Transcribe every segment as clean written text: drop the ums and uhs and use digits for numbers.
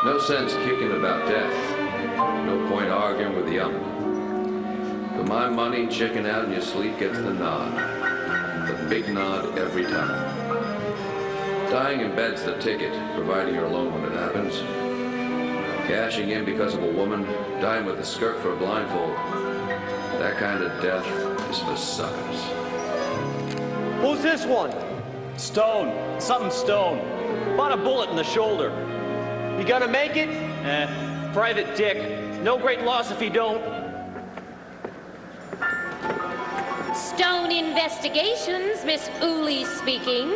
No sense kicking about death. No point arguing with the young. For my money, checking out in your sleep gets the nod. The big nod every time. Dying in bed's the ticket, providing you're alone when it happens. Cashing in because of a woman, dying with a skirt for a blindfold. That kind of death is for suckers. Who's this one? Stone. Something Stone. About a bullet in the shoulder. You gonna make it? Private Dick. No great loss if he don't. Stone Investigations, Miss Uli speaking.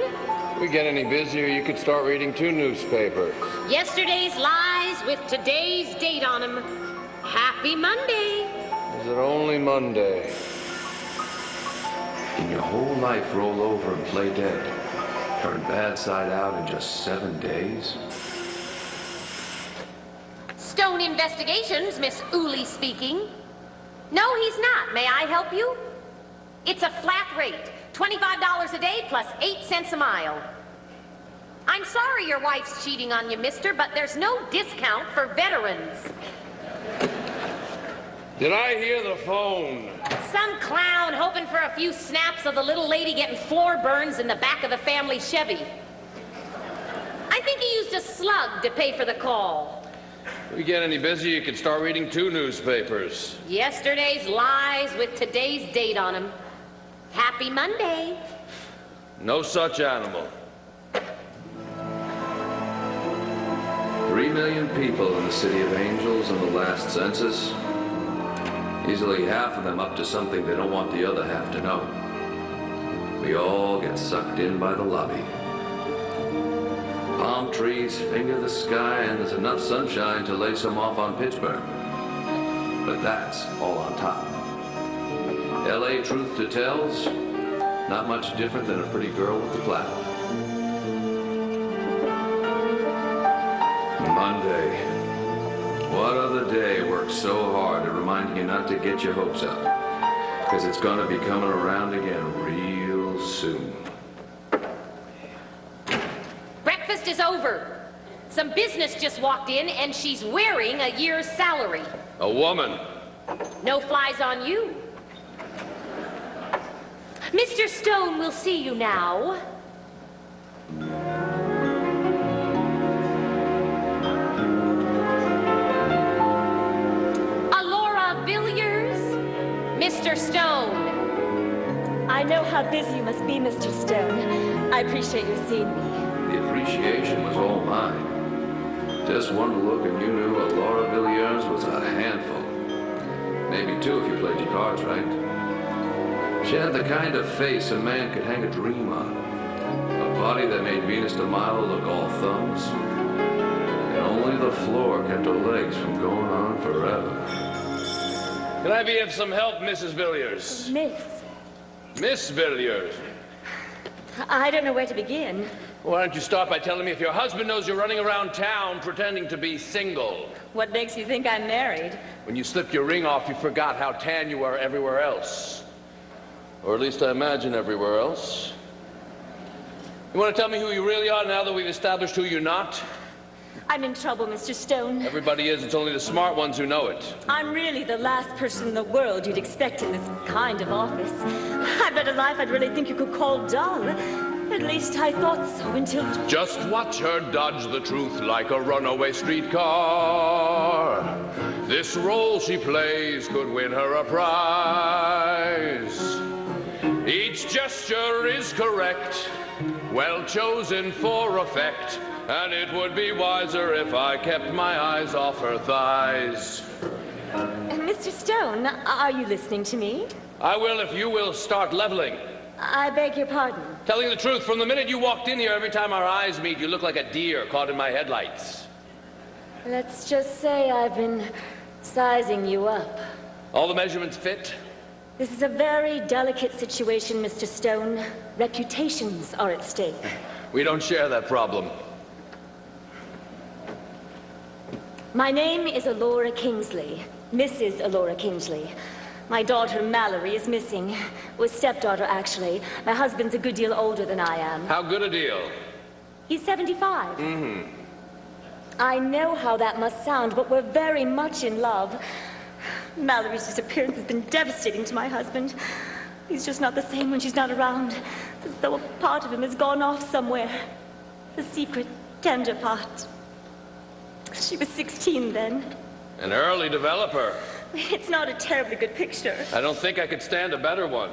We get any busier, you could start reading 2 newspapers. Yesterday's lies with today's date on them. Happy Monday. Is it only Monday? Can your whole life roll over and play dead? Turn bad side out in just 7 days? Stone Investigations, Miss Uli speaking. No, he's not. May I help you? It's a flat rate. $25 a day plus 8 cents a mile. I'm sorry your wife's cheating on you, mister, but there's no discount for veterans. Did I hear the phone? Some clown hoping for a few snaps of the little lady getting floor burns in the back of the family Chevy. I think he used a slug to pay for the call. We get any busier, you could start reading 2 newspapers. Yesterday's lies with today's date on them. Happy Monday. No such animal. 3 million people in the City of Angels in the last census. Easily half of them up to something they don't want the other half to know. We all get sucked in by the lobby. Palm trees finger the sky, and there's enough sunshine to lay some off on Pittsburgh. But that's all on top. L.A. truth to tells, not much different than a pretty girl with the clout. Monday. What other day worked so hard to remind you not to get your hopes up? Because it's gonna be coming around again real soon. Breakfast is over. Some business just walked in, and she's wearing a year's salary. A woman. No flies on you. Mr. Stone will see you now. Alora Villiers, Mr. Stone. I know how busy you must be, Mr. Stone. I appreciate you seeing me. The appreciation was all mine. Just one look and you knew Alora Villiers was a handful. Maybe two if you played your cards right. She had the kind of face a man could hang a dream on. A body that made Venus de Milo look all thumbs. And only the floor kept her legs from going on forever. Can I be of some help, Mrs. Villiers? Miss, Miss Villiers. I don't know where to begin. Why don't you start by telling me if your husband knows you're running around town pretending to be single? What makes you think I'm married? When you slipped your ring off, you forgot how tan you are everywhere else. Or at least I imagine everywhere else. You want to tell me who you really are now that we've established who you're not? I'm in trouble, Mr. Stone. Everybody is. It's only the smart ones who know it. I'm really the last person in the world you'd expect in this kind of office. I've led a life I'd really think you could call dull. At least I thought so until... Just watch her dodge the truth like a runaway streetcar. This role she plays could win her a prize. Each gesture is correct, well chosen for effect, and it would be wiser if I kept my eyes off her thighs. Mr. Stone, are you listening to me? I will if you will start leveling. I beg your pardon. Telling the truth, from the minute you walked in here, every time our eyes meet, you look like a deer caught in my headlights. Let's just say I've been sizing you up. All the measurements fit? This is a very delicate situation, Mr. Stone. Reputations are at stake. We don't share that problem. My name is Alora Kingsley, Mrs. Alora Kingsley. My daughter, Mallory, is missing. Was stepdaughter, actually. My husband's a good deal older than I am. How good a deal? He's 75. Mm-hmm. I know how that must sound, but we're very much in love. Mallory's disappearance has been devastating to my husband. He's just not the same when she's not around. It's as though a part of him has gone off somewhere. The secret, tender part. She was 16 then. An early developer. It's not a terribly good picture. I don't think I could stand a better one.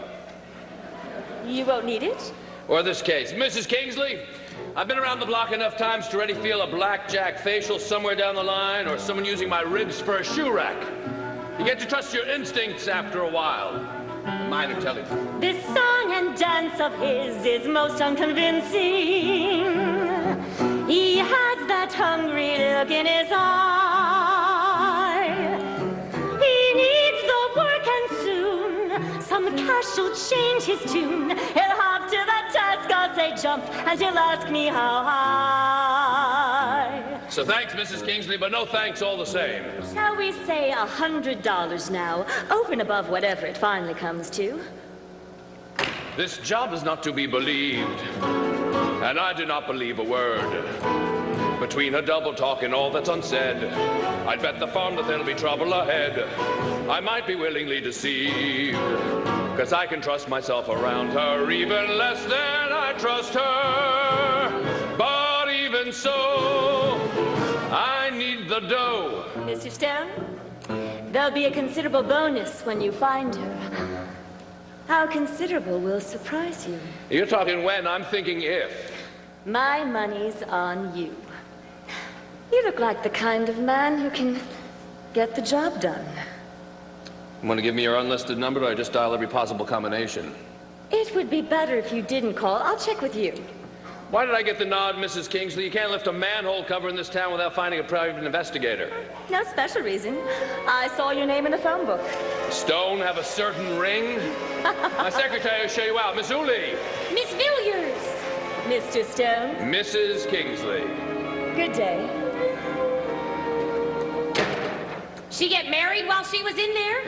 You won't need it? Or this case. Mrs. Kingsley, I've been around the block enough times to already feel a blackjack facial somewhere down the line, or someone using my ribs for a shoe rack. You get to trust your instincts after a while. Mine are telling you. This song and dance of his is most unconvincing. He has that hungry look in his eye. He needs the work and soon some cash will change his tune. He'll hop to the task, I'll say jump, and he'll ask me how high. So thanks, Mrs. Kingsley, but no thanks all the same. Shall we say $100 now, over and above whatever it finally comes to? This job is not to be believed, and I do not believe a word. Between her double talk and all that's unsaid, I'd bet the farm that there'll be trouble ahead. I might be willingly deceived, 'cause I can trust myself around her, even less than I trust her. But even so, I need the dough. Mr. Stone, there'll be a considerable bonus when you find her. How considerable will surprise you. You're talking when, I'm thinking if. My money's on you. You look like the kind of man who can get the job done. Want to give me your unlisted number, or I just dial every possible combination? It would be better if you didn't call. I'll check with you. Why did I get the nod, Mrs. Kingsley? You can't lift a manhole cover in this town without finding a private investigator. No special reason. I saw your name in the phone book. Stone have a certain ring? My secretary will show you out. Miss Uli. Miss Villiers! Mr. Stone. Mrs. Kingsley. Good day. She get married while she was in there?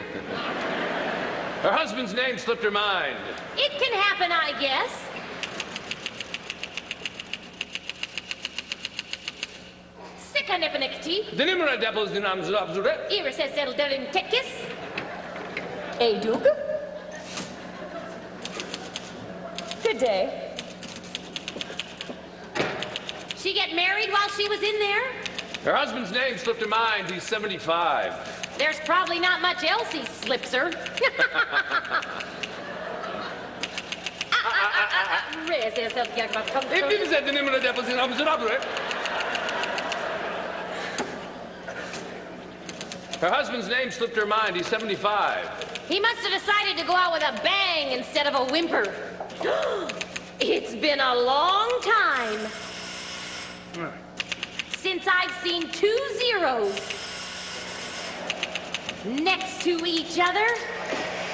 Her husband's name slipped her mind. It can happen, I guess. Sikanepinekti. The numera devils in Amzure. Iris has settled in Tekis. Dug. Good day. She get married while she was in there? Her husband's name slipped her mind. He's 75. There's probably not much else he slips her. If you said the numera devils in Amzure. Her husband's name slipped her mind. He's 75. He must have decided to go out with a bang instead of a whimper. It's been a long time since I've seen 2 zeros next to each other.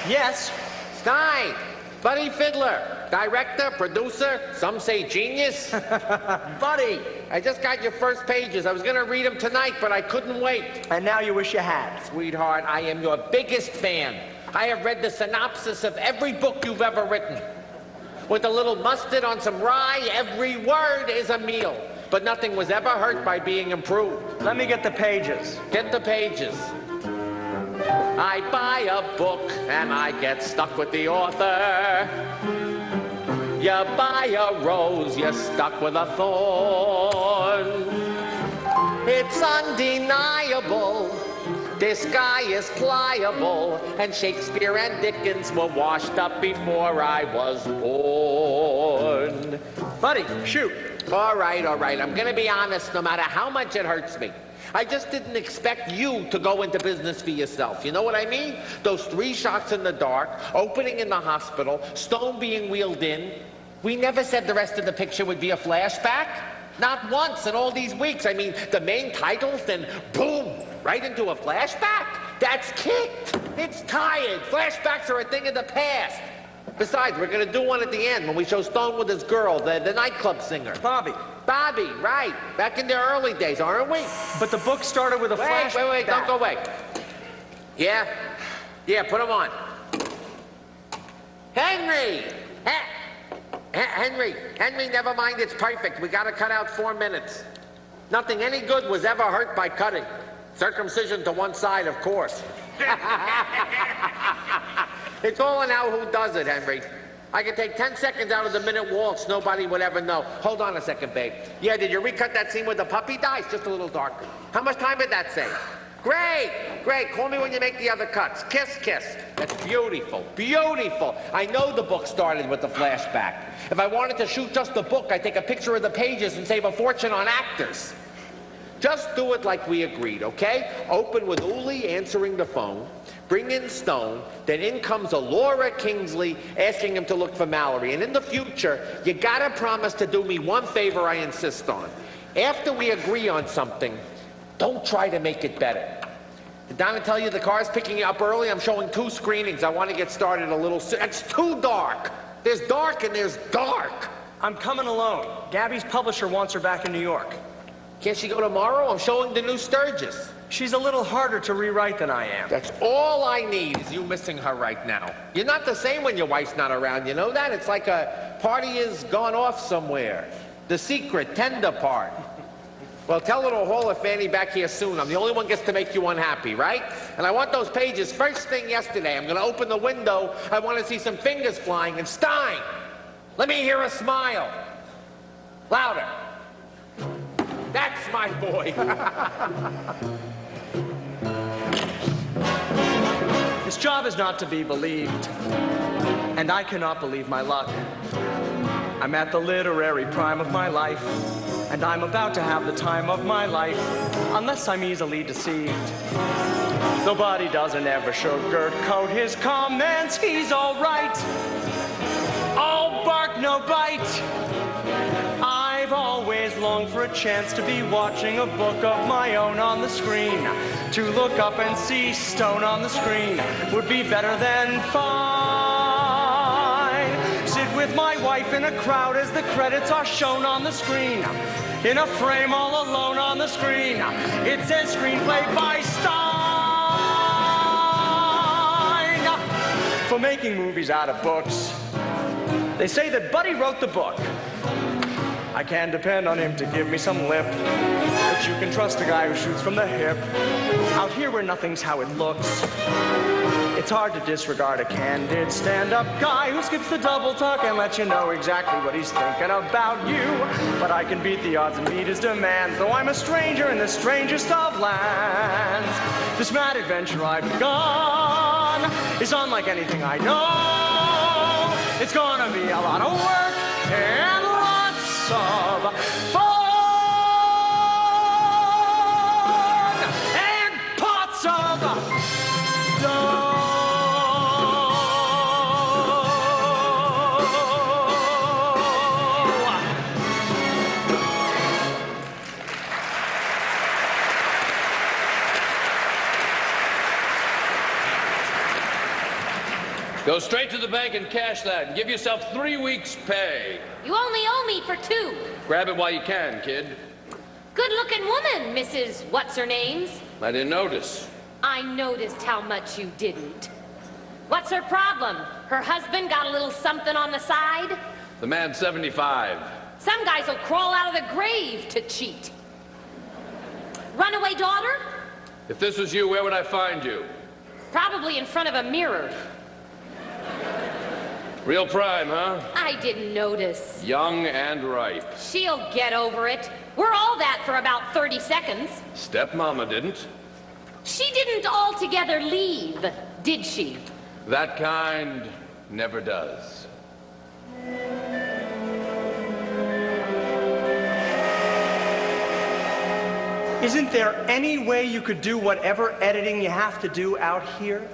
Yes. Stein, Buddy Fiddler, director, producer, some say genius. Buddy, I just got your first pages. I was gonna read them tonight, but I couldn't wait. And now you wish you had. Sweetheart, I am your biggest fan. I have read the synopsis of every book you've ever written. With a little mustard on some rye, every word is a meal. But nothing was ever hurt by being improved. Let me get the pages. Get the pages. I buy a book and I get stuck with the author. You buy a rose, you're stuck with a thorn. It's undeniable. This guy is pliable, and Shakespeare and Dickens were washed up before I was born. Buddy, shoot. All right. I'm gonna be honest no matter how much it hurts me. I just didn't expect you to go into business for yourself. You know what I mean? Those 3 shots in the dark, opening in the hospital, Stone being wheeled in. We never said the rest of the picture would be a flashback. Not once in all these weeks. I mean, the main titles, then boom, right into a flashback? That's kicked. It's tired. Flashbacks are a thing of the past. Besides, we're going to do one at the end when we show Stone with his girl, the nightclub singer. Bobby, right. Back in their early days, aren't we? but the book started with a flashback. Wait, don't go away. Yeah, put him on. Henry, never mind, it's perfect. We got to cut out 4 minutes. Nothing any good was ever hurt by cutting. Circumcision to one side, of course. It's all in how who does it, Henry. I could take 10 seconds out of the minute waltz, nobody would ever know. Hold on a second, babe. Yeah, did you recut that scene with the puppy dies? Just a little darker. How much time did that save? Great. Call me when you make the other cuts. Kiss. That's beautiful. I know the book started with the flashback. If I wanted to shoot just the book, I'd take a picture of the pages and save a fortune on actors. Just do it like we agreed, okay? Open with Uli answering the phone, bring in Stone, then in comes Laura Kingsley asking him to look for Mallory. And in the future, you gotta promise to do me one favor I insist on. After we agree on something, don't try to make it better. Did Donna tell you the car's picking you up early? I'm showing 2 screenings. I want to get started a little soon. It's too dark. There's dark and there's dark. I'm coming alone. Gabby's publisher wants her back in New York. Can't she go tomorrow? I'm showing the new Sturgis. She's a little harder to rewrite than I am. That's all I need is you missing her right now. You're not the same when your wife's not around, you know that? It's like a party is gone off somewhere. The secret, tender part. Well, tell her to haul her fanny back here soon. I'm the only one gets to make you unhappy, right? And I want those pages first thing yesterday. I'm gonna open the window. I want to see some fingers flying. And Stein, let me hear a smile. Louder. That's my boy. This job is not to be believed, and I cannot believe my luck. I'm at the literary prime of my life, and I'm about to have the time of my life, unless I'm easily deceived. Nobody doesn't ever sugarcoat his comments, he's all right. All bark, no bite. I've always longed for a chance to be watching a book of my own on the screen. To look up and see Stone on the screen would be better than fine. Sit with my wife in a crowd as the credits are shown on the screen. In a frame all alone on the screen, it says screenplay by Stein. for making movies out of books. They say that Buddy wrote the book. I can depend on him to give me some lip, but you can trust a guy who shoots from the hip. Out here where nothing's how it looks, it's hard to disregard a candid stand-up guy who skips the double talk and lets you know exactly what he's thinking about you. But I can beat the odds and meet his demands, though I'm a stranger in the strangest of lands. This mad adventure I've begun is unlike anything I know. It's gonna be a lot of work and lots of fun and pots of dough. Go straight to the bank and cash that and give yourself 3 weeks' pay. You only owe me for 2. Grab it while you can, kid. Good-looking woman, Mrs. What's-Her-Names. I didn't notice. I noticed how much you didn't. What's her problem? Her husband got a little something on the side? The man's 75. Some guys will crawl out of the grave to cheat. Runaway daughter? If this was you, where would I find you? Probably in front of a mirror. Real prime, huh? I didn't notice. Young and ripe. She'll get over it. We're all that for about 30 seconds. Stepmama didn't. She didn't altogether leave, did she? That kind never does. Isn't there any way you could do whatever editing you have to do out here?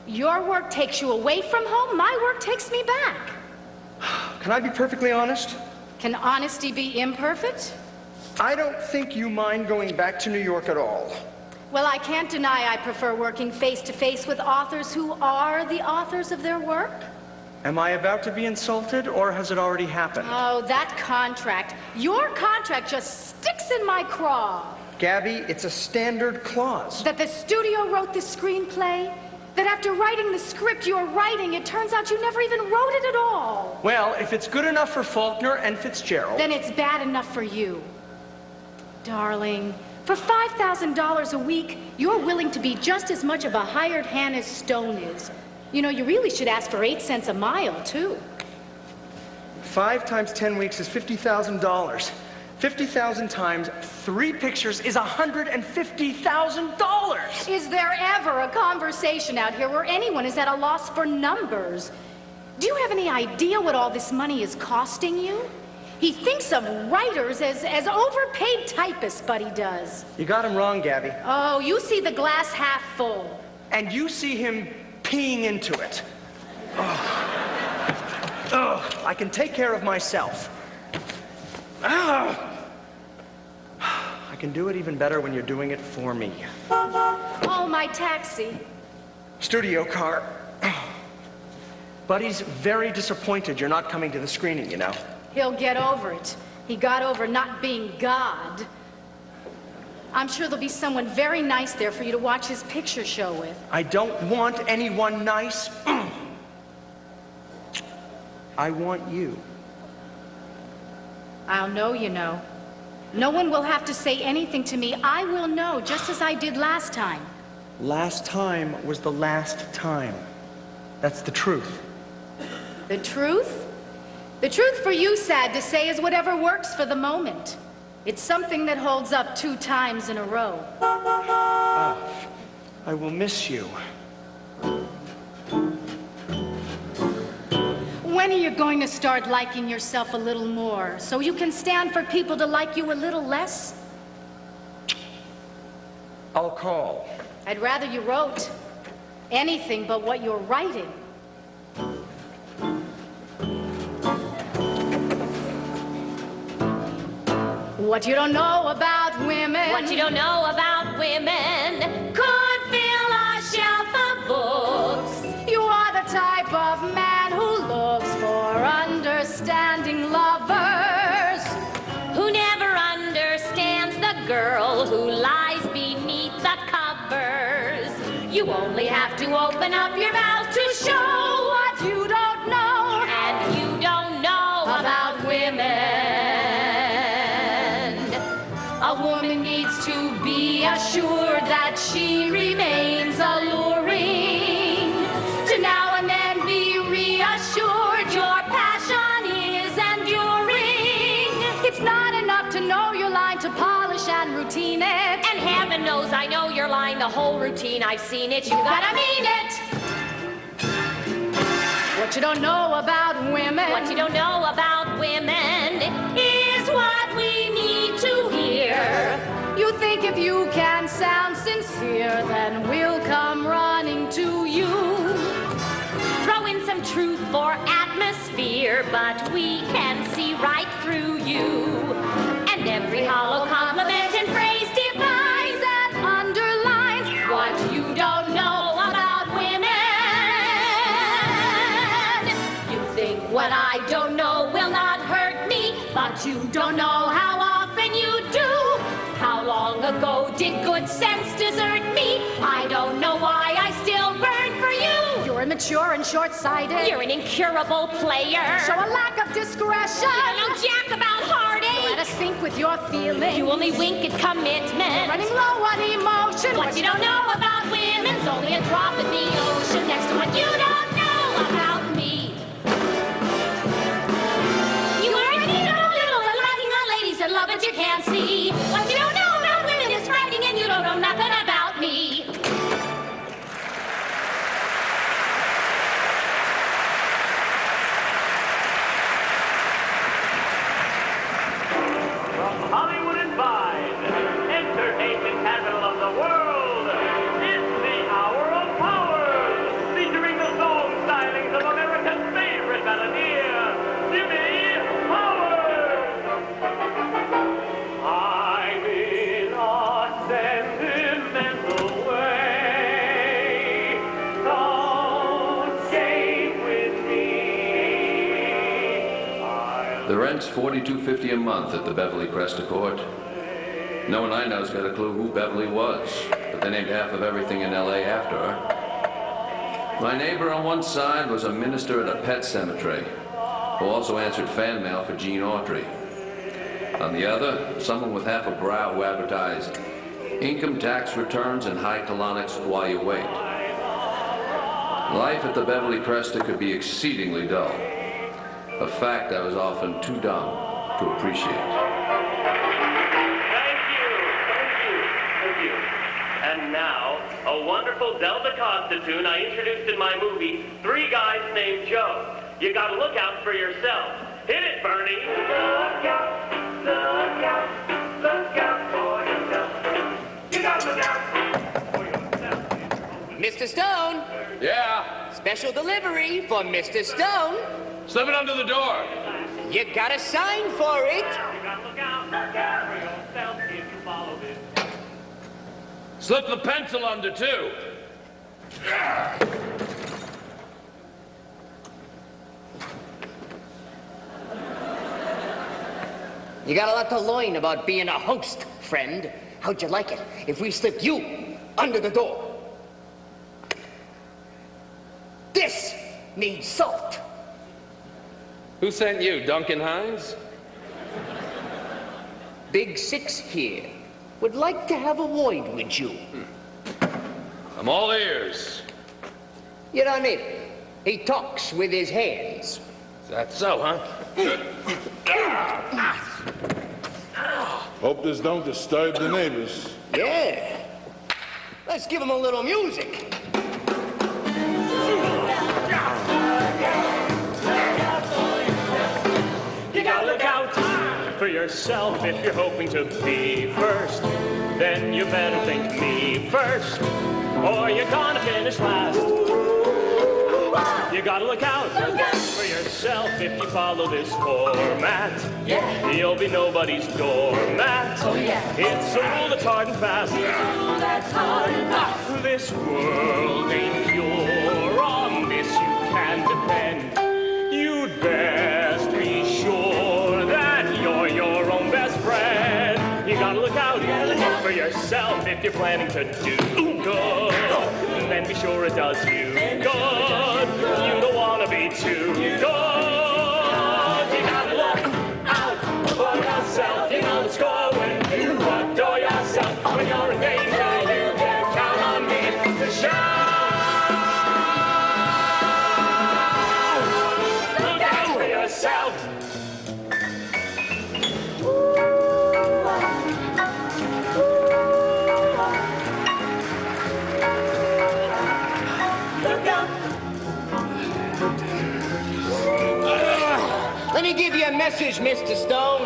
Your work takes you away from home, my work takes me back. Can I be perfectly honest? Can honesty be imperfect? I don't think you mind going back to New York at all. Well, I can't deny I prefer working face-to-face with authors who are the authors of their work. Am I about to be insulted, or has it already happened? Oh, that contract. Your contract just sticks in my craw. Gabby, it's a standard clause. That the studio wrote the screenplay? That after writing the script you're writing, it turns out you never even wrote it at all. Well, if it's good enough for Faulkner and Fitzgerald... Then it's bad enough for you. Darling, for $5,000 a week, you're willing to be just as much of a hired hand as Stone is. You know, you really should ask for 8 cents a mile, too. 5 times 10 weeks is $50,000. 50,000 times 3 pictures is $150,000. Is there ever a conversation out here where anyone is at a loss for numbers? Do you have any idea what all this money is costing you? He thinks of writers as overpaid typists, Buddy does. You got him wrong, Gabby. Oh, you see the glass half full. And you see him peeing into it. Oh, I can take care of myself. I can do it even better when you're doing it for me. Oh, my taxi. Studio car. Buddy's very disappointed you're not coming to the screening, you know. He'll get over it. He got over not being God. I'm sure there'll be someone very nice there for you to watch his picture show with. I don't want anyone nice. I want you. I'll know you know. No one will have to say anything to me. I will know, just as I did last time. Last time was the last time. That's the truth. The truth? The truth for you, sad to say, is whatever works for the moment. It's something that holds up 2 times in a row. I will miss you. When are you going to start liking yourself a little more, so you can stand for people to like you a little less? I'll call. I'd rather you wrote anything but what you're writing. What you don't know about women. What you don't know about women could fill a shelf of books. You are the type of man who looks for understanding lovers. Who never understands the girl who lies beneath the covers. You only have to open up your mouth to show and routine it. And heaven knows I know you're lying, the whole routine, I've seen it. You gotta mean it. What you don't know about women. What you don't know about women is what we need to hear. You think if you can sound sincere, then we'll come running to you. Throw in some truth for atmosphere, but we can see right through you. And every hollow compliment and phrase defines and underlines what you don't know about women. You think what I don't know will not hurt me, but you don't know how often you do. How long ago did good sense desert me? I don't know why I still burn for you. You're immature and short-sighted. You're an incurable player. Show a lack of discretion. You don't know jack about heartache. You're out of sync with your feelings. You only wink at commitment. Running low on emotion. What you don't know about women's only a drop in the ocean next to what you don't know about me. You already know little and liking on ladies and love, but you can't see. What you don't know about women is frightening, and you don't know nothing about me. Hollywood and Vine, entertainment capital of the world. It's the hour of power, featuring the song stylings of America's favorite balladeer, Jimmy Howard. I'm in a sentimental way. Don't shake with me. The rent's $42.50 a month at the Beverly Cresta Court. No one I know's got a clue who Beverly was, but they named half of everything in L.A. after her. My neighbor on one side was a minister at a pet cemetery, who also answered fan mail for Jean Autry. On the other, someone with half a brow who advertised income tax returns and high colonics while you wait. Life at the Beverly Cresta could be exceedingly dull, a fact I was often too dumb to appreciate. Thank you. And now, a wonderful Del DaCosta tune I introduced in my movie, Three Guys Named Joe. You gotta look out for yourself. Hit it, Bernie. Look out for yourself. You gotta look out for yourself. Mr. Stone, Yeah? special delivery for Mr. Stone. Slip it under the door. You got a sign for it. You gotta look out for yourself if you follow this. Slip the pencil under, too. You got a lot to learn about being a host, friend. How'd you like it if we slipped you under the door? This needs salt. Who sent you, Duncan Hines? Big Six here would like to have a word with you. I'm all ears. You don't need it. He talks with his hands. Is that so, huh? Hope this don't disturb the neighbors. Yeah. Let's give him a little music. You gotta look out for yourself if you're hoping to be first. Then you better think me first, or you're gonna finish last. You gotta look out for yourself if you follow this format. Yeah. You'll be nobody's doormat. Oh, yeah. It's a rule that's hard and fast. This world ain't pure. On this you can depend. You'd best be sure that you're your own best friend. You gotta look out for yourself if you're planning to do good. Then be sure it does you good. You don't wanna be too good. You gotta look out for yourself. You know the score when you adore yourself. When you're in danger, you can count on me to shout. Look out for yourself. message, Mr. Stone.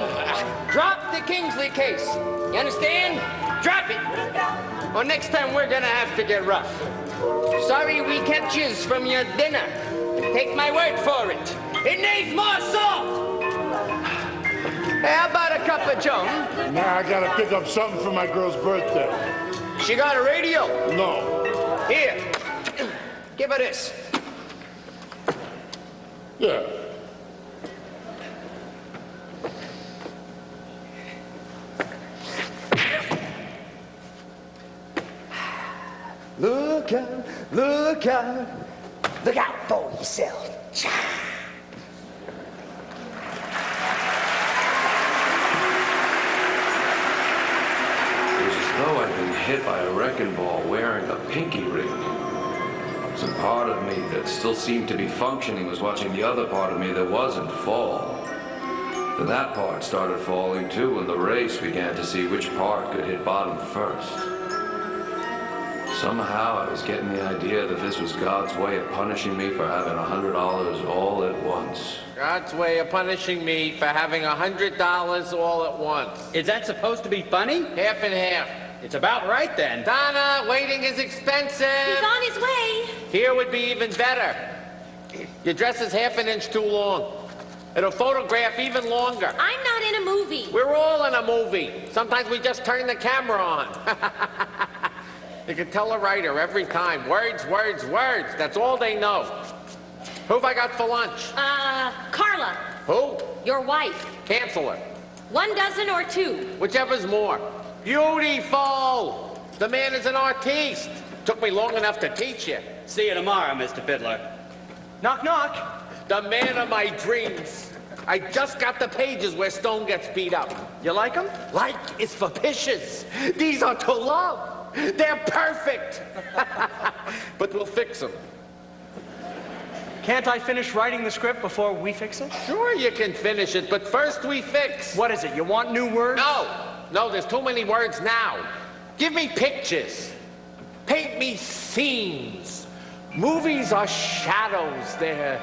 Drop the Kingsley case. You understand? Drop it. Or next time we're gonna have to get rough. Sorry we kept yous from your dinner. Take my word for it. It needs more salt. Hey, how about a cup of Joan? Nah, I gotta pick up something for my girl's birthday. She got a radio? No. Here. Give her this. Yeah. Look out, look out. Look out for yourself. It was as though I'd been hit by a wrecking ball wearing a pinky ring. Some part of me that still seemed to be functioning was watching the other part of me that wasn't fall. Then that part started falling too, and the race began to see which part could hit bottom first. Somehow I was getting the idea that this was God's way of punishing me for having $100 all at once. God's way of punishing me for having $100 all at once. Is that supposed to be funny? Half and half. It's about right then. Donna, waiting is expensive. He's on his way. Here would be even better. Your dress is half an inch too long. It'll photograph even longer. I'm not in a movie. We're all in a movie. Sometimes we just turn the camera on. You can tell a writer every time. Words, words, words. That's all they know. Who have I got for lunch? Carla. Who? Your wife. Cancel her. 1 dozen or 2? Whichever's more. Beautiful! The man is an artiste. Took me long enough to teach you. See you tomorrow, Mr. Fiddler. Knock, knock. The man of my dreams. I just got the pages where Stone gets beat up. You like them? Like is for vicious. These are to love. They're perfect. But we'll fix them. Can't I finish writing the script before we fix it? Sure you can finish it, but first we fix. What is it? You want new words? No, there's too many words now. Give me pictures. Paint me scenes. Movies are shadows. They're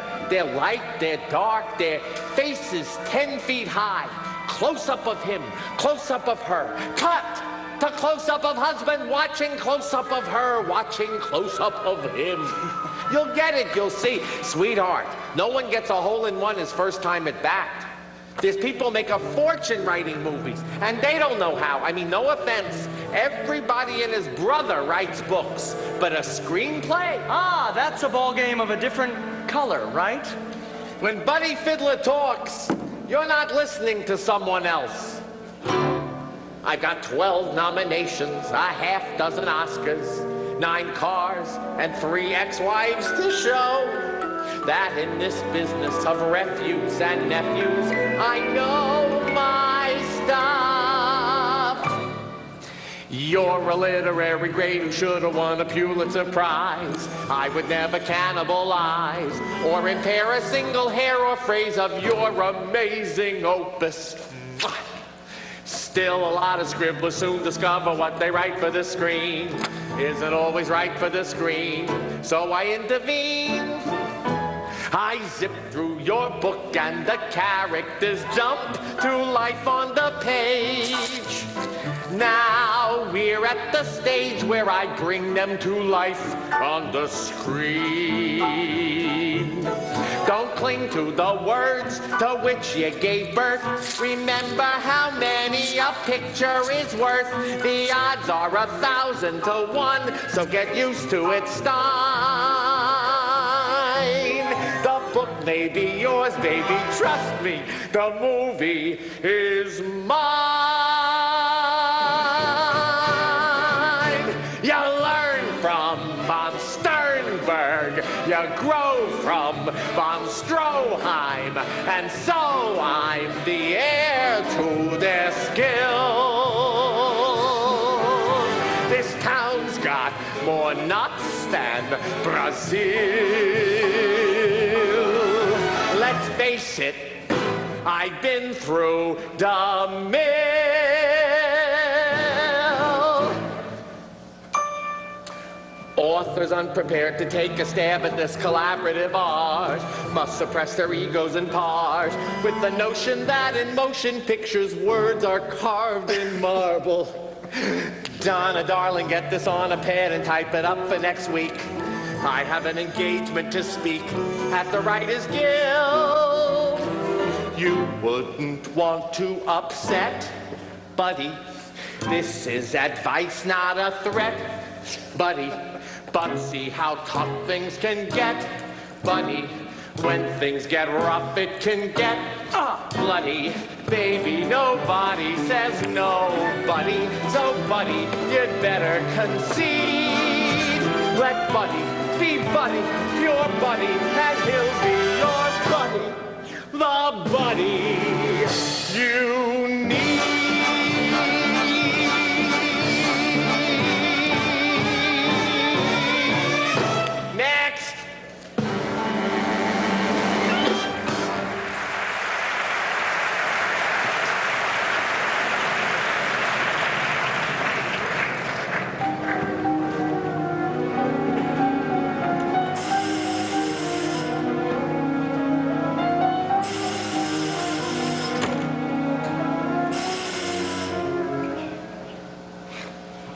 light, they're dark, their faces 10 feet high. Close-up of him, close-up of her. Cut to close-up of husband, watching close-up of her, watching close-up of him. You'll get it, you'll see. Sweetheart, no one gets a hole-in-one his first time at bat. There's people make a fortune writing movies, and they don't know how. I mean, no offense. Everybody and his brother writes books, but a screenplay? Ah, that's a ball game of a different color, right? When Buddy Fiddler talks, you're not listening to someone else. I've got 12 nominations, a half dozen Oscars, 9 cars, and 3 ex-wives to show that in this business of refuse and nephews, I know my stuff. You're a literary great who should have won a Pulitzer Prize. I would never cannibalize or impair a single hair or phrase of your amazing opus. Still, a lot of scribblers soon discover what they write for the screen isn't always right for the screen, so I intervene. I zip through your book and the characters jump to life on the page. Now we're at the stage where I bring them to life on the screen. Don't cling to the words to which you gave birth. Remember how many a picture is worth. The odds are 1,000 to 1, so get used to it, Stein. The book may be yours, baby, trust me. The movie is mine. You learn from von Sternberg. You grow from von Stroheim. And so I'm the heir to their skills. This town's got more nuts than Brazil. Let's face it, I've been through the mill. Authors unprepared to take a stab at this collaborative art must suppress their egos in part with the notion that in motion pictures words are carved in marble. Donna, darling, get this on a pad and type it up for next week. I have an engagement to speak at the Writers Guild. You wouldn't want to upset, buddy. This is advice, not a threat, buddy. But see how tough things can get, buddy. When things get rough, it can get bloody. Baby, nobody says no, buddy. So, buddy, you'd better concede. Let buddy be buddy, your buddy, and he'll be your buddy. The buddy you need. Next.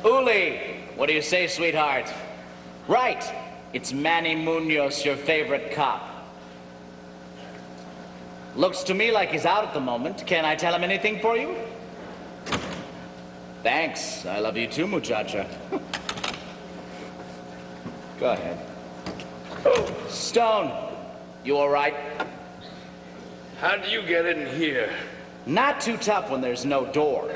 Uli, what do you say, sweetheart? Right, it's Manny Munoz, your favorite cop. Looks to me like he's out at the moment. Can I tell him anything for you? Thanks. I love you too, muchacha. Go ahead. Stone, you all right? How do you get in here? Not too tough when there's no door.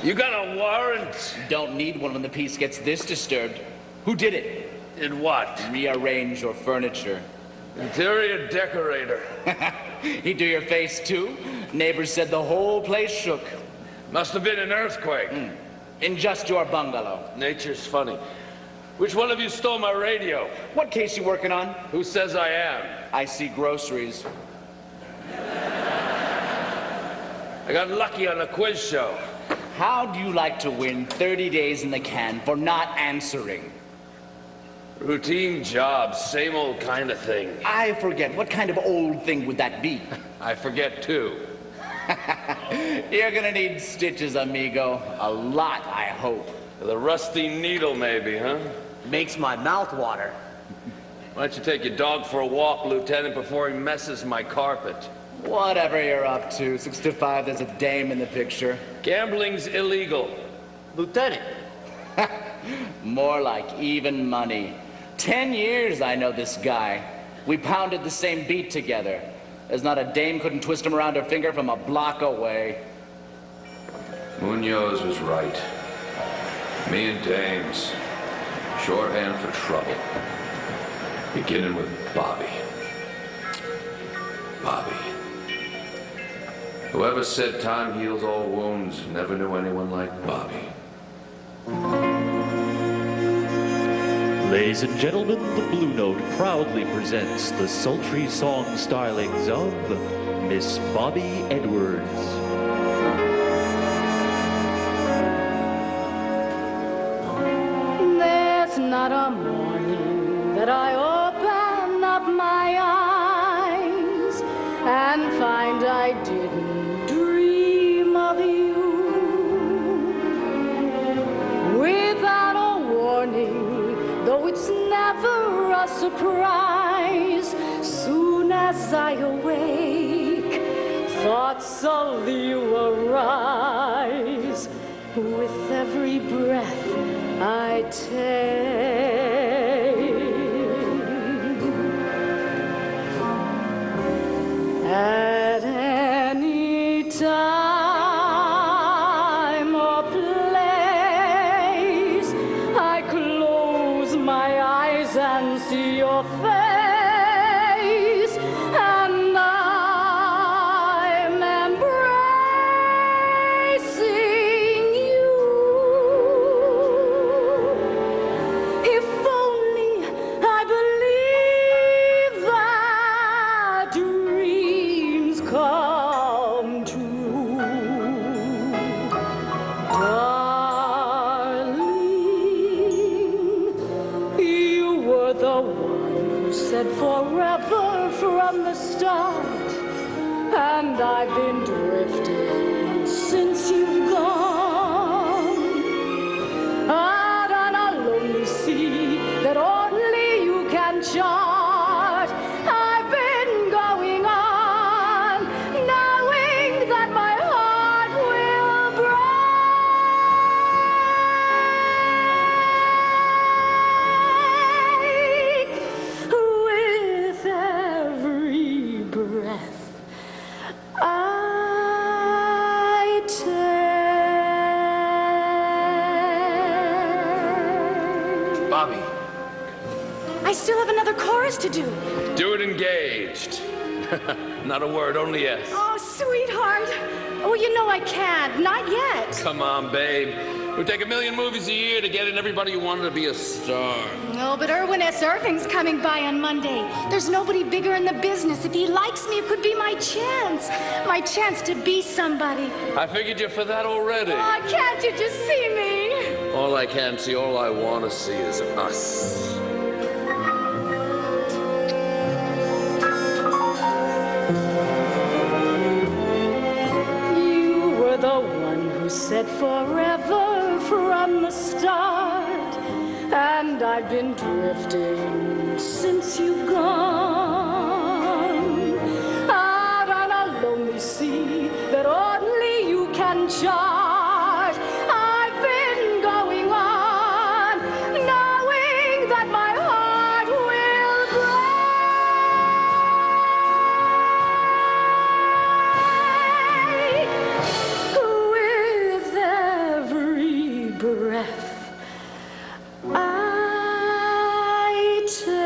You got a warrant? Don't need one when the peace gets this disturbed. Who did it? Did what? Rearrange your furniture. Interior decorator. He do your face too? Neighbors said the whole place shook. Must have been an earthquake. In just your bungalow. Nature's funny. Which one of you stole my radio? What case you working on? Who says I am? I see groceries. I got lucky on a quiz show. How do you like to win 30 days in the can for not answering? Routine job, same old kind of thing. I forget. What kind of old thing would that be? I forget too. You're gonna need stitches, amigo. A lot, I hope. The rusty needle, maybe, huh? Makes my mouth water. Why don't you take your dog for a walk, Lieutenant, before he messes my carpet? Whatever you're up to. 6 to 5, there's a dame in the picture. Gambling's illegal. Lieutenant. More like even money. 10 years I know this guy. We pounded the same beat together. There's not a dame couldn't twist him around her finger from a block away. Munoz was right. Me and dames. Shorthand for trouble. Beginning with Bobby. Bobby. Whoever said time heals all wounds never knew anyone like Bobby. Ladies and gentlemen, the Blue Note proudly presents the sultry song stylings of Miss Bobby Edwards. There's not a morning that I open up my eyes and find I didn't dream of you. Without a warning, though it's never a surprise, soon as I awake, thoughts of you arise. With every breath I take, at any time or place, I close my eyes and see your face, and I'm embracing you. If only I believe that dreams come true, darling. the one who said forever from the start, and I've been drifting since you've gone out on a lonely sea that only you can chart. I've been going on, knowing that my heart will break with every breath I take. Bobby. I still have another chorus to do. Do it engaged. Not a word, only yes. Oh, sweetheart. Oh, you know I can't. Not yet. Come on, babe. We take 1,000,000 movies a year to get in everybody who wanted to be a star. No, but Erwin S. Irving's coming by on Monday. There's nobody bigger in the business. If he likes me, it could be my chance. My chance to be somebody. I figured you for that already. Oh, can't you just see me? All I can see, all I want to see is us. You were the one who said forever from the start, and I've been drifting since you've gone out on a lonely sea that only you can chart. I've been going on, knowing that my heart will break with every breath I take.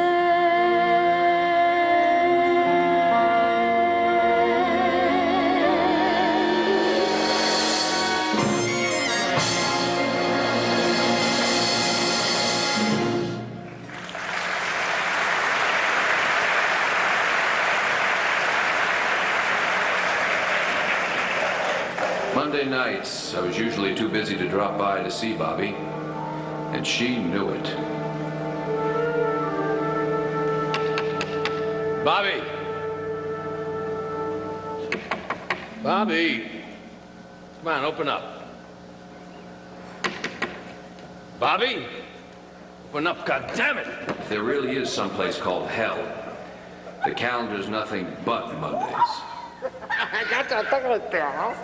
Monday nights, I was usually too busy to drop by to see Bobby, and she knew it. Bobby! Bobby! Come on, open up. Bobby? Open up, goddammit! There really is someplace called hell. The calendar's nothing but Mondays. I got to think of it there.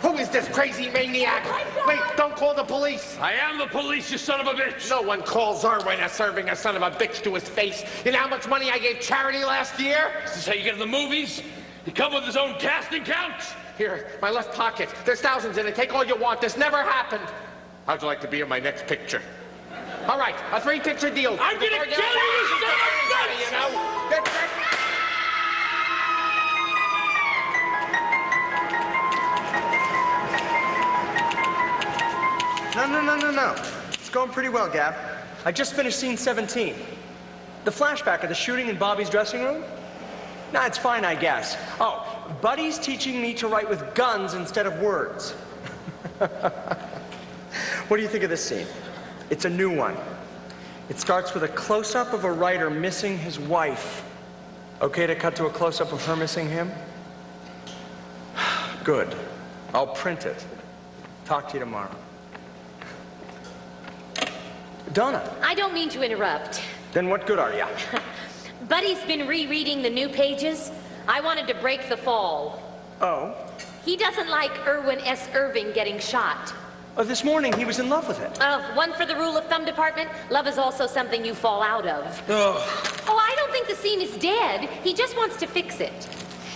Who is this crazy maniac? Wait, don't call the police. I am the police, you son of a bitch! No one calls Erwin a serving a son of a bitch to his face. You know how much money I gave charity last year? Is this how you get in the movies? You come with his own casting couch? Here, my left pocket. There's thousands in it. Take all you want. This never happened. How'd you like to be in my next picture? All right, a 3-picture deal. I'm gonna kill you, you son of a bitch! You know? No. It's going pretty well, Gab. I just finished scene 17. The flashback of the shooting in Bobby's dressing room? Nah, it's fine, I guess. Oh, Buddy's teaching me to write with guns instead of words. What do you think of this scene? It's a new one. It starts with a close-up of a writer missing his wife. Okay to cut to a close-up of her missing him? Good. I'll print it. Talk to you tomorrow. Donna. I don't mean to interrupt. Then what good are you? Buddy's been rereading the new pages. I wanted to break the fall. Oh? He doesn't like Erwin S. Irving getting shot. Oh, this morning he was in love with it. One for the rule of thumb department. Love is also something you fall out of. Oh, I don't think the scene is dead. He just wants to fix it.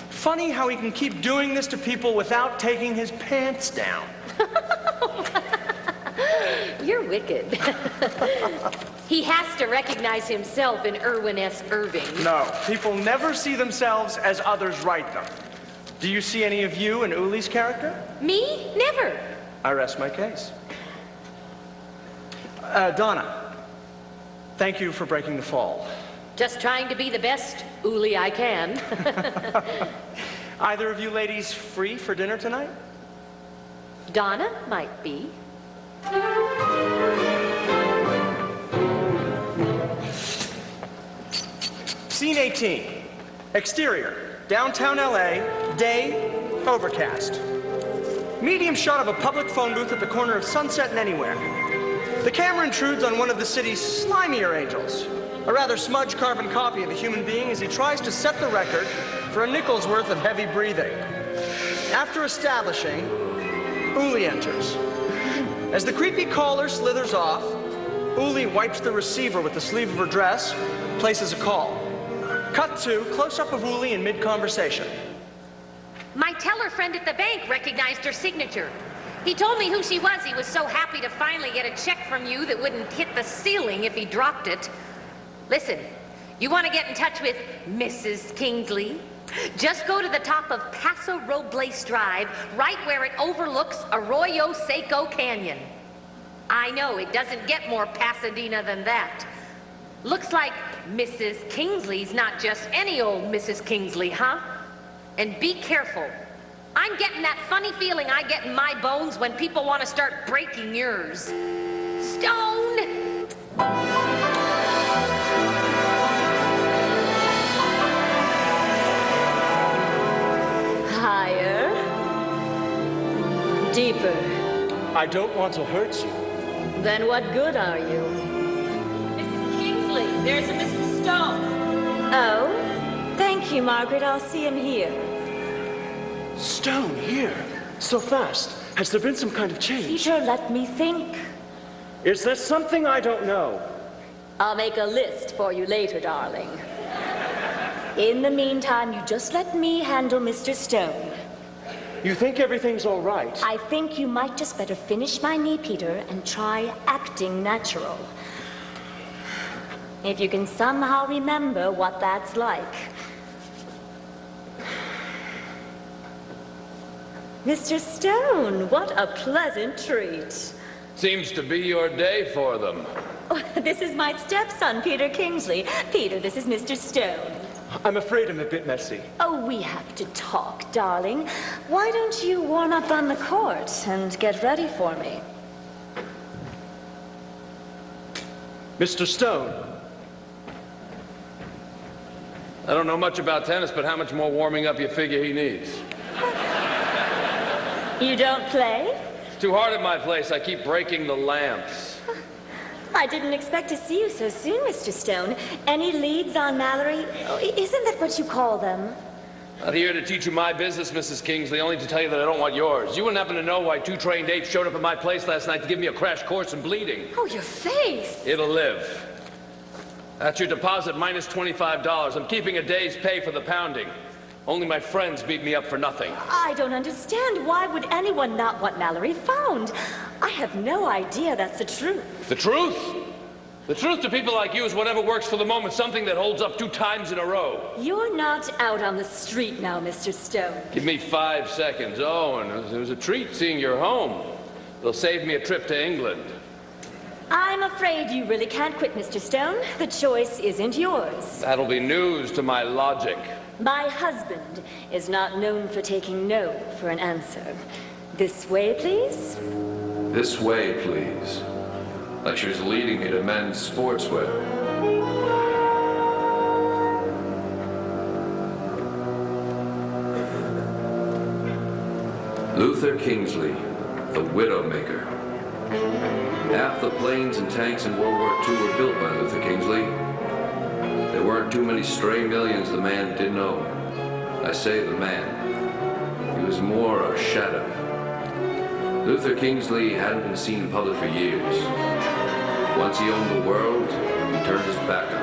Funny how he can keep doing this to people without taking his pants down. You're wicked. He has to recognize himself in Erwin S. Irving. No, people never see themselves as others write them. Do you see any of you in Uli's character? Me? Never. I rest my case. Donna, thank you for breaking the fall. Just trying to be the best Uli I can. Either of you ladies free for dinner tonight? Donna might be. Scene 18. Exterior, downtown LA, day, overcast. Medium shot of a public phone booth at the corner of Sunset and Anywhere. The camera intrudes on one of the city's slimier angels, a rather smudged carbon copy of a human being as he tries to set the record for a nickel's worth of heavy breathing. After establishing, Uli enters. As the creepy caller slithers off, Uli wipes the receiver with the sleeve of her dress, places a call. Cut to close-up of Uli in mid-conversation. My teller friend at the bank recognized her signature. He told me who she was. He was so happy to finally get a check from you that wouldn't hit the ceiling if he dropped it. Listen, you want to get in touch with Mrs. Kingsley? Just go to the top of Paso Robles Drive, right where it overlooks Arroyo Seco Canyon. I know, it doesn't get more Pasadena than that. Looks like Mrs. Kingsley's not just any old Mrs. Kingsley, huh? And be careful. I'm getting that funny feeling I get in my bones when people want to start breaking yours. Stone! Higher. Deeper. I don't want to hurt you. Then what good are you? Mrs. Kingsley, there's a Mr. Stone. Oh? Thank you, Margaret. I'll see him here. Stone, here? So fast. Has there been some kind of change? Peter, let me think. Is there something I don't know? I'll make a list for you later, darling. In the meantime, you just let me handle Mr. Stone. You think everything's all right? I think you might just better finish my knee, Peter, and try acting natural. If you can somehow remember what that's like. Mr. Stone, what a pleasant treat. Seems to be your day for them. Oh, this is my stepson, Peter Kingsley. Peter, this is Mr. Stone. I'm afraid I'm a bit messy. Oh, we have to talk, darling. Why don't you warm up on the court and get ready for me? Mr. Stone. I don't know much about tennis, but how much more warming up you figure he needs? You don't play? It's too hard at my place. I keep breaking the lamps. I didn't expect to see you so soon, Mr. Stone. Any leads on Mallory? Oh, isn't that what you call them? Not here to teach you my business, Mrs. Kingsley, only to tell you that I don't want yours. You wouldn't happen to know why 2 trained apes showed up at my place last night to give me a crash course in bleeding. Oh, your face! It'll live. That's your deposit minus $25. I'm keeping a day's pay for the pounding. Only my friends beat me up for nothing. I don't understand. Why would anyone not want Mallory found? I have no idea that's the truth. The truth? The truth to people like you is whatever works for the moment, something that holds up 2 times in a row. You're not out on the street now, Mr. Stone. Give me 5 seconds. Oh, and it was a treat seeing your home. They'll save me a trip to England. I'm afraid you really can't quit, Mr. Stone. The choice isn't yours. That'll be news to my logic. My husband is not known for taking no for an answer. This way, please. This way, please. Lecture's leading me to men's sportswear. Luther Kingsley, the Widowmaker. Half the planes and tanks in World War II were built by Luther Kingsley. There weren't too many stray millions the man didn't own. I say the man. He was more a shadow. Luther Kingsley hadn't been seen in public for years. Once he owned the world, he turned his back on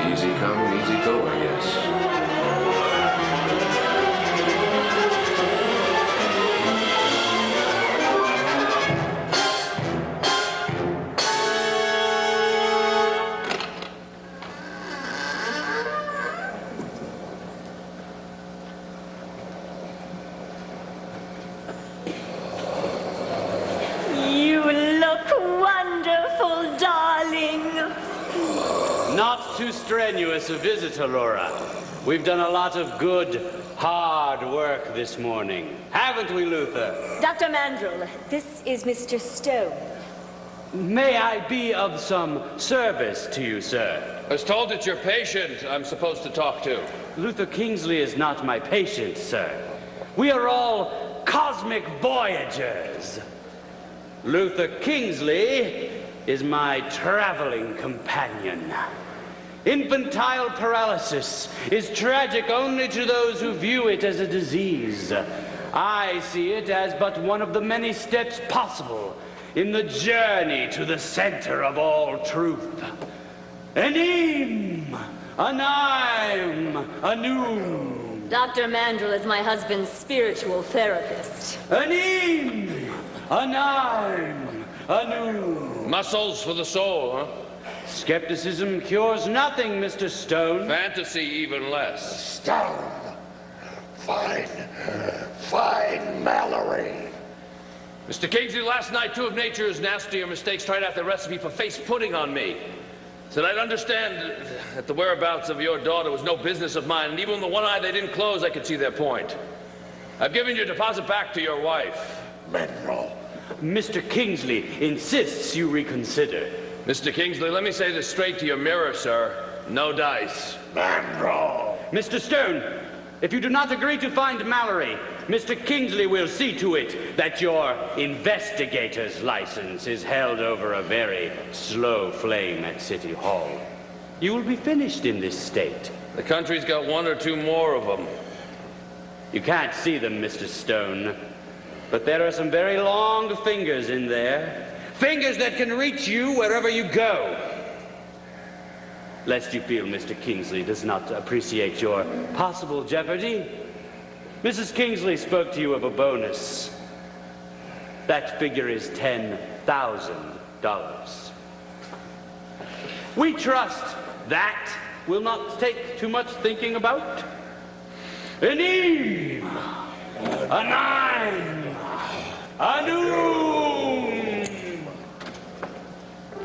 it. Easy come, easy go, I guess. Not too strenuous a visit, Aurora. We've done a lot of good, hard hard work this morning, haven't we, Luther? Dr. Mandrel, this is Mr. Stone. May I be of some service to you, sir? I was told it's your patient I'm supposed to talk to. Luther Kingsley is not my patient, sir. We are all cosmic voyagers. Luther Kingsley is my traveling companion. Infantile paralysis is tragic only to those who view it as a disease. I see it as but one of the many steps possible in the journey to the center of all truth. Anim, Anaim, Anum. Dr. Mandrel is my husband's spiritual therapist. Anim, Anaim, Anum. Muscles for the soul, huh? Skepticism cures nothing, Mr. Stone. Fantasy even less. Stone. Fine Mallory. Mr. Kingsley, last night 2 of nature's nastier mistakes tried out the recipe for face pudding on me. Said I'd understand that the whereabouts of your daughter was no business of mine, and even the one eye they didn't close, I could see their point. I've given your deposit back to your wife. Mandrel. Mr. Kingsley insists you reconsider. Mr. Kingsley, let me say this straight to your mirror, sir. No dice. Mandrel. Mr. Stone, if you do not agree to find Mallory, Mr. Kingsley will see to it that your investigator's license is held over a very slow flame at City Hall. You will be finished in this state. The country's got 1 or 2 more of them. You can't see them, Mr. Stone, but there are some very long fingers in there. Fingers that can reach you wherever you go. Lest you feel Mr. Kingsley does not appreciate your possible jeopardy, Mrs. Kingsley spoke to you of a bonus. That figure is $10,000. We trust that will not take too much thinking about. Anim, Anaim, Anum.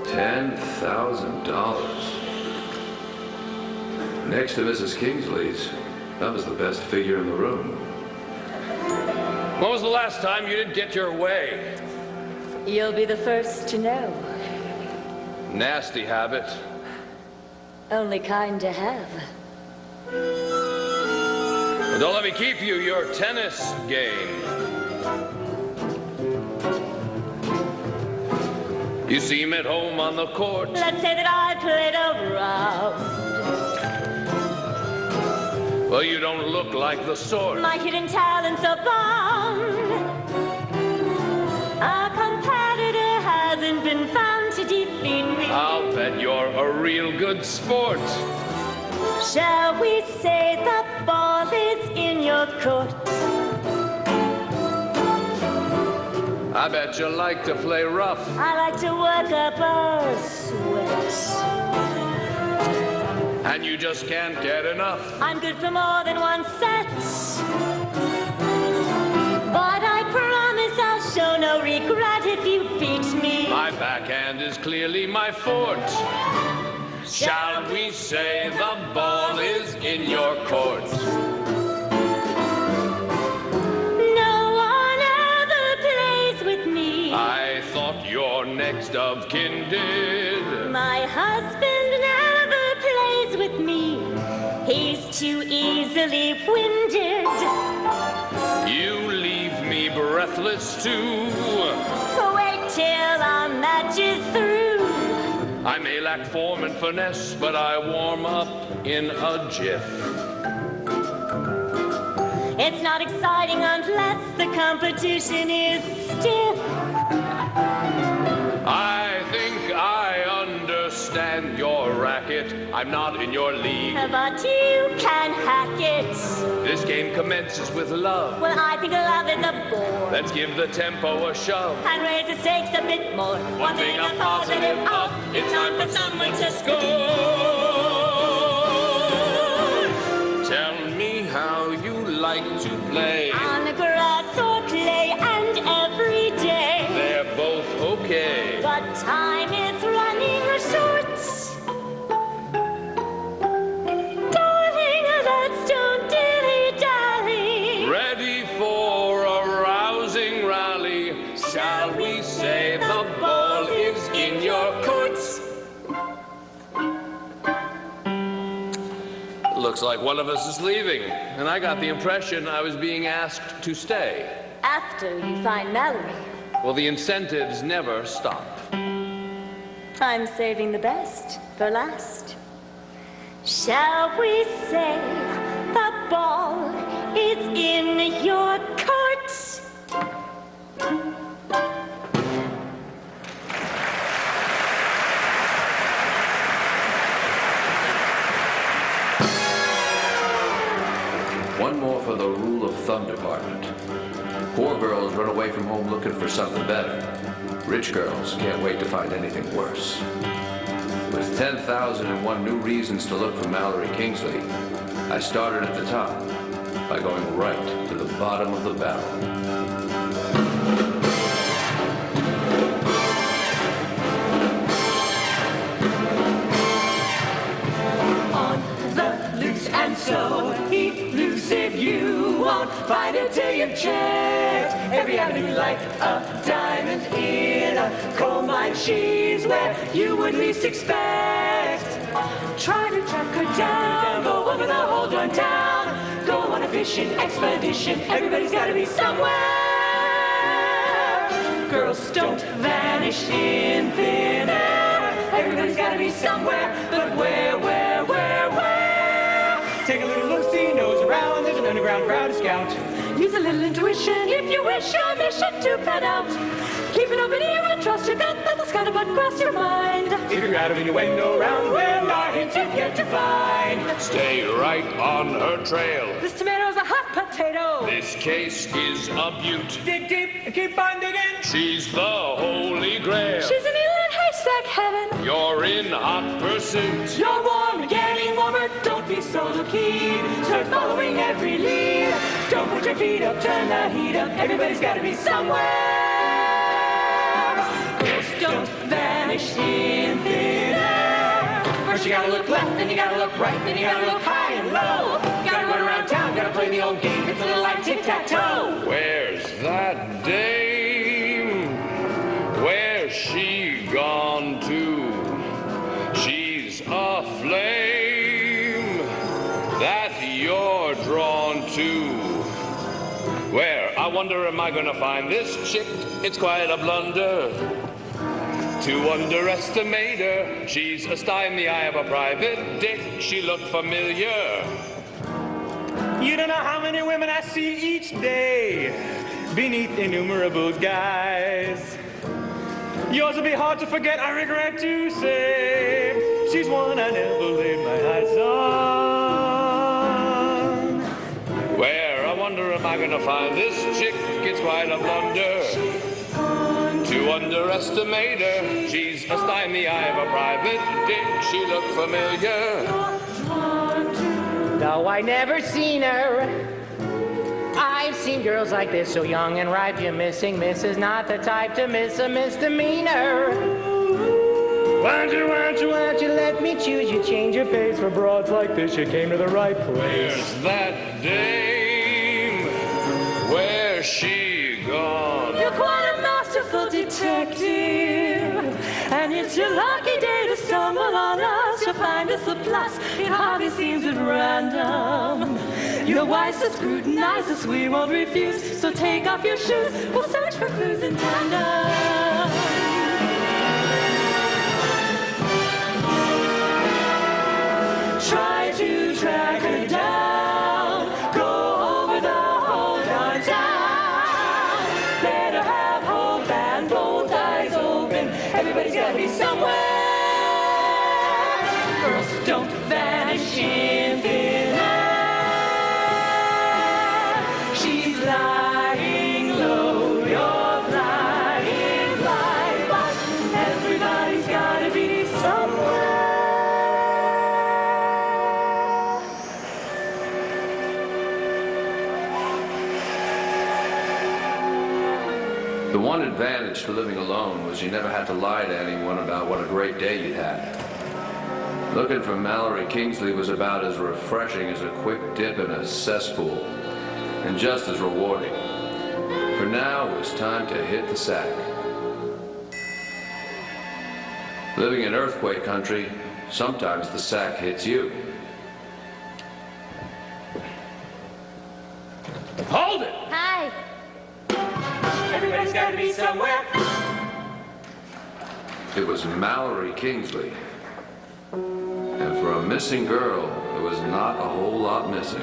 $10,000. Next to Mrs. Kingsley's, that was the best figure in the room. When was the last time you didn't get your way? You'll be the first to know. Nasty habit. Only kind to have. Well, don't let me keep you your tennis game. You seem at home on the court. Let's say that I played around. Well, you don't look like the sort. My hidden talents abound. A competitor hasn't been found to defeat me. I'll bet you're a real good sport. Shall we say the ball is in your court? I bet you like to play rough. I like to work up a sweat. And you just can't get enough. I'm good for more than one set. But I promise I'll show no regret if you beat me. My backhand is clearly my forte. Shall we say the ball is in your court? No one ever plays with me. I thought your next of kin did. My husband never plays with me. He's too easily winded. You leave me breathless too. Wait till our match is through. I may lack form and finesse, but I warm up in a jiff. It's not exciting unless the competition is stiff. I think I understand your racket. I'm not in your league. But you can hack it. This game commences with love. Well, I think love is a bore. Let's give the tempo a shove. And raise the stakes a bit more. One thing I'm positive of, it's time for someone to score. Tell me how you like to play. On the grass or clay and every day. They're both okay. But time is running short. Darling, let's don't dilly-dally. Shall we say the ball is in your courts? Looks like one of us is leaving, and I got the impression I was being asked to stay. After you find Mallory. Well, the incentives never stop. I'm saving the best for last. Shall we say the ball is in your court? One more for the rule of thumb department. Poor girls run away from home looking for something better. Rich girls can't wait to find anything worse. With 10,001 new reasons to look for Mallory Kingsley, I started at the top by going right to the bottom of the barrel. And so keep loose if you won't find it till you've checked every avenue like a diamond in a coal mine. She's where you would least expect. Try to track her down, go over the whole darn town, go on a fishing expedition. Everybody's got to be somewhere. Girls don't vanish in thin air. Everybody's got to be somewhere, but where? Take a little look-see, nose around, there's an underground crowd to scout. Use a little intuition if you wish your mission to pan out. Keep an open ear and trust your gut, let the scuttlebutt cross your mind. If you're out of innuendo around where our hints you've yet to find. Stay right on her trail. This tomato's a hot potato. This case is a beaut. Dig deep and keep on digging. She's the Holy Grail. She's an eel in haystack heaven. You're in hot pursuit. You're warm and getting warmer. Don't be so keen. Start following every lead. Don't put your feet up, turn the heat up. Everybody's got to be somewhere. Girls don't vanish in thin air. First you gotta look left, then you gotta look right, then you gotta look high and low. Gotta run around town, gotta play the old game. It's a little like tic-tac-toe. Where's that dame? Where's she gone to? She's aflame that you're drawn to. Where, I wonder, am I gonna find this chick? It's quite a blunder to underestimate her. She's a sty in the eye of a private dick. She looked familiar. You don't know how many women I see each day beneath innumerable guys. Yours will be hard to forget, I regret to say. She's one I never laid my eyes on. Where, I wonder, am I gonna find this chick? It's quite a blunder to underestimate her. She's a sty in the eye of a private dick. She looked familiar. Though I never seen her, I've seen girls like this, so young and ripe. You're missing. Miss is not the type to miss a misdemeanor. Why don't you let me choose? You change your face for broads like this. You came to the right place. Where's that dame? Where's she gone? You're quite a masterful detective, and it's your lucky day to stumble on us. You'll find us a plus. It hardly seems at random. You're wise to scrutinize us, we won't refuse. So take off your shoes, we'll search for clues in tandem. Try to track her down, go over the whole darn town. Better have hope and both eyes open. Everybody's gotta be somewhere. Girls don't vanish in thin air. She's lying low, you're flying blind, but everybody's gotta be somewhere. The one advantage to living alone was you never had to lie to anyone about what a great day you'd had. Looking for Mallory Kingsley was about as refreshing as a quick dip in a cesspool, and just as rewarding. For now it was time to hit the sack. Living in earthquake country, sometimes the sack hits you. Hold it! Hi. Everybody's got to be somewhere. It was Mallory Kingsley. And for a missing girl, there was not a whole lot missing.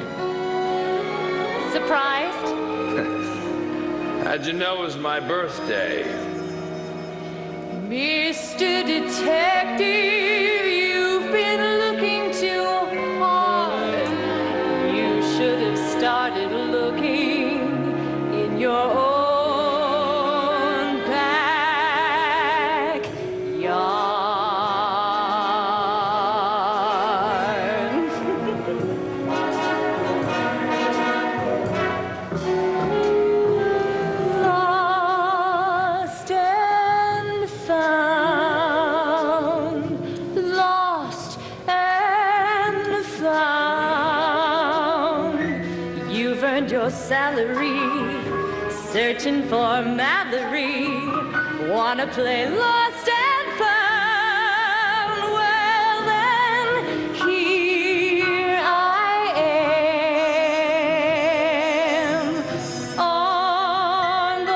Surprised? How'd you know it was my birthday? Mr. Detective, you've been looking too hard. You should have started looking in your own backyard. Lost and found, lost and found. You've earned your salary, searching for Mallory. Wanna play lost and found? Well then, here I am on the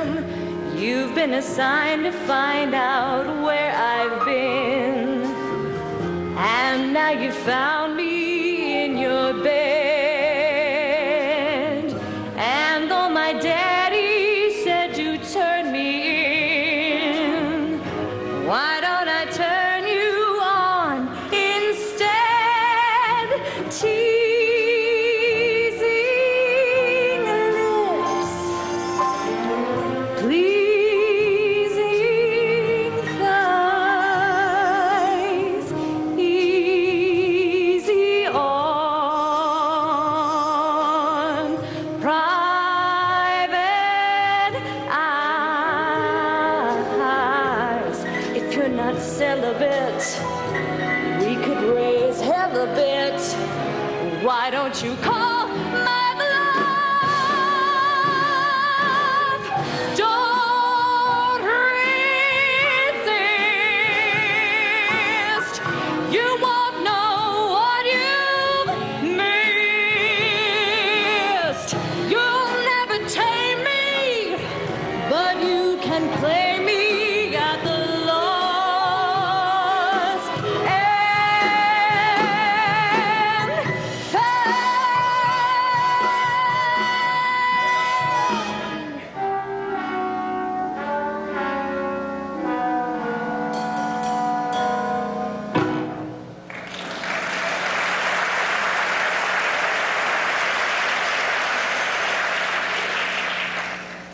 lam. You've been assigned to find out where I've been, and now you found me in your bed. And though my daddy said to turn me in, why don't I turn you on instead? Teasing lips, pleasing thighs, easy on private eyes. If you're not celibate, we could raise hell a bit. Why don't you call my bluff? Don't resist. You won't know what you've missed. You'll never tame me, but you can play me at the lost and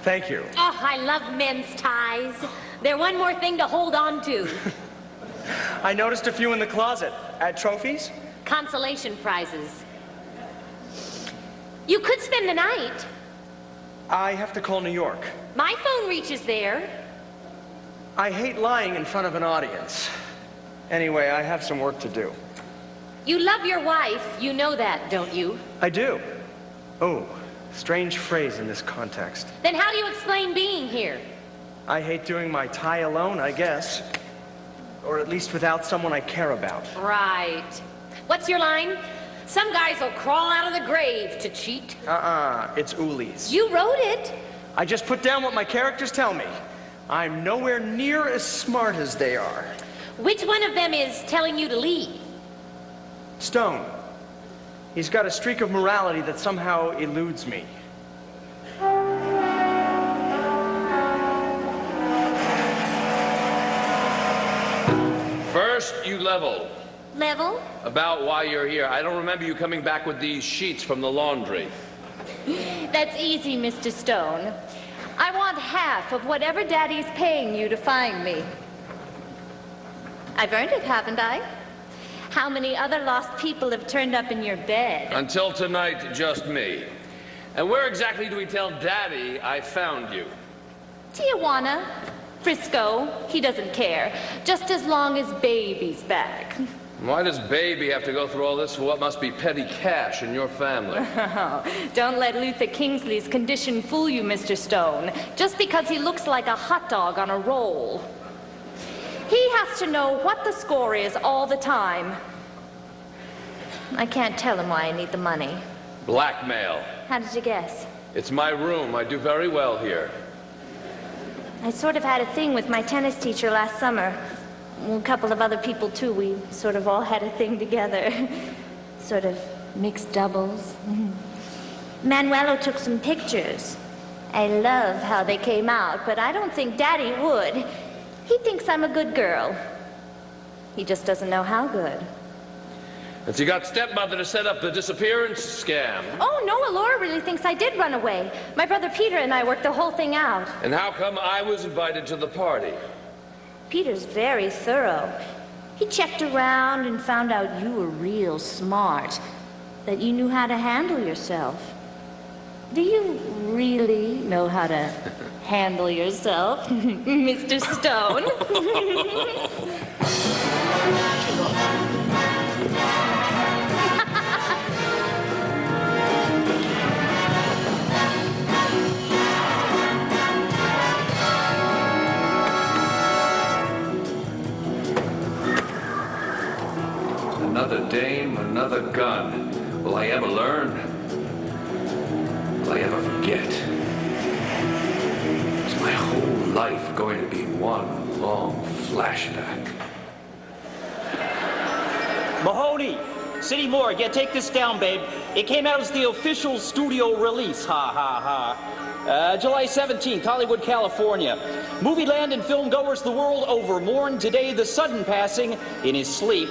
Thank you. Oh, I love men's ties. They're one more thing to hold on to. I noticed a few in the closet. At trophies? Consolation prizes. You could spend the night. I have to call New York. My phone reaches there. I hate lying in front of an audience. Anyway, I have some work to do. You love your wife. You know that, don't you? I do. Oh, strange phrase in this context. Then how do you explain being here? I hate doing my tie alone, I guess. Or at least without someone I care about. Right. What's your line? Some guys will crawl out of the grave to cheat. It's Uli's. You wrote it. I just put down what my characters tell me. I'm nowhere near as smart as they are. Which one of them is telling you to leave? Stone. He's got a streak of morality that somehow eludes me. First, you level. Level? About why you're here. I don't remember you coming back with these sheets from the laundry. That's easy, Mr. Stone. I want half of whatever Daddy's paying you to find me. I've earned it, haven't I? How many other lost people have turned up in your bed? Until tonight, just me. And where exactly do we tell Daddy I found you? Tijuana, Frisco, he doesn't care. Just as long as Baby's back. Why does Baby have to go through all this for what must be petty cash in your family? Don't let Luther Kingsley's condition fool you, Mr. Stone. Just because he looks like a hot dog on a roll. He has to know what the score is all the time. I can't tell him why I need the money. Blackmail. How did you guess? It's my room. I do very well here. I sort of had a thing with my tennis teacher last summer. A couple of other people, too. We sort of all had a thing together. Sort of mixed doubles. Manuelo took some pictures. I love how they came out, but I don't think Daddy would. He thinks I'm a good girl. He just doesn't know how good. And you got stepmother to set up the disappearance scam. Oh, no, Laura really thinks I did run away. My brother Peter and I worked the whole thing out. And how come I was invited to the party? Peter's very thorough. He checked around and found out you were real smart, that you knew how to handle yourself. Do you really know how to handle yourself, Mr. Stone? Another dame, another gun. Will I ever learn? Will I ever forget? Is my whole life going to be one long flashback? Mahoney! City Morgue, yeah, take this down, babe. It came out as the official studio release, ha ha ha. July 17th, Hollywood, California. Movie land and film goers the world over mourn today the sudden passing, in his sleep,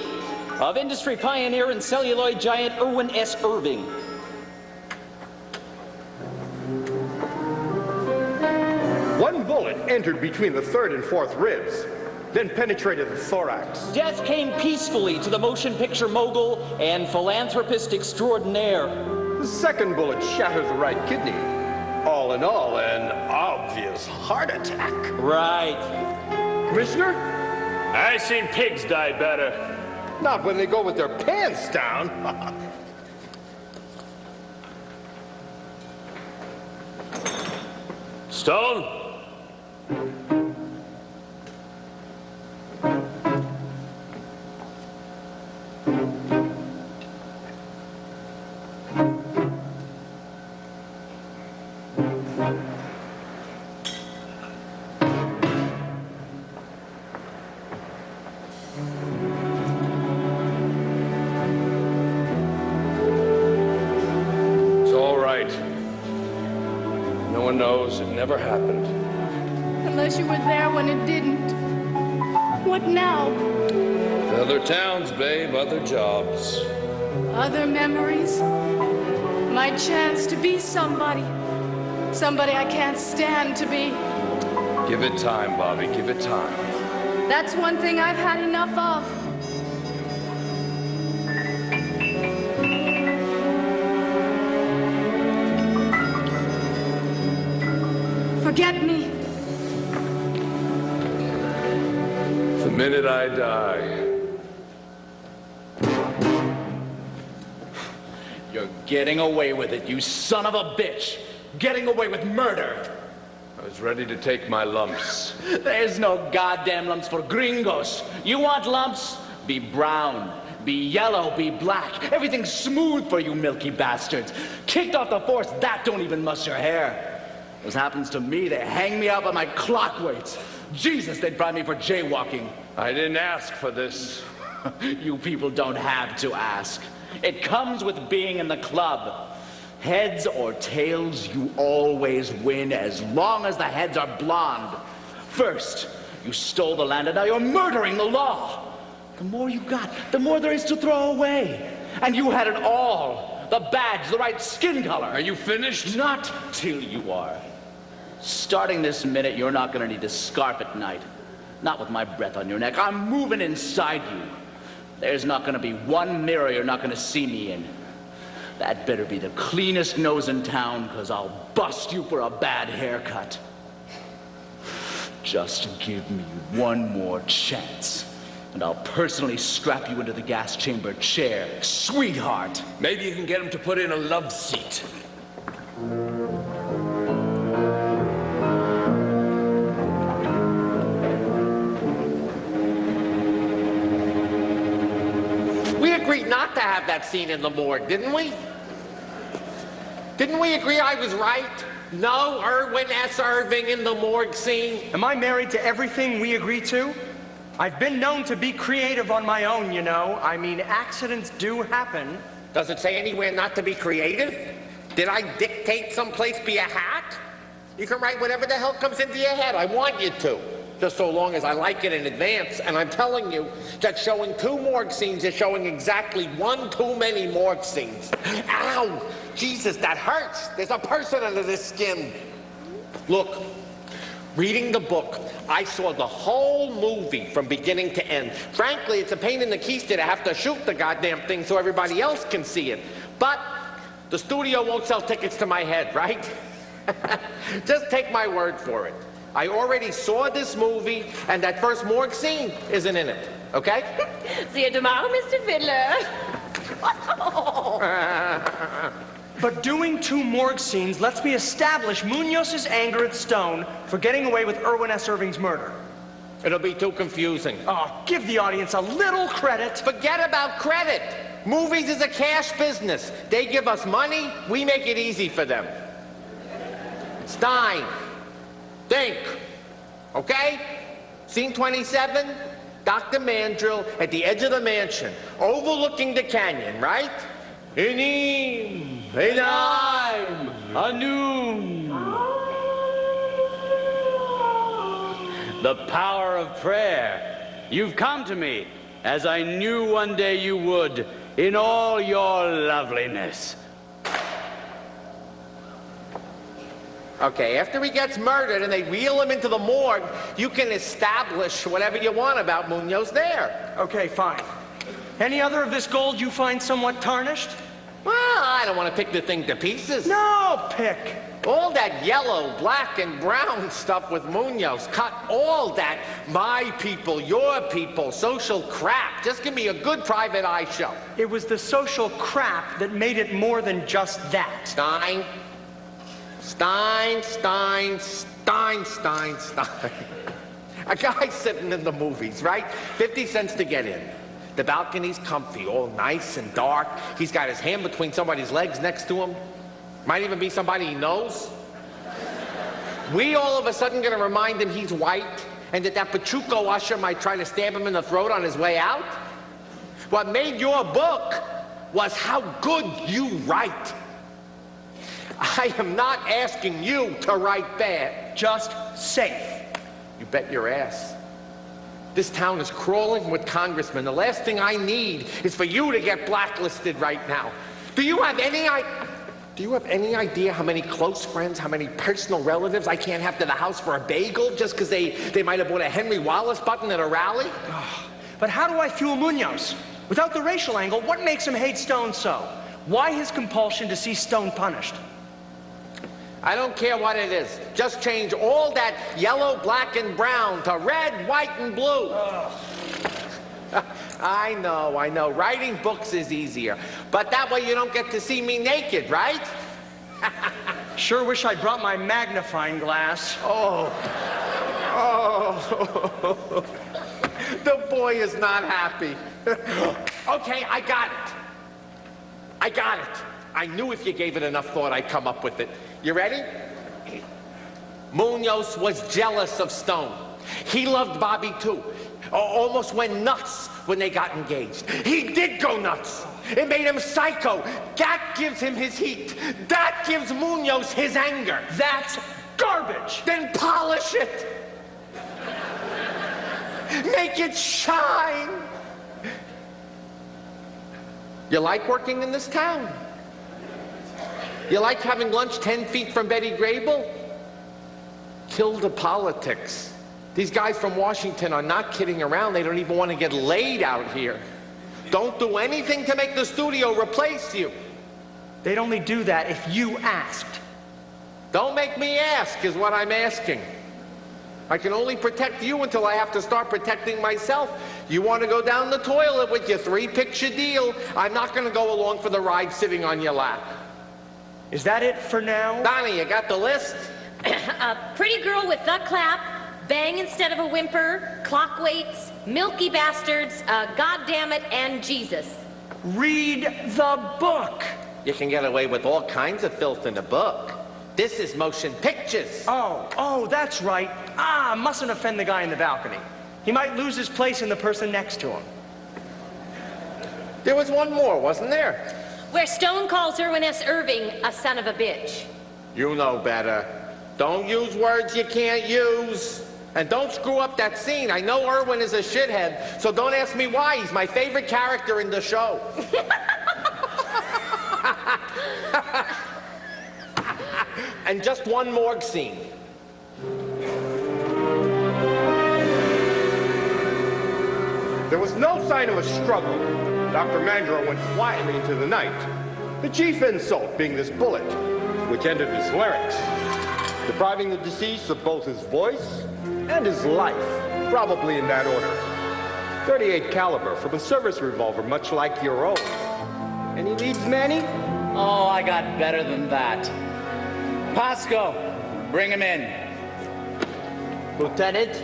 of industry pioneer and celluloid giant Irwin S. Irving. One bullet entered between the third and fourth ribs, then penetrated the thorax. Death came peacefully to the motion picture mogul and philanthropist extraordinaire. The second bullet shattered the right kidney. All in all, an obvious heart attack. Right. Commissioner? I seen pigs die better. Not when they go with their pants down. Stone? Never happened. Unless you were there when it didn't. What now? Other towns, babe, other jobs. Other memories? My chance to be somebody. Somebody I can't stand to be. Give it time, Bobby, give it time. That's one thing I've had enough of. Forget me. The minute I die. You're getting away with it, you son of a bitch. Getting away with murder. I was ready to take my lumps. There's no goddamn lumps for gringos. You want lumps? Be brown. Be yellow, be black. Everything's smooth for you milky bastards. Kicked off the force, that don't even muss your hair. This happens to me, they hang me out by my clock weights. Jesus, they'd fry me for jaywalking. I didn't ask for this. You people don't have to ask. It comes with being in the club. Heads or tails, you always win as long as the heads are blonde. First, you stole the land and now you're murdering the law. The more you got, the more there is to throw away. And you had it all. The badge, the right skin color. Are you finished? Not till you are. Starting this minute, you're not gonna need a scarf at night. Not with my breath on your neck. I'm moving inside you. There's not gonna be one mirror you're not gonna see me in. That better be the cleanest nose in town, 'cause I'll bust you for a bad haircut. Just give me one more chance. And I'll personally strap you into the gas chamber chair, sweetheart. Maybe you can get him to put in a love seat. We agreed not to have that scene in the morgue, didn't we? Didn't we agree I was right? No Erwin S. Irving in the morgue scene? Am I married to everything we agree to? I've been known to be creative on my own, you know. I mean, accidents do happen. Does it say anywhere not to be creative? Did I dictate someplace be a hat? You can write whatever the hell comes into your head. I want you to. Just so long as I like it in advance. And I'm telling you that showing 2 morgue scenes is showing exactly 1 too many morgue scenes. Ow! Jesus, that hurts. There's a person under this skin. Look, reading the book, I saw the whole movie from beginning to end. Frankly, it's a pain in the keister to have to shoot the goddamn thing so everybody else can see it. But the studio won't sell tickets to my head, right? Just take my word for it. I already saw this movie, and that first morgue scene isn't in it, okay? See you tomorrow, Mr. Fiddler. But doing 2 morgue scenes lets me establish Munoz's anger at Stone for getting away with Erwin S. Irving's murder. It'll be too confusing. Oh, give the audience a little credit. Forget about credit. Movies is a cash business. They give us money, we make it easy for them. Stein, think, okay? Scene 27, Dr. Mandrill at the edge of the mansion, overlooking the canyon, right? Enim, Enaim, Anum. The power of prayer. You've come to me, as I knew one day you would, in all your loveliness. Okay, after he gets murdered and they wheel him into the morgue, you can establish whatever you want about Munoz there. Okay, fine. Any other of this gold you find somewhat tarnished? Well, I don't want to pick the thing to pieces. No, pick. All that yellow, black, and brown stuff with Munoz. Cut all that my people, your people, social crap. Just give me a good private eye show. It was the social crap that made it more than just that. Stein. Stein, Stein, Stein, Stein, Stein. A guy sitting in the movies, right? 50 cents to get in. The balcony's comfy, all nice and dark. He's got his hand between somebody's legs next to him. Might even be somebody he knows. We all of a sudden gonna remind him he's white and that Pachuco usher might try to stab him in the throat on his way out? What made your book was how good you write. I am not asking you to write bad. Just safe. You bet your ass. This town is crawling with congressmen. The last thing I need is for you to get blacklisted right now. Do you have any idea how many close friends, how many personal relatives I can't have to the house for a bagel just because they might have bought a Henry Wallace button at a rally? But how do I fuel Munoz? Without the racial angle, what makes him hate Stone so? Why his compulsion to see Stone punished? I don't care what it is. Just change all that yellow, black, and brown to red, white, and blue. I know. Writing books is easier. But that way you don't get to see me naked, right? Sure wish I brought my magnifying glass. Oh. The boy is not happy. Okay, I got it. I knew if you gave it enough thought, I'd come up with it. You ready? Munoz was jealous of Stone. He loved Bobby too. Almost went nuts when they got engaged. He did go nuts. It made him psycho. That gives him his heat. That gives Munoz his anger. That's garbage. Then polish it. Make it shine. You like working in this town? You like having lunch 10 feet from Betty Grable? Kill the politics. These guys from Washington are not kidding around. They don't even want to get laid out here. Don't do anything to make the studio replace you. They'd only do that if you asked. Don't make me ask is what I'm asking. I can only protect you until I have to start protecting myself. You want to go down the toilet with your 3-picture deal. I'm not going to go along for the ride sitting on your lap. Is that it for now? Donnie, you got the list? A pretty girl with the clap, bang instead of a whimper, clock weights, milky bastards, God damn it, and Jesus. Read the book. You can get away with all kinds of filth in a book. This is motion pictures. Oh, that's right. Mustn't offend the guy in the balcony. He might lose his place in the person next to him. There was one more, wasn't there? Where Stone calls Irwin S. Irving a son of a bitch. You know better. Don't use words you can't use. And don't screw up that scene. I know Irwin is a shithead, so don't ask me why. He's my favorite character in the show. And just one morgue scene. There was no sign of a struggle. Dr. Mandro went quietly into the night. The chief insult being this bullet, which ended his larynx, depriving the deceased of both his voice and his life, probably in that order. 38 caliber from a service revolver, much like your own. Any leads, Manny? Oh, I got better than that. Pasco, bring him in. Lieutenant?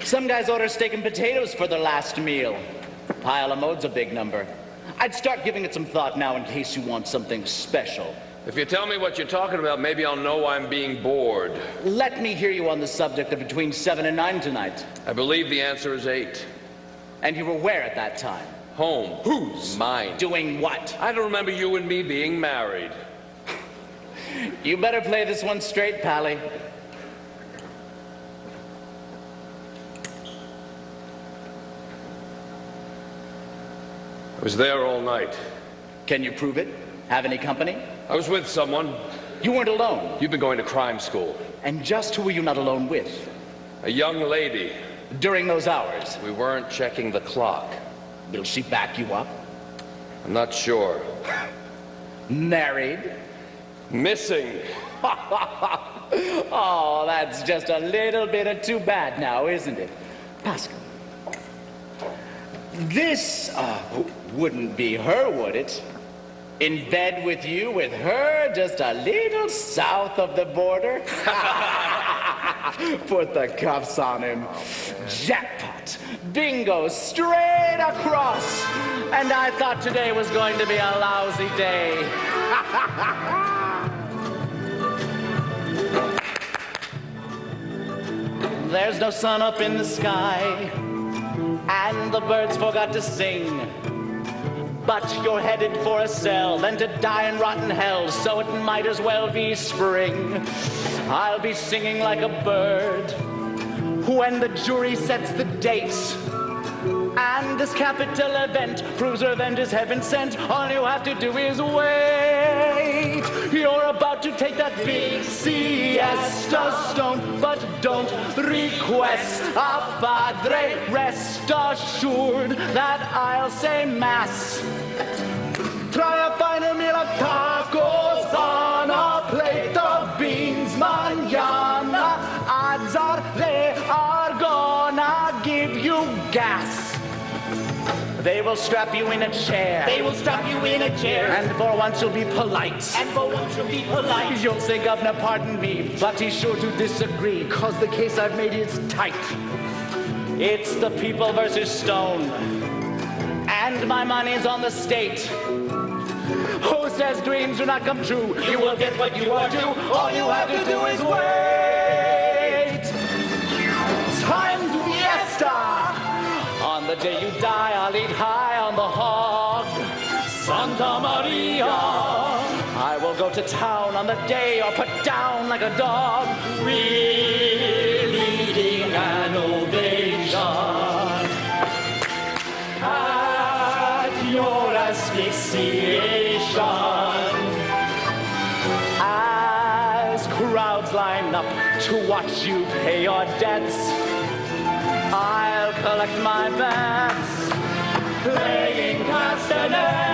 Some guys order steak and potatoes for their last meal. Pile of mode's a big number. I'd start giving it some thought now in case you want something special. If you tell me what you're talking about, maybe I'll know I'm being bored. Let me hear you on the subject of between 7 and 9 tonight. I believe the answer is 8. And you were where at that time? Home. Whose? Mine. Doing what? I don't remember you and me being married. You better play this one straight, Pally. I was there all night. Can you prove it? Have any company? I was with someone. You weren't alone. You've been going to crime school. And just who were you not alone with? A young lady. During those hours? We weren't checking the clock. Will she back you up? I'm not sure. Married? Missing. Oh, that's just a little bit of too bad now, isn't it? Pascal. This wouldn't be her, would it? In bed with you, with her, just a little south of the border? Put the cuffs on him. Jackpot. Bingo. Straight across. And I thought today was going to be a lousy day. There's no sun up in the sky, and the birds forgot to sing. But you're headed for a cell, then to die in rotten hell, so it might as well be spring. I'll be singing like a bird when the jury sets the date. And this capital event proves revenge is heaven sent. All you have to do is wait. You're about to take that big siesta stone, but don't request a padre. Rest assured that I'll say mass. Try a finer meal of tacos on a plate of beans mañana. Odds are they are gonna give you gas. They will strap you in a chair. They will strap you in a chair. And for once you'll be polite. And for once you'll be polite. You'll say, Governor, pardon me, but he's sure to disagree, cause the case I've made is tight. It's the people versus Stone. And my money's on the state. Who says dreams do not come true? You will get what you are due. All you have to do is wait. Time to fiesta. On the day you die, I'll eat high on the hog. Santa Maria. I will go to town on the day or put down like a dog. We're leading an ovation at your asphyxiation. As crowds line up to watch you pay your debts, I'll collect my bets, playing castanets.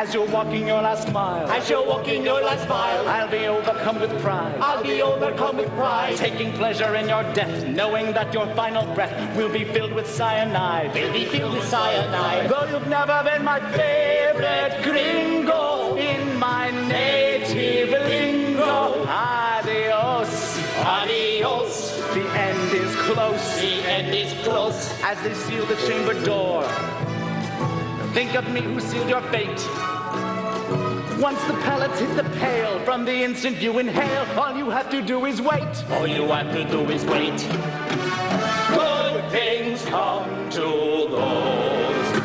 As you're walking your last mile. As you're walking your last mile. I'll be overcome with pride. I'll be overcome with pride. Taking pleasure in your death, knowing that your final breath will be filled with cyanide. Will be filled with cyanide. Though you've never been my favorite gringo in my native lingo. Adios. Adios. The end is close. The end is close. As they seal the chamber door, think of me who sealed your fate. Once the pellets hit the pail, from the instant you inhale, all you have to do is wait. All you have to do is wait. Good things come to those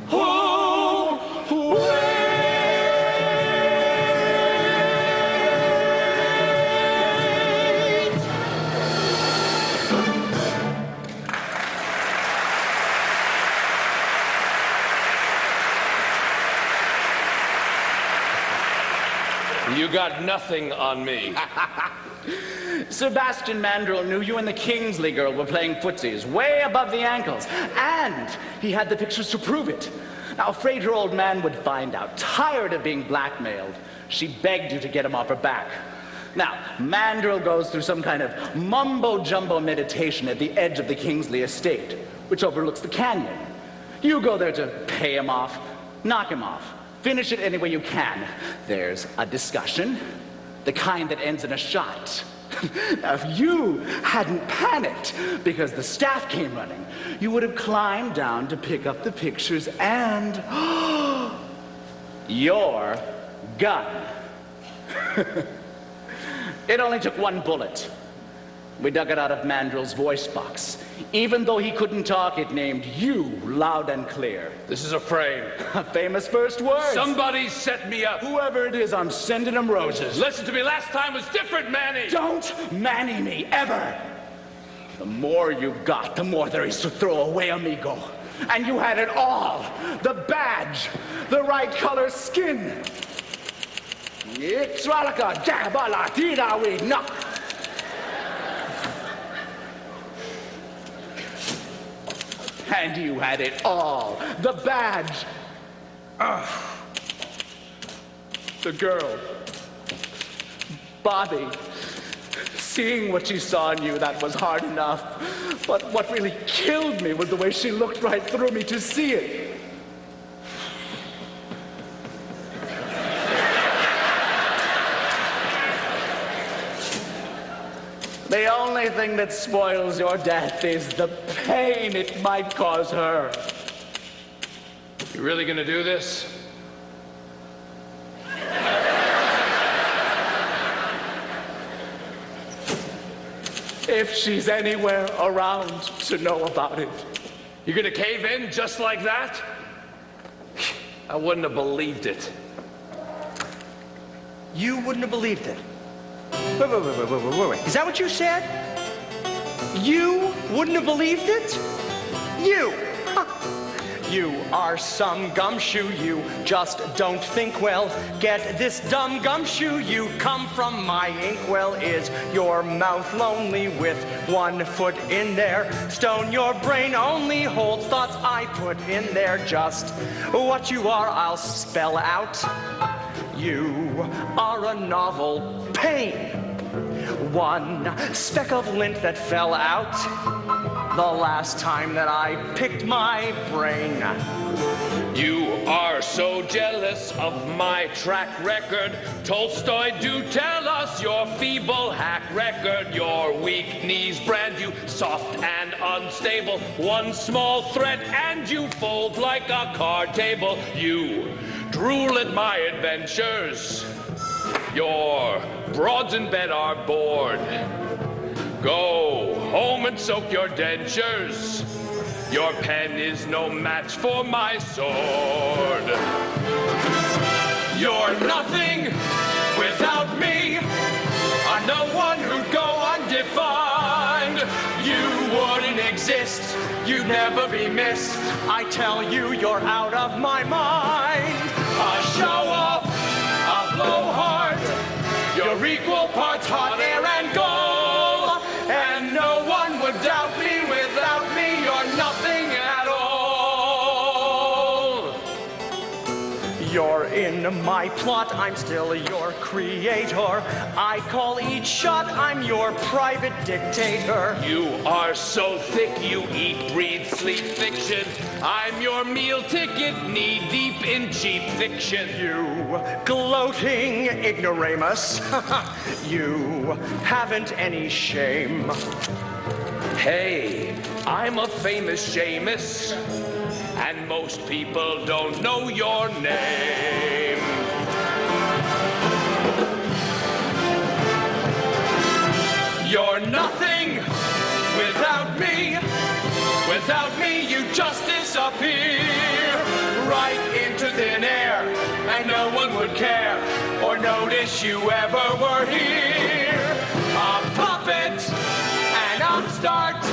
who wait. You got nothing on me. Sebastian Mandrel knew you and the Kingsley girl were playing footsies way above the ankles, and he had the pictures to prove it. Now, afraid her old man would find out, tired of being blackmailed, she begged you to get him off her back. Now, Mandrel goes through some kind of mumbo-jumbo meditation at the edge of the Kingsley estate, which overlooks the canyon. You go there to pay him off, knock him off. Finish it any way you can. There's a discussion, the kind that ends in a shot. Now, if you hadn't panicked because the staff came running, you would have climbed down to pick up the pictures and your gun. It only took one bullet. We dug it out of Mandrel's voice box. Even though he couldn't talk, it named you loud and clear. This is a frame. A famous first word. Somebody set me up. Whoever it is, I'm sending him roses. Listen to me, last time was different, Manny. Don't Manny me, ever. The more you've got, the more there is to throw away, amigo. And you had it all. The badge, the right color skin. And you had it all. The badge. The girl. Bobby. Seeing what she saw in you, that was hard enough. But what really killed me was the way she looked right through me to see it. The only thing that spoils your death is the pain it might cause her. You really gonna do this? If she's anywhere around to know about it. You're gonna cave in just like that? I wouldn't have believed it. You wouldn't have believed it. Wait. Is that what you said? You wouldn't have believed it? You! You are some gumshoe, you just don't think well. Get this dumb gumshoe, you come from my inkwell. Is your mouth lonely with 1 foot in there? Stone, your brain only holds thoughts I put in there. Just what you are, I'll spell out. You are a novel pain. 1 speck of lint that fell out the last time that I picked my brain. You are so jealous of my track record. Tolstoy, do tell us your feeble hack record. Your weak knees brand you soft and unstable. 1 small threat and you fold like a card table. You drool at my adventures. Your broads in bed are bored. Go home and soak your dentures. Your pen is no match for my sword. You're nothing without me. I'm the one who'd go undefined. You wouldn't exist. You'd never be missed. I tell you, you're out of my mind. A show off, a blowhard. You're equal parts hot air and gold. And no one would doubt me. Without me, you're nothing at all. You're in my plot, I'm still your creator. I call each shot, I'm your private dictator. You are so thick, you eat, breathe, sleep fiction. I'm your meal ticket, knee deep in cheap fiction. You gloating ignoramus. You haven't any shame. Hey, I'm a famous Seamus, and most people don't know your name. You're nothing without me. Without me, you just disappear right into thin air, and no one would care or notice you ever were here. A puppet, an upstart,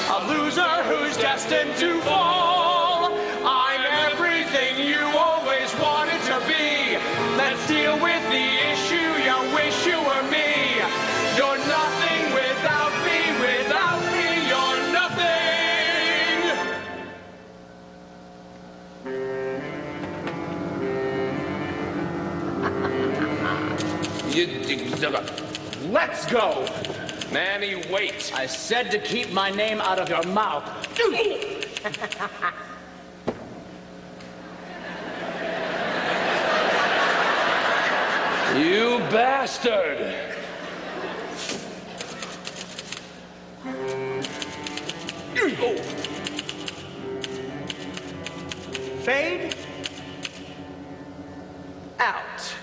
a loser who's destined to fall. I'm everything you always wanted to be. Let's deal with the issue, you wish you were me. You're nothing without me, you're nothing. Let's go. Manny, wait. I said to keep my name out of your mouth. You bastard! Fade out.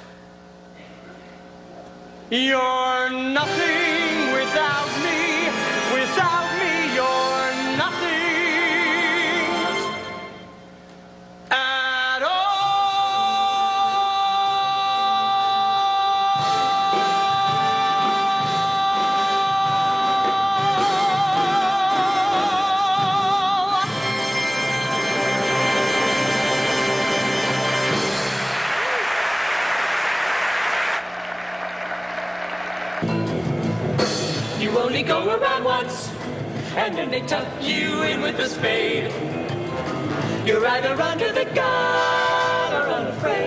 You're nothing without me. Without me, you're nothing at all. You only go around once, and then they tuck you in with a spade. You're either under the gun or unafraid.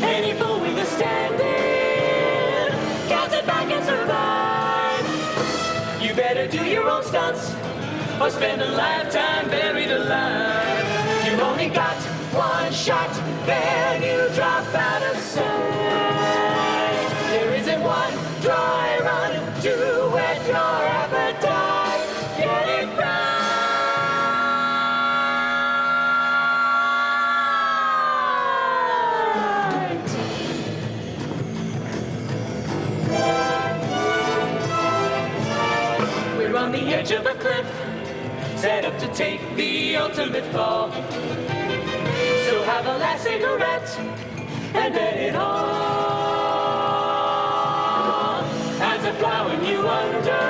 Any fool with a stand-in counts it back and survive. You better do your own stunts or spend a lifetime buried alive. You only got one shot, then you drop out of sight. There isn't one dry run to whet your appetite. Get it right. We're on the edge of a cliff, set up to take the ultimate fall. So have a last cigarette and let it all. As a plowing you under,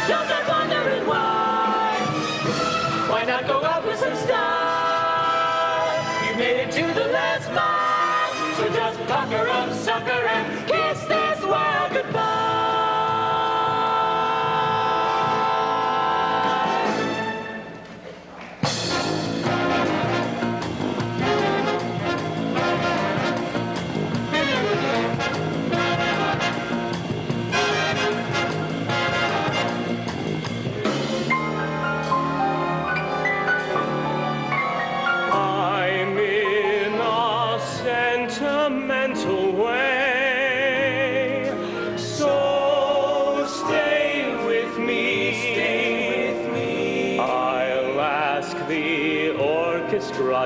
don't start wondering why. Why not go out with some style? You made it to the last mile, so just pucker up, sucker, and kiss this world goodbye.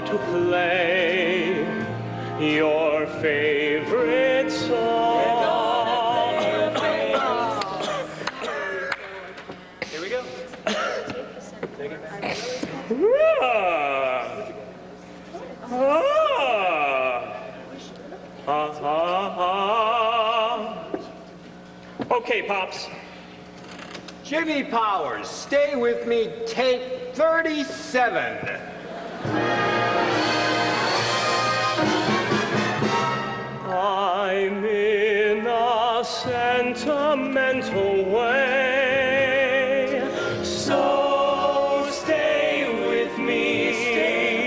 To play your favorite song. Here we go. Okay, Pops. Jimmy Powers, stay with me, take 37. I'm in a sentimental way, so stay with me, stay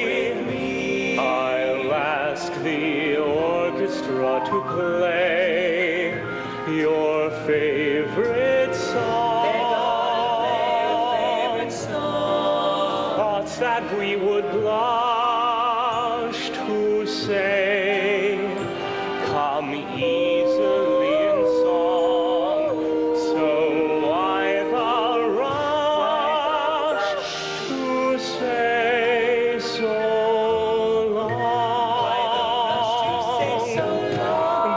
moments that we would blush to say, come easily in song, so why the rush to say so long?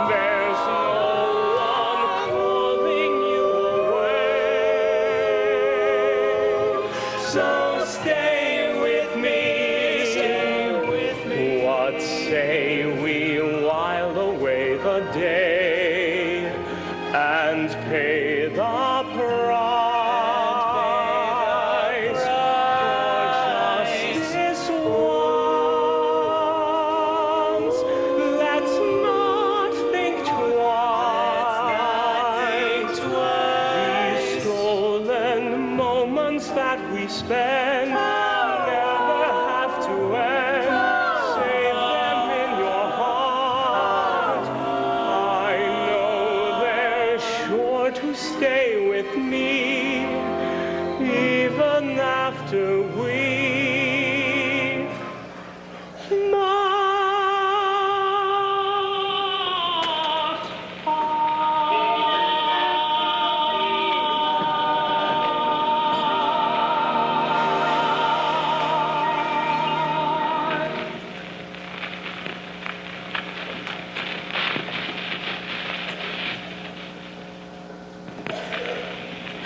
There's no one pulling you away, so stay with me. What say we while away the day and pay the price for justice once? Let's not think twice. These stolen moments that we spend never have to end. Save them in your heart. I know they're sure to stay with me even after we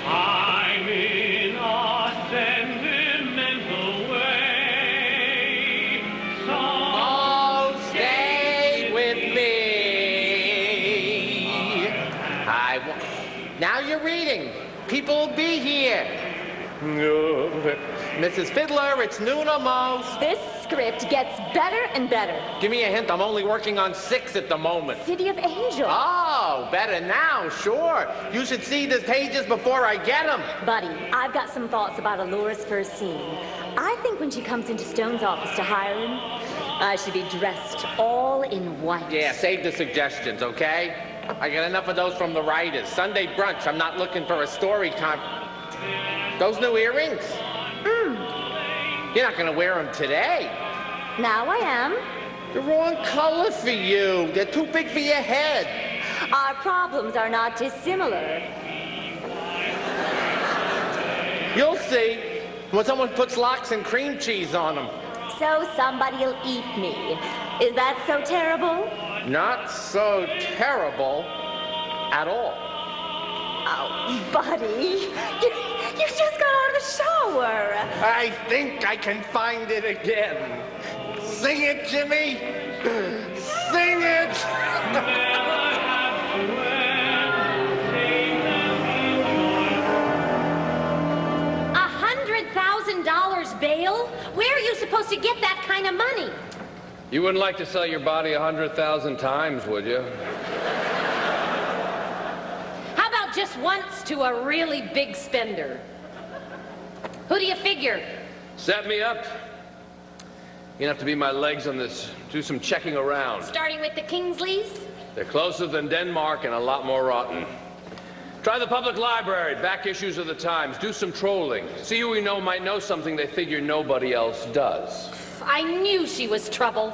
I'm in a sentimental way. So stay with me. Now you're reading. People will be here. Mrs. Fiddler, it's noon almost. This script gets better and better. Give me a hint. I'm only working on 6 at the moment. City of Angels. Oh, better now, sure. You should see the pages before I get them. Buddy, I've got some thoughts about Alora's first scene. I think when she comes into Stone's office to hire him, I should be dressed all in white. Yeah, save the suggestions, okay? I got enough of those from the writers. Sunday brunch, I'm not looking for a story time. Those new earrings? You're not gonna wear them today. Now I am. The wrong color for you. They're too big for your head. Our problems are not dissimilar. You'll see when someone puts lox and cream cheese on them. So somebody'll eat me. Is that so terrible? Not so terrible at all. Oh, buddy, you just got out of the shower. I think I can find it again. Sing it, Jimmy. Sing it. $100,000 bail? Where are you supposed to get that kind of money? You wouldn't like to sell your body 100,000 times, would you? How about just once to a really big spender? Who do you figure? Set me up. You're gonna have to be my legs on this. Do some checking around. Starting with the Kingsleys? They're closer than Denmark and a lot more rotten. Try the public library, back issues of the Times. Do some trolling. See who we know might know something they figure nobody else does. I knew she was trouble.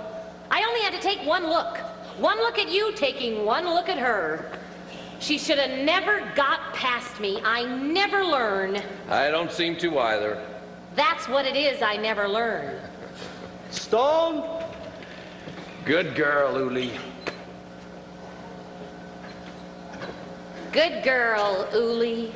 I only had to take one look. One look at you taking one look at her. She should have never got past me. I never learn. I don't seem to either. That's what it is, I never learn. Stone? Good girl, Uli. Good girl, Uli.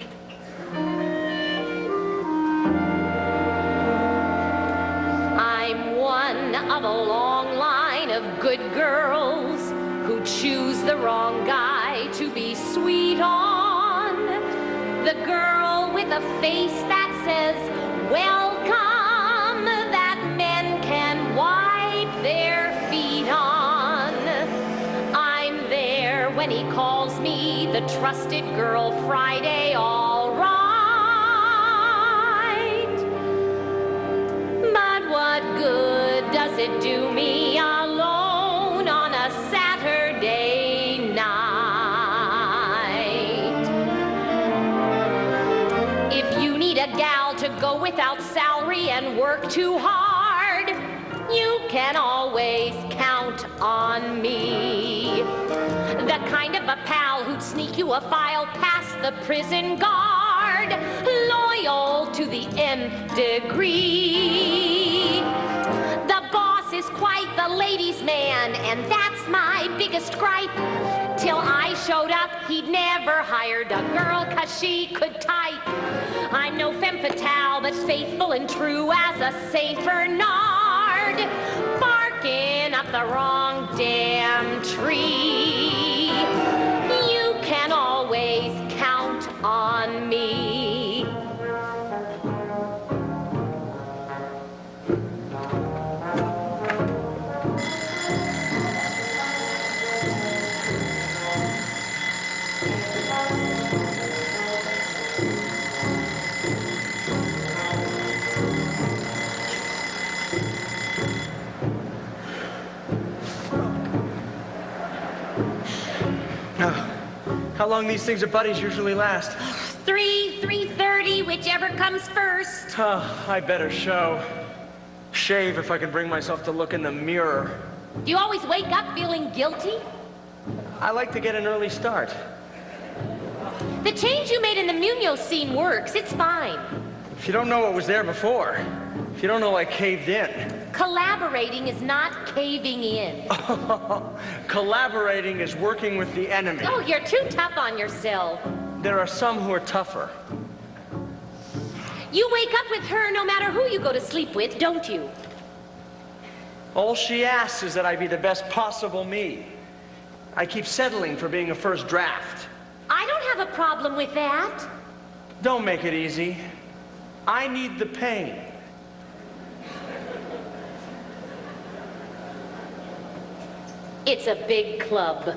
I'm one of a long line of good girls who choose the wrong guy to be sweet on. The girl with a face that says, welcome, that men can wipe their feet on. I'm there when he calls me the trusted girl Friday, all right. But what good does it do me alone on a Saturday night? If you need a gal to go without salary and work too hard, you can always count on me. The kind of a pal who'd sneak you a file past the prison guard, loyal to the nth degree. The boss is quite the ladies' man, and that's my biggest gripe. Till I showed up, he'd never hired a girl 'cause she could type. I'm no femme fatale, but faithful and true as a Saint Bernard, barking up the wrong damn tree. You can always count on me. How long these things at Buddy's usually last? 3:30, whichever comes first. I better shave if I can bring myself to look in the mirror. Do you always wake up feeling guilty? I like to get an early start. The change you made in the Munoz scene works. It's fine. If you don't know what was there before, if you don't know I caved in. Collaborating is not caving in. Collaborating is working with the enemy. Oh, you're too tough on yourself. There are some who are tougher. You wake up with her no matter who you go to sleep with, don't you? All she asks is that I be the best possible me. I keep settling for being a first draft. I don't have a problem with that. Don't make it easy. I need the pain. It's a big club.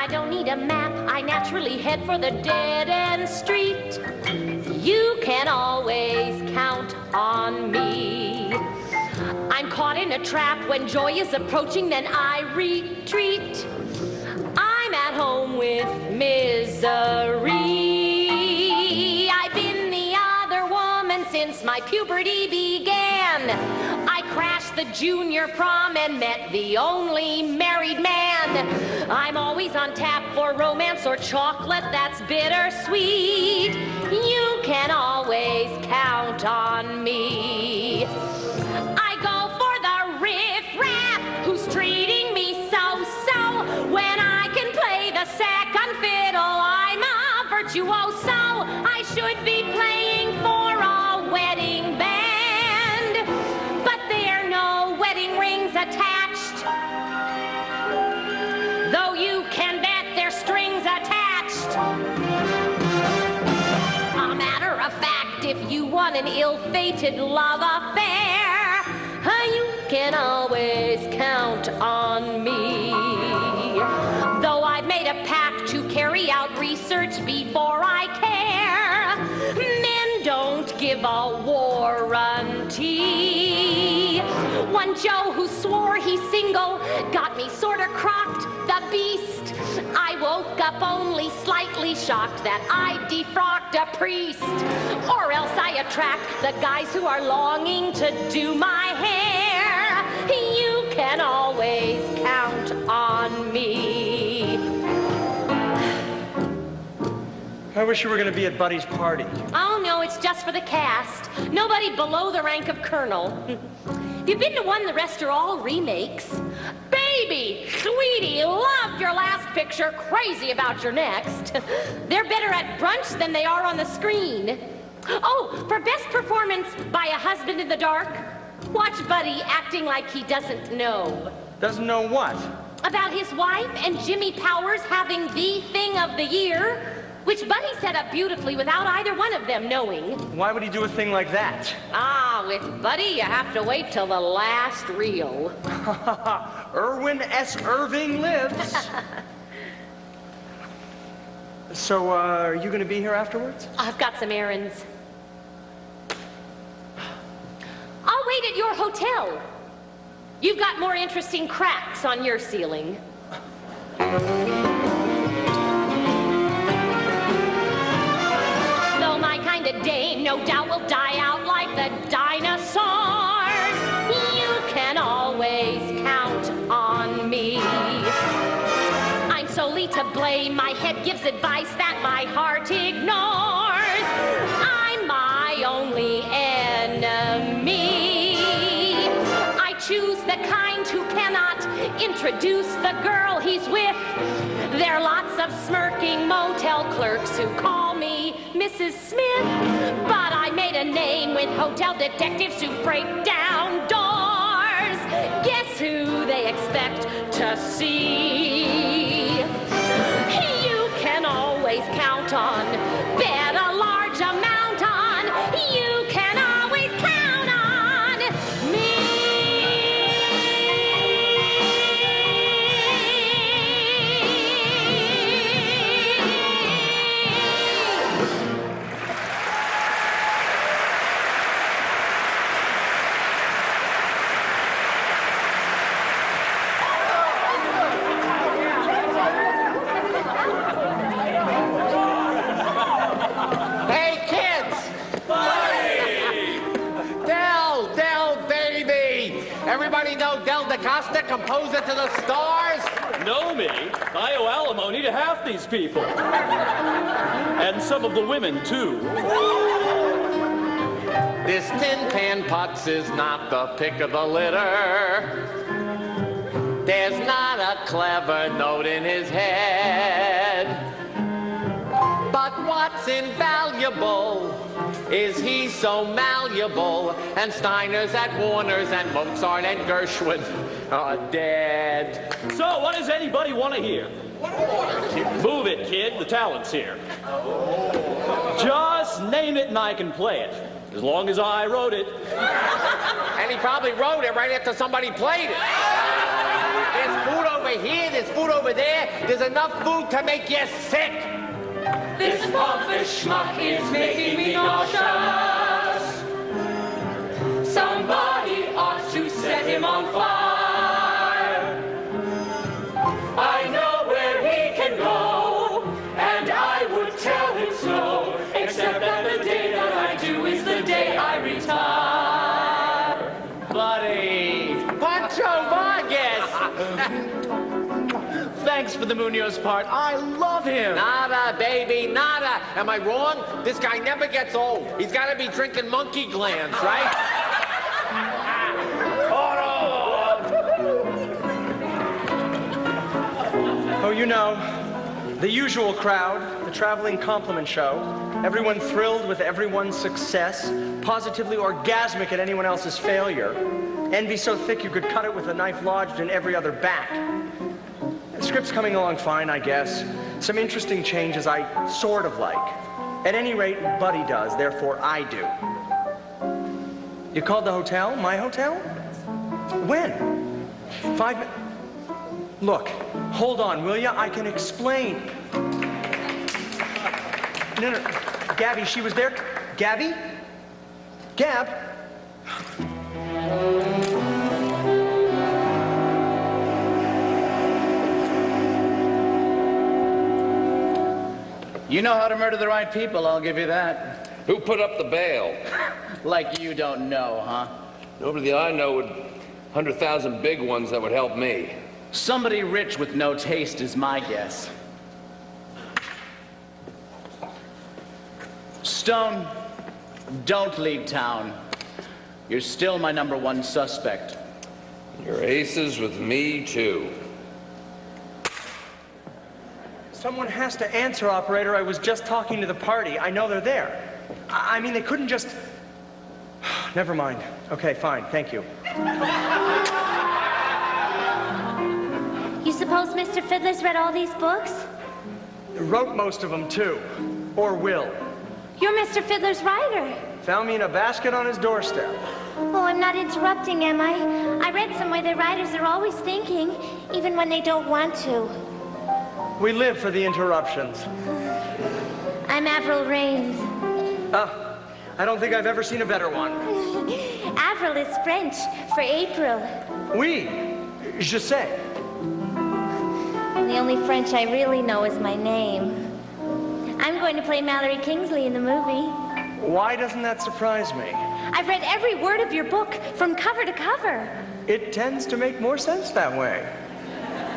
I don't need a map. I naturally head for the dead-end street. You can always count on me. I'm caught in a trap. When joy is approaching, then I retreat. I'm at home with misery. I've been the other woman since my puberty began. I crashed the junior prom and met the only married man. I'm always on tap for romance or chocolate that's bittersweet. You can always count on me. I go for the riff-raff who's treating me so-so. When I can play the second fiddle, I'm a virtuoso. I should be playing for a wedding band, but there are no wedding rings attached. Though you can bet there's strings attached. A matter of fact, if you want an ill-fated love affair, you can always count on me. Though I've made a pact to carry out research before I care, men don't give a warranty. One Joe who swore he's single got me sorta crocked, the beast. I woke up only slightly shocked that I defrocked a priest. Or else I attract the guys who are longing to do my hair. You can always count on me. I wish you were going to be at Buddy's party. Oh, no, it's just for the cast. Nobody below the rank of colonel. You've been to one, the rest are all remakes. Baby, sweetie, loved your last picture, crazy about your next. They're better at brunch than they are on the screen. Oh, for best performance by a husband in the dark, watch Buddy acting like he doesn't know. Doesn't know what? About his wife and Jimmy Powers having the thing of the year, which Buddy set up beautifully without either one of them knowing. Why would he do a thing like that? Ah, with Buddy, you have to wait till the last reel. Irwin S. Irving lives. So, are you going to be here afterwards? I've got some errands. I'll wait at your hotel. You've got more interesting cracks on your ceiling. advice that my heart ignores. I'm my only enemy. I choose the kind who cannot introduce the girl he's with. There are lots of smirking motel clerks who call me Mrs. Smith, but I made a name with hotel detectives who break down doors. Guess who they expect to see? You can always count on, bet a large amount on, you can always count on me. Everybody know Del DaCosta, composer to the stars? Know me? I owe alimony to half these people. And some of the women, too. This Tin Pan Putz is not the pick of the litter. There's not a clever note in his head. But what's invaluable is he so malleable, and Steiner's at Warner's, and Mozart and Gershwin are dead. So, what does anybody want to hear? Move it, kid. The talent's here. Just name it and I can play it. As long as I wrote it. And he probably wrote it right after somebody played it. There's food over here, there's food over there. There's enough food to make you sick. This pompous schmuck is making me nauseous. Somebody ought to set him on fire. I know where he can go, and I would tell him so, except that the day that I do is the day I retire. Buddy! Pancho Vargas! Thanks for the Munoz part. I love him. Nada, baby, nada. Am I wrong? This guy never gets old. He's got to be drinking monkey glands, right? Oh, you know, the usual crowd, the traveling compliment show. Everyone thrilled with everyone's success, positively orgasmic at anyone else's failure. Envy so thick you could cut it with a knife lodged in every other back. The script's coming along fine, I guess. Some interesting changes I sort of like. At any rate, Buddy does, therefore I do. You called the hotel? My hotel? When? 5 minutes? Look, hold on, will ya? I can explain. No. Gabby, she was there. Gabby? Gab? You know how to murder the right people, I'll give you that. Who put up the bail? Like you don't know, huh? Nobody I know would 100,000 big ones that would help me. Somebody rich with no taste is my guess. Stone, don't leave town. You're still my #1 suspect. Your aces with me, too. Someone has to answer, operator. I was just talking to the party. I know they're there. I mean, they couldn't just... Never mind. Okay, fine. Thank you. You suppose Mr. Fiddler's read all these books? Wrote most of them, too. Or will. You're Mr. Fiddler's writer. Found me in a basket on his doorstep. Oh, I'm not interrupting, am I? I read somewhere that writers are always thinking, even when they don't want to. We live for the interruptions. I'm Avril Raines. I don't think I've ever seen a better one. Avril is French for April. Oui, je sais. And the only French I really know is my name. I'm going to play Mallory Kingsley in the movie. Why doesn't that surprise me? I've read every word of your book, from cover to cover. It tends to make more sense that way.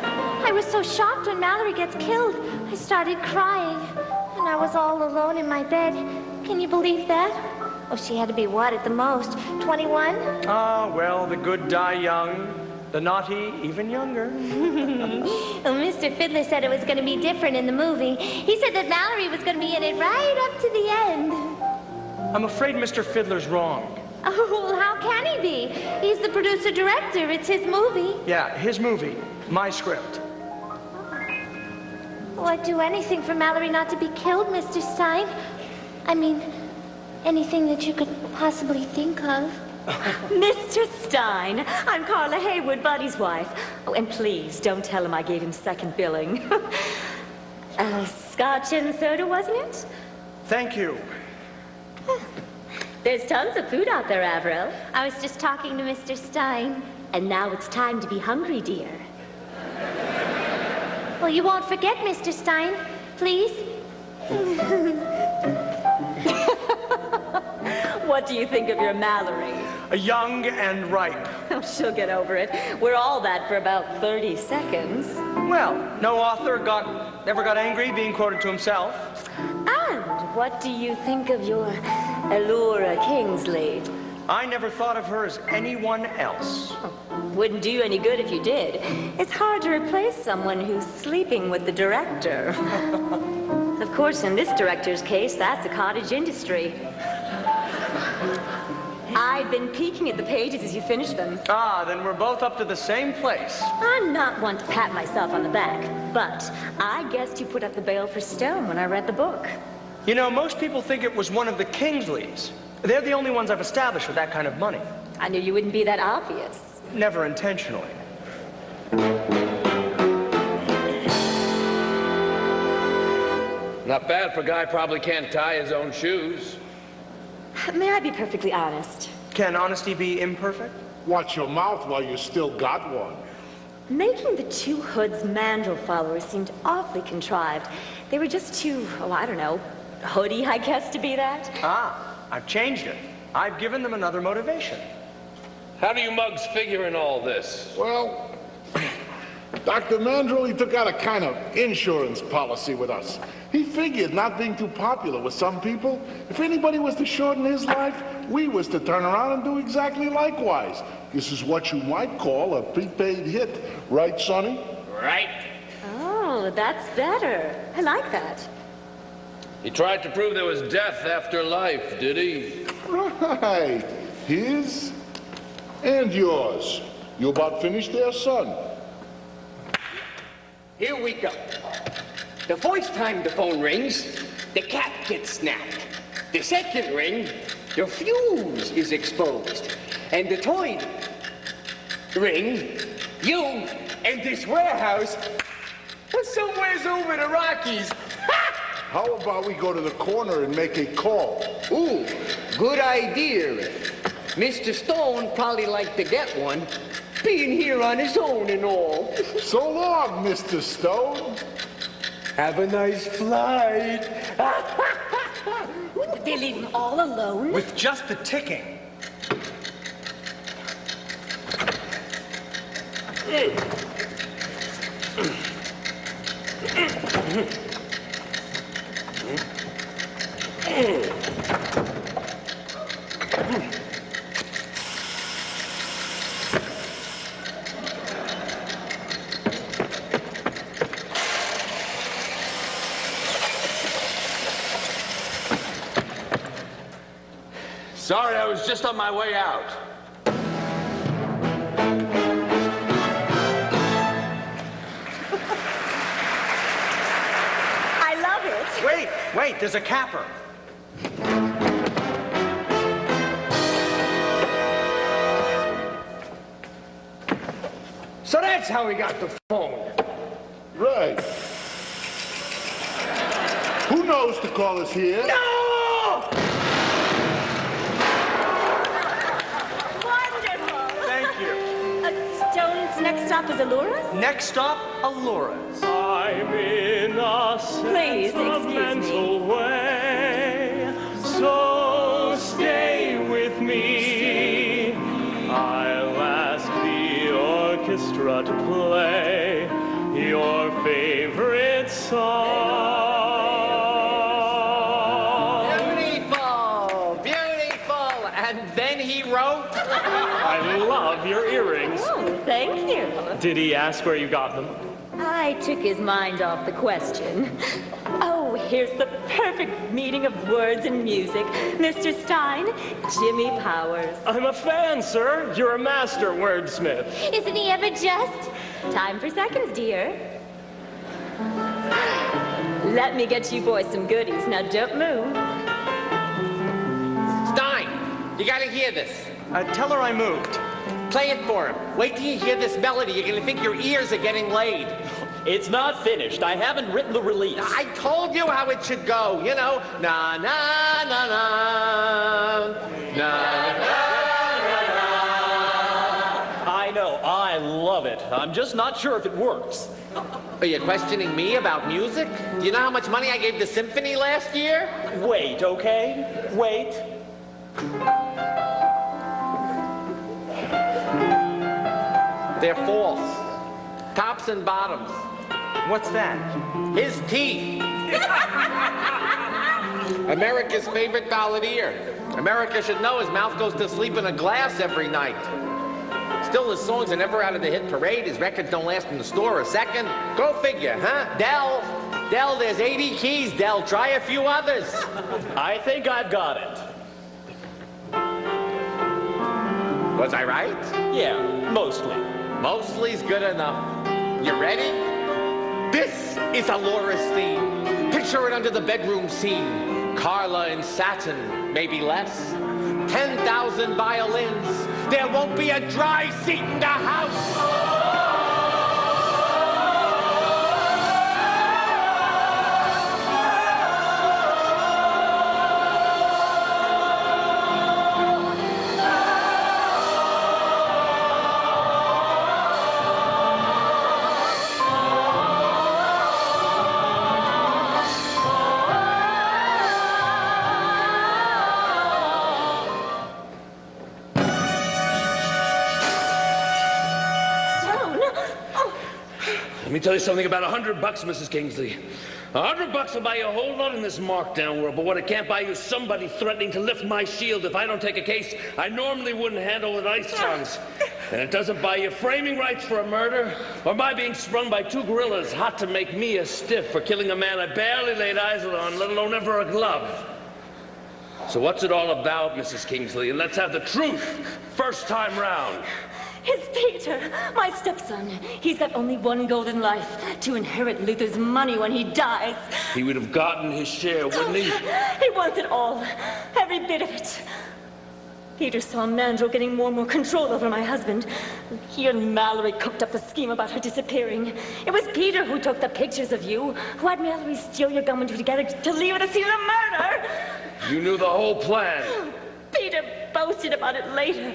I was so shocked when Mallory gets killed. I started crying, and I was all alone in my bed. Can you believe that? Oh, she had to be what at the most? 21? Ah, well, the good die young, the naughty even younger. Well, Mr. Fiddler said it was going to be different in the movie. He said that Mallory was going to be in it right up to the end. I'm afraid Mr. Fiddler's wrong. Oh, well, how can he be? He's the producer-director. It's his movie. Yeah, his movie, my script. Oh, I'd do anything for Mallory not to be killed, Mr. Stein. I mean, anything that you could possibly think of. Mr. Stein, I'm Carla Haywood, Buddy's wife. Oh, and please, don't tell him I gave him second billing. Scotch and soda, wasn't it? Thank you. There's tons of food out there, Avril. I was just talking to Mr. Stein. And now it's time to be hungry, dear. Well, you won't forget, Mr. Stein, please? What do you think of your Mallory? Young and ripe. Oh, she'll get over it. We're all that for about 30 seconds. Well, no author ever got angry being quoted to himself. And what do you think of your Allura Kingsley? I never thought of her as anyone else. Wouldn't do you any good if you did. It's hard to replace someone who's sleeping with the director. Of course, in this director's case, that's a cottage industry. I've been peeking at the pages as you finish them. Ah, then we're both up to the same place. I'm not one to pat myself on the back, but I guessed you put up the bail for Stone when I read the book. You know, most people think it was one of the Kingsleys. They're the only ones I've established with that kind of money. I knew you wouldn't be that obvious. Never intentionally. Not bad for a guy probably can't tie his own shoes. May I be perfectly honest? Can honesty be imperfect? Watch your mouth while you still got one. Making the two Hoods Mandrel followers seemed awfully contrived. They were just too, oh, I don't know, hoody, I guess, to be that. Ah, I've changed it. I've given them another motivation. How do you mugs figure in all this? Well, Dr. Mandrel, he took out a kind of insurance policy with us. He figured not being too popular with some people, if anybody was to shorten his life, we was to turn around and do exactly likewise. This is what you might call a prepaid hit. Right, Sonny? Right. Oh, that's better. I like that. He tried to prove there was death after life, did he? Right. His and yours. You about finished there, son? Here we go. The first time the phone rings, the cap gets snapped. The second ring, the fuse is exposed. And the third ring, you and this warehouse are somewheres over the Rockies. How about we go to the corner and make a call? Ooh, good idea. Mr. Stone probably like to get one, being here on his own and all. So long, Mr. Stone. Have a nice flight. They leave him all alone? With just the ticking. Sorry, I was just on my way out. I love it. Wait, there's a capper. So that's how we got the phone. Right. Who knows to call us here? No! Stone's next stop is Allura's? Next stop, Allura's. I'm in a Please, sentimental way, so stay with me. I'll ask the orchestra to play your favorite song. wrote? I love your earrings. Oh, thank you. Did he ask where you got them? I took his mind off the question. Oh, here's the perfect meeting of words and music. Mr. Stein, Jimmy Powers. I'm a fan, sir. You're a master wordsmith. Isn't he ever just? Time for seconds, dear. Let me get you boys some goodies. Now don't move. Stein, you gotta hear this. Tell her I moved. Play it for him. Wait till you hear this melody. You're gonna think your ears are getting laid. It's not finished. I haven't written the release. I told you how it should go. You know, na na na na na na. I know. I love it. I'm just not sure if it works. Are you questioning me about music? Do you know how much money I gave the symphony last year? Wait, okay? Wait. They're false. Tops and bottoms. What's that? His teeth. America's favorite balladeer. America should know his mouth goes to sleep in a glass every night. Still, his songs are never out of the hit parade. His records don't last in the store a second. Go figure, huh? Del, there's 80 keys, Del. Try a few others. I think I've got it. Was I right? Yeah, mostly. Mostly's good enough. You ready? This is Alora's theme. Picture it under the bedroom scene. Carla in satin, maybe less. 10,000 violins. There won't be a dry seat in the house. Let me tell you something about $100, Mrs. Kingsley. $100 will buy you a whole lot in this markdown world, but what it can't buy you is somebody threatening to lift my shield if I don't take a case I normally wouldn't handle with ice tongues. And it doesn't buy you framing rights for a murder, or my being sprung by two gorillas hot to make me a stiff for killing a man I barely laid eyes on, let alone ever a glove. So what's it all about, Mrs. Kingsley? And let's have the truth, first time round. It's Peter, my stepson. He's got only one goal in life, to inherit Luther's money when he dies. He would have gotten his share, wouldn't he? He wants it all, every bit of it. Peter saw Mandrel getting more and more control over my husband. He and Mallory cooked up the scheme about her disappearing. It was Peter who took the pictures of you, who had Mallory steal your gum and two together to leave at the scene of the murder. You knew the whole plan. Peter boasted about it later.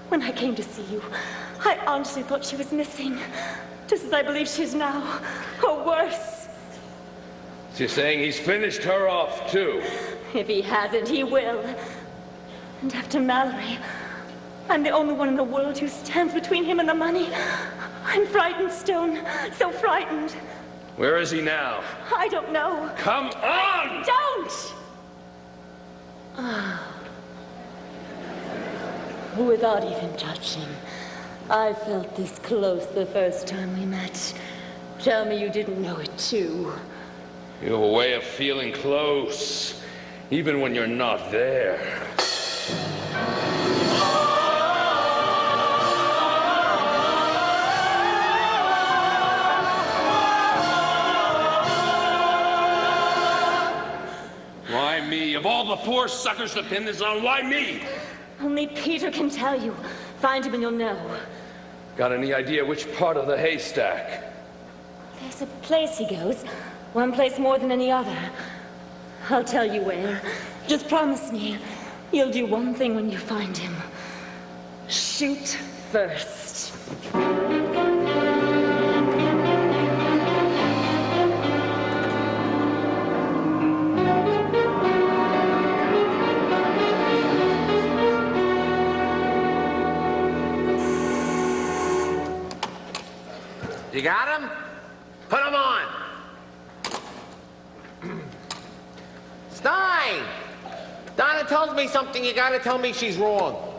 When I came to see you, I honestly thought she was missing, just as I believe she is now, or worse. So you're saying he's finished her off, too? If he hasn't, he will. And after Mallory, I'm the only one in the world who stands between him and the money. I'm frightened, Stone, so frightened. Where is he now? I don't know. Come on! Don't! Without even touching, I felt this close the first time we met. Tell me you didn't know it too. You have a way of feeling close, even when you're not there. Why me? Of all the poor suckers to pin this on, why me? Only Peter can tell you. Find him and you'll know. Got any idea which part of the haystack? There's a place he goes. One place more than any other. I'll tell you where. Just promise me you'll do one thing when you find him. Shoot first. You got him? Put him on. Stein! Donna tells me something, you gotta tell me she's wrong.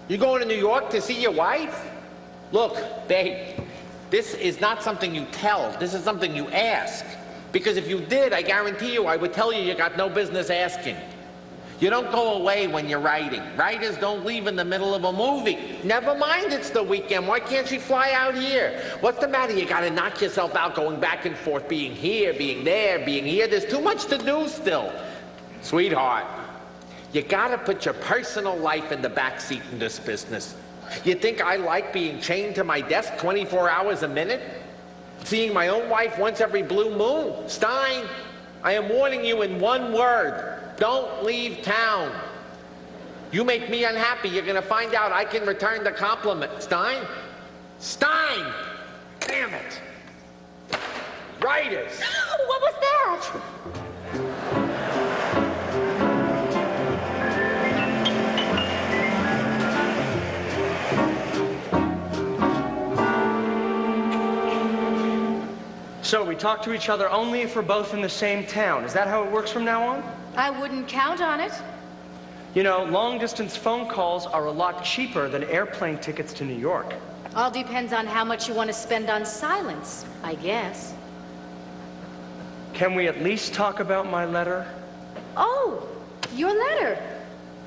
You going to New York to see your wife? Look, babe, this is not something you tell. This is something you ask. Because if you did, I guarantee you, I would tell you got no business asking. You don't go away when you're writing. Writers don't leave in the middle of a movie. Never mind it's the weekend. Why can't she fly out here? What's the matter? You gotta knock yourself out going back and forth, being here, being there, being here. There's too much to do still. Sweetheart, you gotta put your personal life in the backseat in this business. You think I like being chained to my desk 24 hours a minute? Seeing my own wife once every blue moon? Stein, I am warning you in one word. Don't leave town. You make me unhappy, you're gonna find out I can return the compliment. Stein? Stein! Damn it! Writers! What was that? So we talk to each other only if we're both in the same town. Is that how it works from now on? I wouldn't count on it. You know, long-distance phone calls are a lot cheaper than airplane tickets to New York. All depends on how much you want to spend on silence, I guess. Can we at least talk about my letter? Oh, your letter.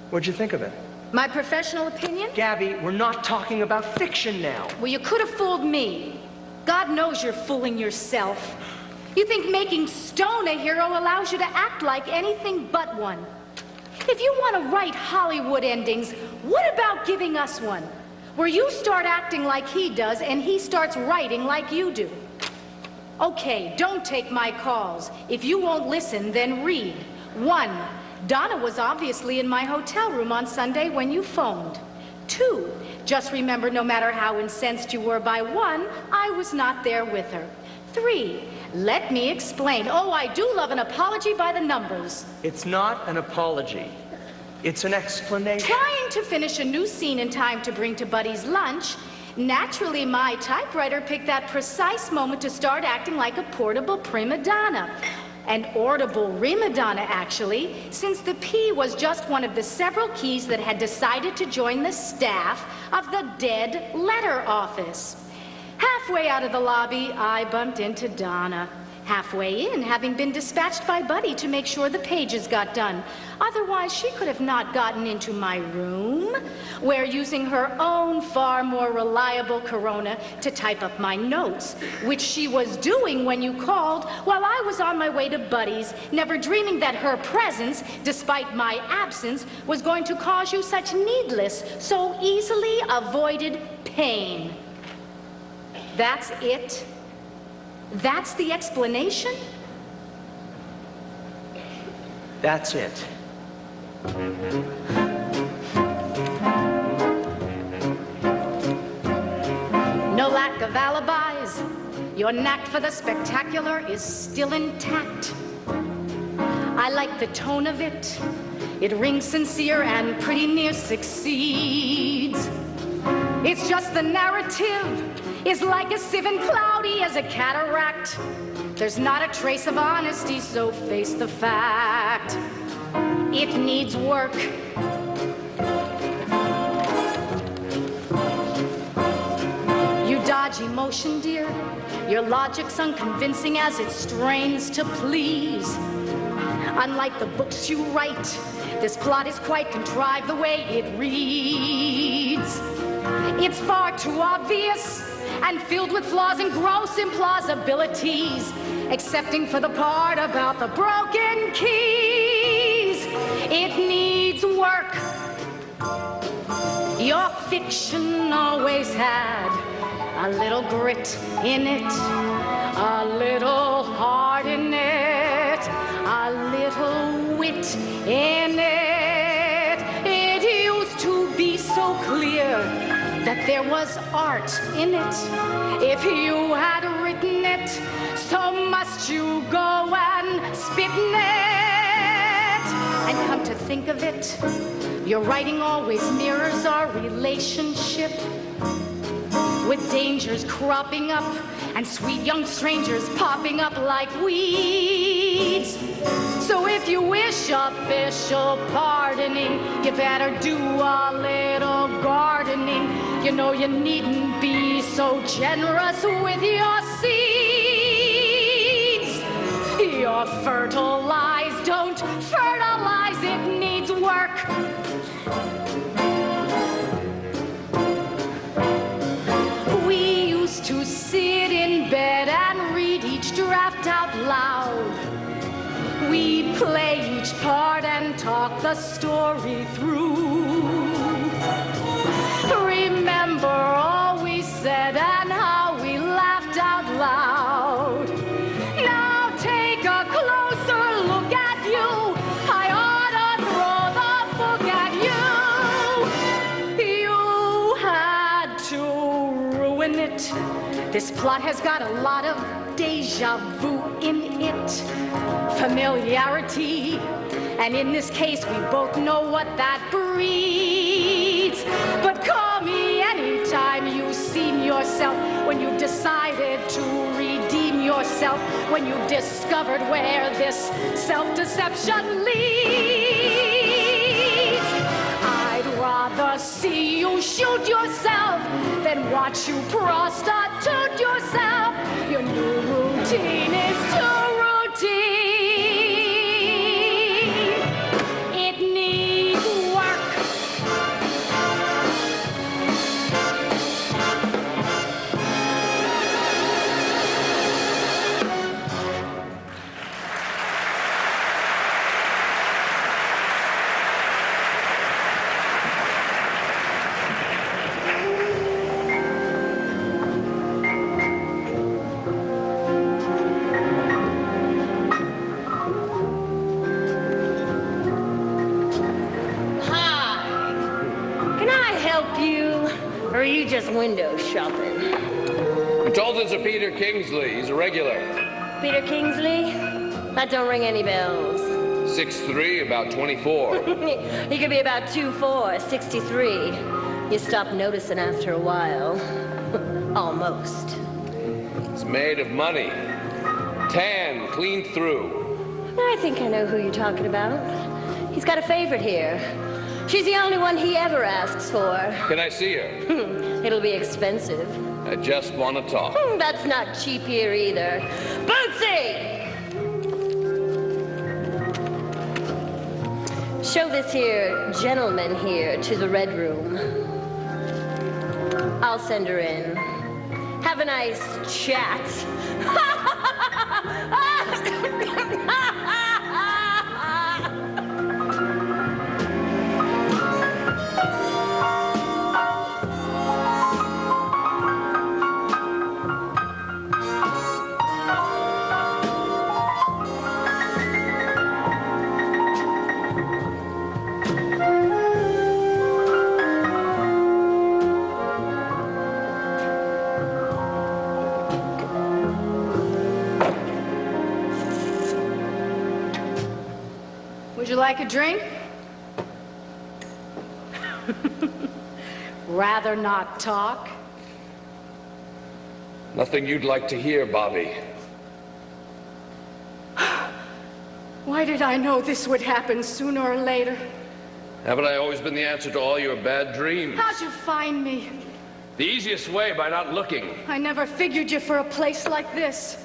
What'd you think of it? My professional opinion? Gabby, we're not talking about fiction now. Well, you could have fooled me. God knows you're fooling yourself. You think making Stone a hero allows you to act like anything but one. If you want to write Hollywood endings, what about giving us one? Where you start acting like he does and he starts writing like you do. Okay, don't take my calls. If you won't listen, then read. 1, Donna was obviously in my hotel room on Sunday when you phoned. 2, just remember, no matter how incensed you were by one, I was not there with her. 3, let me explain. Oh, I do love an apology by the numbers. It's not an apology. It's an explanation. Trying to finish a new scene in time to bring to Buddy's lunch. Naturally, my typewriter picked that precise moment to start acting like a portable prima donna. An audible rimadonna, actually, since the P was just one of the several keys that had decided to join the staff of the dead letter office. Halfway out of the lobby, I bumped into Donna. Halfway in, having been dispatched by Buddy to make sure the pages got done. Otherwise, she could have not gotten into my room, where using her own far more reliable Corona to type up my notes, which she was doing when you called while I was on my way to Buddy's, never dreaming that her presence, despite my absence, was going to cause you such needless, so easily avoided pain. That's it? That's the explanation? That's it. No lack of alibis. Your knack for the spectacular is still intact. I like the tone of it. It rings sincere and pretty near succeeds. It's just the narrative is like a sieve and cloudy as a cataract. There's not a trace of honesty, so face the fact. It needs work. You dodge emotion, dear. Your logic's unconvincing as it strains to please. Unlike the books you write, this plot is quite contrived the way it reads. It's far too obvious and filled with flaws and gross implausibilities, excepting for the part about the broken keys. It needs work. Your fiction always had a little grit in it, a little heart in it, a little wit in it. It used to be so clear that there was art in it. If you had written it, so must you go and spit in it. And come to think of it, your writing always mirrors our relationship, with dangers cropping up and sweet young strangers popping up like weeds. So if if you wish official pardoning, you better do a little gardening. You know you needn't be so generous with your seeds. You're fertilized, don't fertilize, it needs work. We used to sit in bed and read each draft out loud. We'd play each part and talk the story through. Remember all we said and how we laughed out loud. Now take a closer look at you. I ought to throw the book at you. You had to ruin it. This plot has got a lot of deja vu in it. Familiarity. And in this case, we both know what that breeds. But call me anytime you've seen yourself, when you've decided to redeem yourself, when you've discovered where this self-deception leads. I'd rather see you shoot yourself than watch you prostitute yourself. Your new routine is too routine. Or are you just window shopping? I'm told it's a Peter Kingsley. He's a regular. Peter Kingsley? That don't ring any bells. 6'3", about 24. He could be about 2'4", 63. You stop noticing after a while. Almost. It's made of money. Tan, cleaned through. I think I know who you're talking about. He's got a favorite here. She's the only one he ever asks for. Can I see her? It'll be expensive. I just want to talk. That's not cheap here either. Bootsy! Show this here gentleman here to the Red Room. I'll send her in. Have a nice chat. Would you like a drink? Rather not talk? Nothing you'd like to hear, Bobby. Why did I know this would happen sooner or later? Haven't I always been the answer to all your bad dreams? How'd you find me? The easiest way, by not looking. I never figured you for a place like this.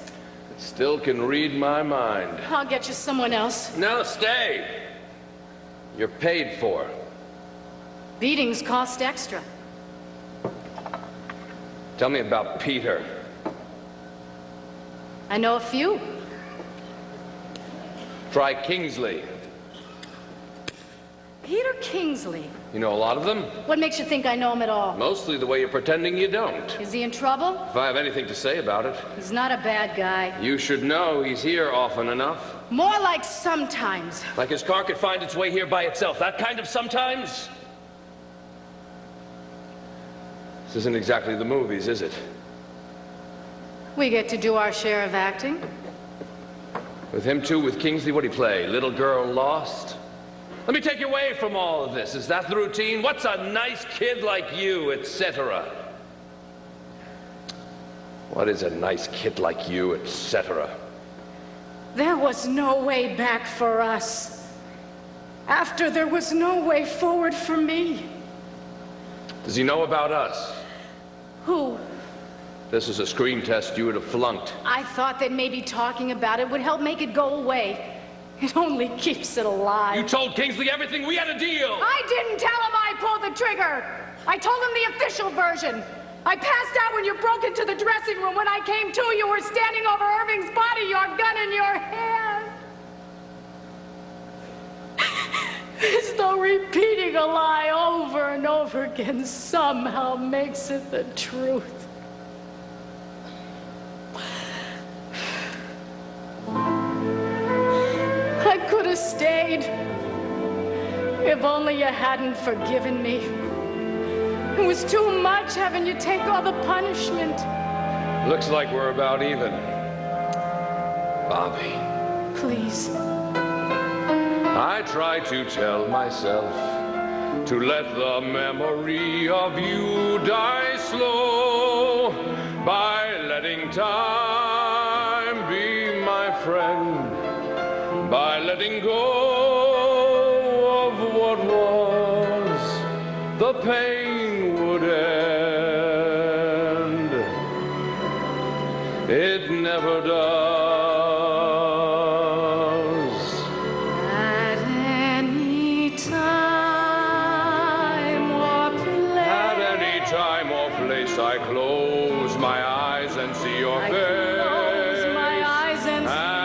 Still can read my mind. I'll get you someone else. No, stay. You're paid for. Beatings cost extra. Tell me about Peter. I know a few. Try Kingsley. Peter Kingsley? You know a lot of them? What makes you think I know him at all? Mostly the way you're pretending you don't. Is he in trouble? If I have anything to say about it. He's not a bad guy. You should know he's here often enough. More like sometimes. Like his car could find its way here by itself. That kind of sometimes? This isn't exactly the movies, is it? We get to do our share of acting. With him too, with Kingsley, what'd he play? Little girl lost? Let me take you away from all of this. Is that the routine? What's a nice kid like you, etc.? What is a nice kid like you, etc.? There was no way back for us. After there was no way forward for me. Does he know about us? Who? This is a screen test you would have flunked. I thought that maybe talking about it would help make it go away. It only keeps it alive. You told Kingsley everything. We had a deal. I didn't tell him I pulled the trigger. I told him the official version. I passed out when you broke into the dressing room. When I came to, you were standing over Irving's body, your gun in your hand. As though repeating a lie over and over again somehow makes it the truth. I could have stayed if only you hadn't forgiven me. It was too much having you take all the punishment. Looks like we're about even. Bobby. Please. I try to tell myself to let the memory of you die slow by letting time be my friend. By letting go of what was, the pain would end. It never does. At any time or place. At any time or place, I close my eyes and see your face. Close my eyes and see your face.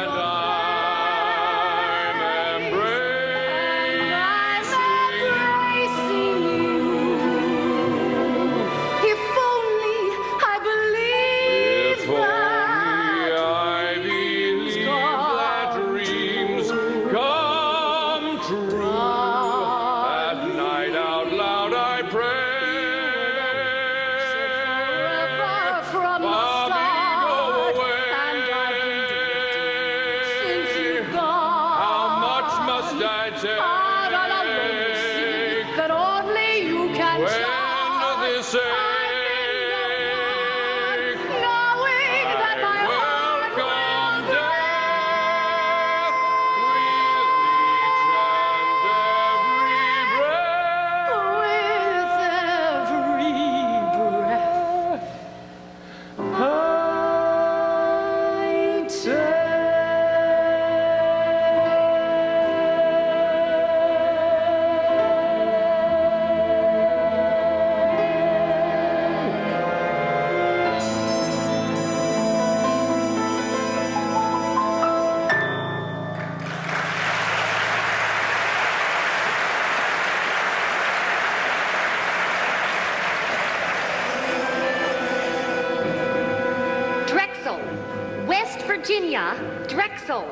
Virginia, Drexel.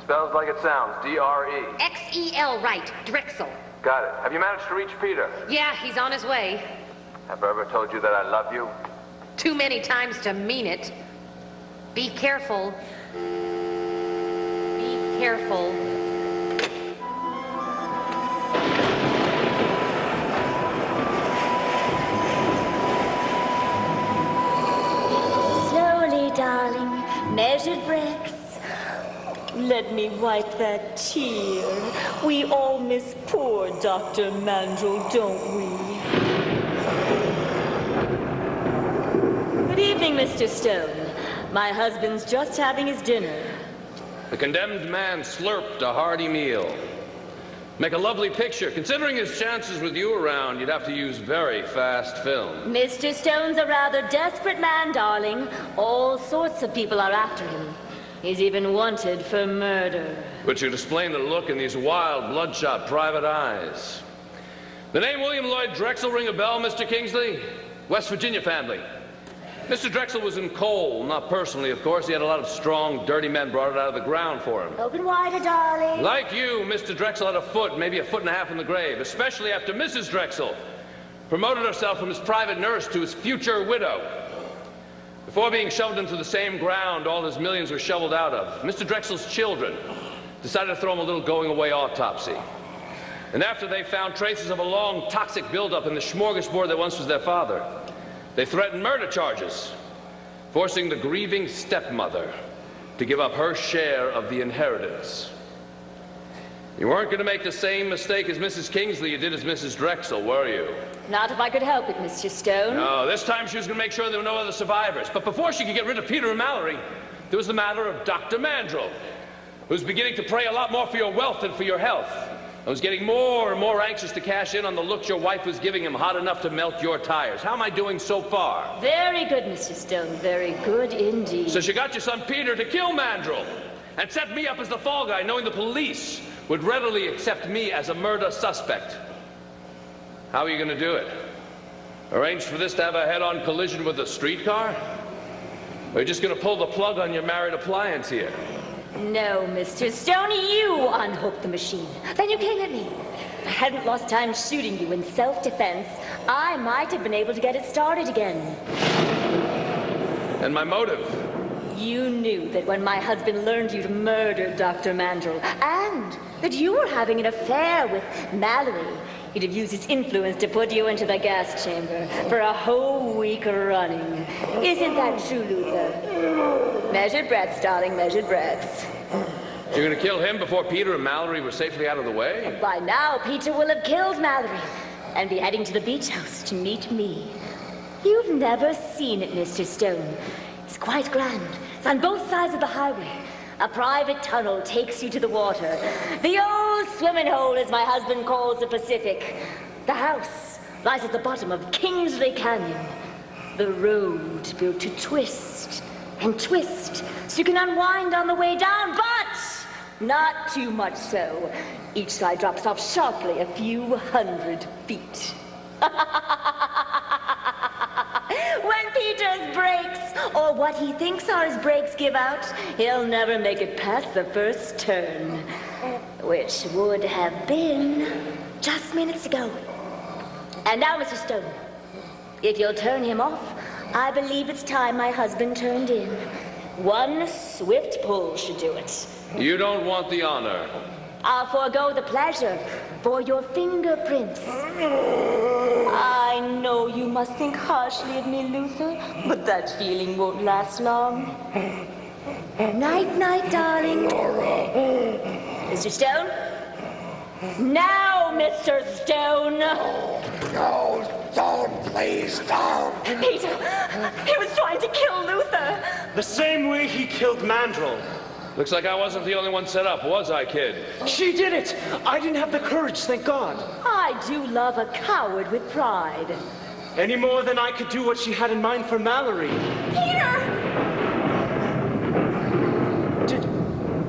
Spells like it sounds, D-R-E. X-E-L, right, Drexel. Got it. Have you managed to reach Peter? Yeah, he's on his way. Have I ever told you that I love you? Too many times to mean it. Be careful. Be careful. Slowly, darling. Measured breaths. Let me wipe that tear. We all miss poor Dr. Mandrel, don't we? Good evening, Mr. Stone. My husband's just having his dinner. The condemned man slurped a hearty meal. Make a lovely picture. Considering his chances with you around, you'd have to use very fast film. Mr. Stone's a rather desperate man, darling. All sorts of people are after him. He's even wanted for murder. But you'd explain the look in these wild, bloodshot private eyes. The name William Lloyd Drexel ring a bell, Mr. Kingsley? West Virginia family. Mr. Drexel was in coal, not personally, of course. He had a lot of strong, dirty men brought it out of the ground for him. Open wider, darling. Like you, Mr. Drexel had a foot, maybe a foot and a half in the grave, especially after Mrs. Drexel promoted herself from his private nurse to his future widow. Before being shoved into the same ground all his millions were shoveled out of, Mr. Drexel's children decided to throw him a little going-away autopsy. And after they found traces of a long, toxic buildup in the smorgasbord that once was their father, they threatened murder charges, forcing the grieving stepmother to give up her share of the inheritance. You weren't going to make the same mistake as Mrs. Kingsley you did as Mrs. Drexel, were you? Not if I could help it, Mr. Stone. No, this time she was going to make sure there were no other survivors. But before she could get rid of Peter and Mallory, there was the matter of Dr. Mandrel, who's beginning to pray a lot more for your wealth than for your health. And was getting more and more anxious to cash in on the looks your wife was giving him, hot enough to melt your tires. How am I doing so far? Very good, Mr. Stone. Very good indeed. So she got your son Peter to kill Mandrel and set me up as the fall guy, knowing the police would readily accept me as a murder suspect. How are you going to do it? Arrange for this to have a head-on collision with a streetcar? Or are you just going to pull the plug on your married appliance here? No, Mr. Stone, you unhooked the machine. Then you came at me. If I hadn't lost time shooting you in self-defense, I might have been able to get it started again. And my motive? You knew that when my husband learned you'd murdered Dr. Mandrel, and that you were having an affair with Mallory, he'd have used his influence to put you into the gas chamber for a whole week running. Isn't that true, Luther? Measured breaths, darling, measured breaths. You're going to kill him before Peter and Mallory were safely out of the way? By now, Peter will have killed Mallory and be heading to the beach house to meet me. You've never seen it, Mr. Stone. It's quite grand. It's on both sides of the highway. A private tunnel takes you to the water. The old swimming hole, as my husband calls the Pacific. The house lies at the bottom of Kingsley Canyon. The road built to twist and twist, so you can unwind on the way down, but not too much so. Each side drops off sharply a few 100 feet. When Peter's brakes, or what he thinks are his brakes, give out, he'll never make it past the first turn. Which would have been just minutes ago. And now, Mr. Stone, if you'll turn him off, I believe it's time my husband turned in. One swift pull should do it. You don't want the honor. I'll forego the pleasure for your fingerprints. I know you must think harshly of me, Luther, but that feeling won't last long. Night-night, darling. Mr. Stone? Now, Mr. Stone! No, don't, please, don't! Peter, he was trying to kill Luther! The same way he killed Mandrel. Looks like I wasn't the only one set up, was I, kid? She did it! I didn't have the courage, thank God. I do love a coward with pride. Any more than I could do what she had in mind for Mallory. Peter!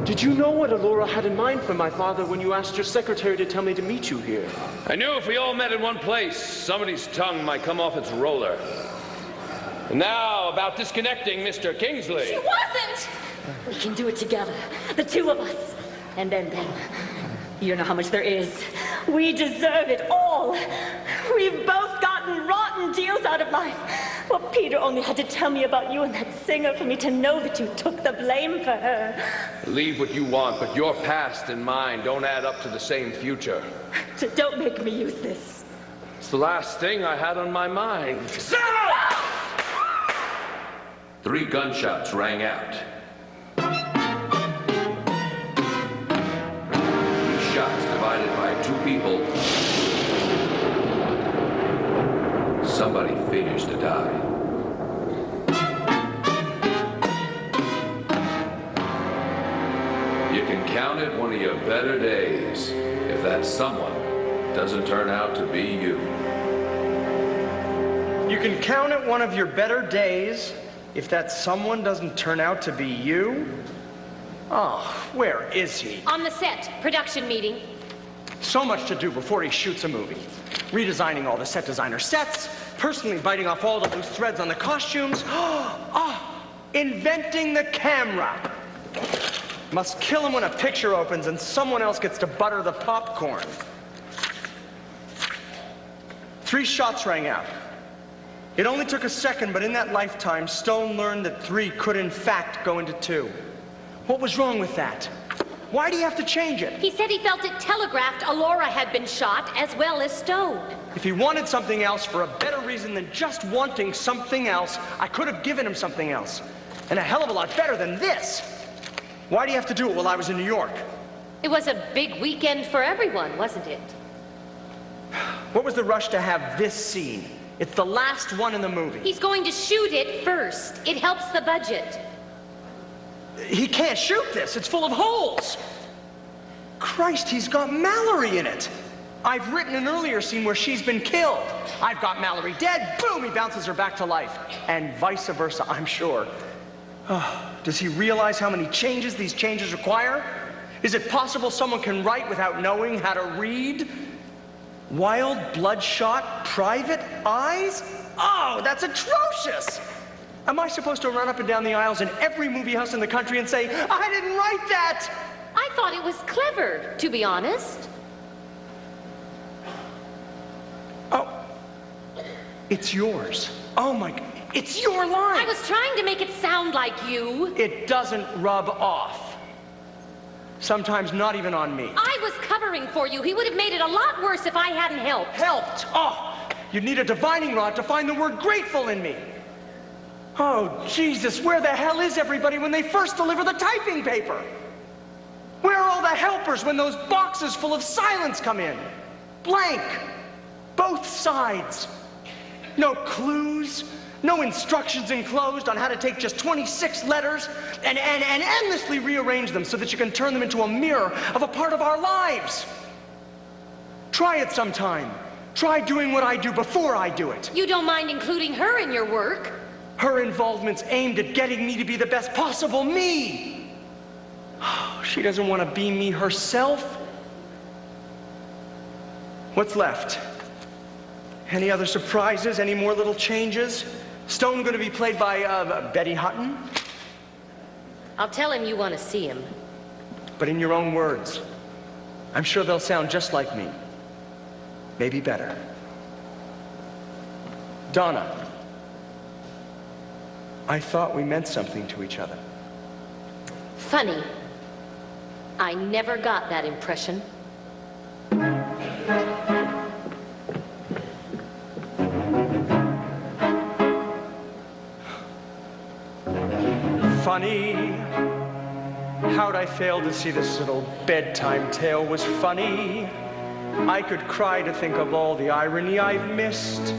Did you know what Alora had in mind for my father when you asked your secretary to tell me to meet you here? I knew if we all met in one place, somebody's tongue might come off its roller. And now, about disconnecting Mr. Kingsley. She wasn't! We can do it together, the two of us. And then, you know how much there is. We deserve it all. We've both gotten rotten deals out of life. Well, Peter only had to tell me about you and that singer for me to know that you took the blame for her. Believe what you want, but your past and mine don't add up to the same future. So don't make me use this. It's the last thing I had on my mind. Stop! 3 gunshots rang out. 3 shots divided by 2 people. Somebody figures to die. You can count it one of your better days if that someone doesn't turn out to be you. You can count it one of your better days if that someone doesn't turn out to be you? Oh, where is he? On the set, production meeting. So much to do before he shoots a movie. Redesigning all the set designer sets, personally biting off all the loose threads on the costumes. Inventing the camera. Must kill him when a picture opens and someone else gets to butter the popcorn. 3 shots rang out. It only took a second, but in that lifetime, Stone learned that 3 could in fact go into 2. What was wrong with that? Why do you have to change it? He said he felt it telegraphed Alora had been shot as well as Stone. If he wanted something else for a better reason than just wanting something else, I could have given him something else. And a hell of a lot better than this. Why do you have to do it while I was in New York? It was a big weekend for everyone, wasn't it? What was the rush to have this scene? It's the last one in the movie. He's going to shoot it first. It helps the budget. He can't shoot this. It's full of holes. Christ, he's got Mallory in it. I've written an earlier scene where she's been killed. I've got Mallory dead. Boom, he bounces her back to life. And vice versa, I'm sure. Oh, does he realize how many changes these changes require? Is it possible someone can write without knowing how to read? Wild, bloodshot, private eyes? Oh, that's atrocious! Am I supposed to run up and down the aisles in every movie house in the country and say, I didn't write that? I thought it was clever, to be honest. Oh, it's yours. Oh my God, it's your line! I was trying to make it sound like you. It doesn't rub off. Sometimes not even on me. I was covering for you. He would have made it a lot worse if I hadn't helped. Helped? Oh, you'd need a divining rod to find the word grateful in me. Oh, Jesus, where the hell is everybody when they first deliver the typing paper? Where are all the helpers when those boxes full of silence come in? Blank. Both sides. No clues. No instructions enclosed on how to take just 26 letters and endlessly rearrange them so that you can turn them into a mirror of a part of our lives. Try it sometime. Try doing what I do before I do it. You don't mind including her in your work? Her involvement's aimed at getting me to be the best possible me. She doesn't want to be me herself. What's left? Any other surprises? Any more little changes? Stone going to be played by Betty Hutton? I'll tell him you want to see him. But in your own words. I'm sure they'll sound just like me. Maybe better. Donna, I thought we meant something to each other. Funny. I never got that impression. Funny, how'd I fail to see this little bedtime tale was funny? I could cry to think of all the irony I've missed.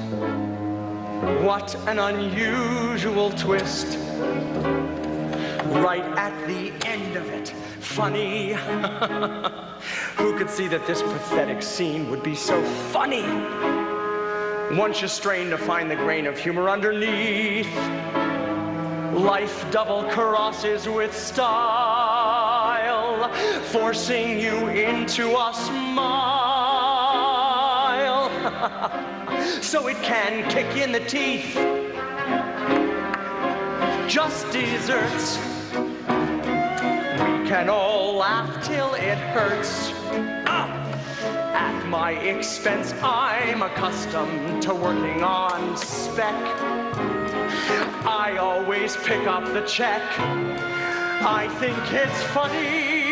What an unusual twist. Right at the end of it, funny. Who could see that this pathetic scene would be so funny? Once you strain to find the grain of humor underneath, life double crosses with style, forcing you into a smile. So it can kick you in the teeth. Just desserts. We can all laugh till it hurts. At my expense, I'm accustomed to working on spec. I always pick up the check. I think it's funny.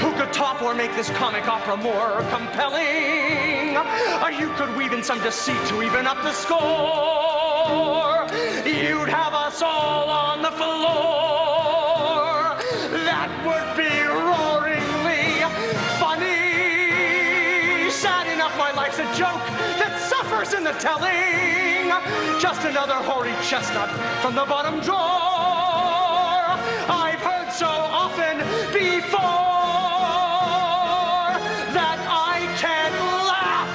Who could top or make this comic opera more compelling? Or you could weave in some deceit to even up the score. You'd have us all on the floor. That would be roaringly funny. Sad enough, my life's a joke that suffers in the telling. Just another hoary chestnut from the bottom drawer. I've heard so often before that I can't laugh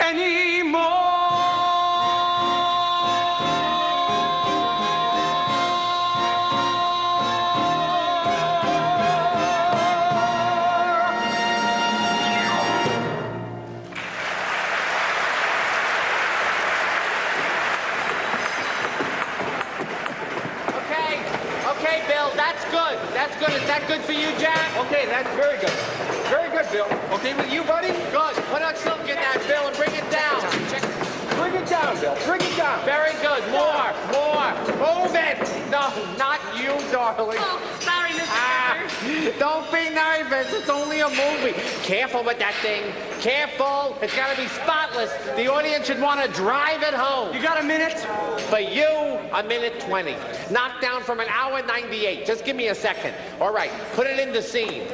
anymore. That's good. Is that good for you, Jack? Okay, that's very good. Very good, Bill. Okay with you, buddy? Good. Put a silk in that, Bill, and bring it down. Bring it down, Bill. Bring it down. Very good. More. Move it. No, not you, darling. Oh, sorry, Mr. Carter. Don't be nervous. It's only a movie. Careful with that thing. Careful. It's got to be spotless. The audience should want to drive it home. You got a minute? For you, a minute 20. Knocked down from an hour 98. Just give me a second. All right, put it in the scene.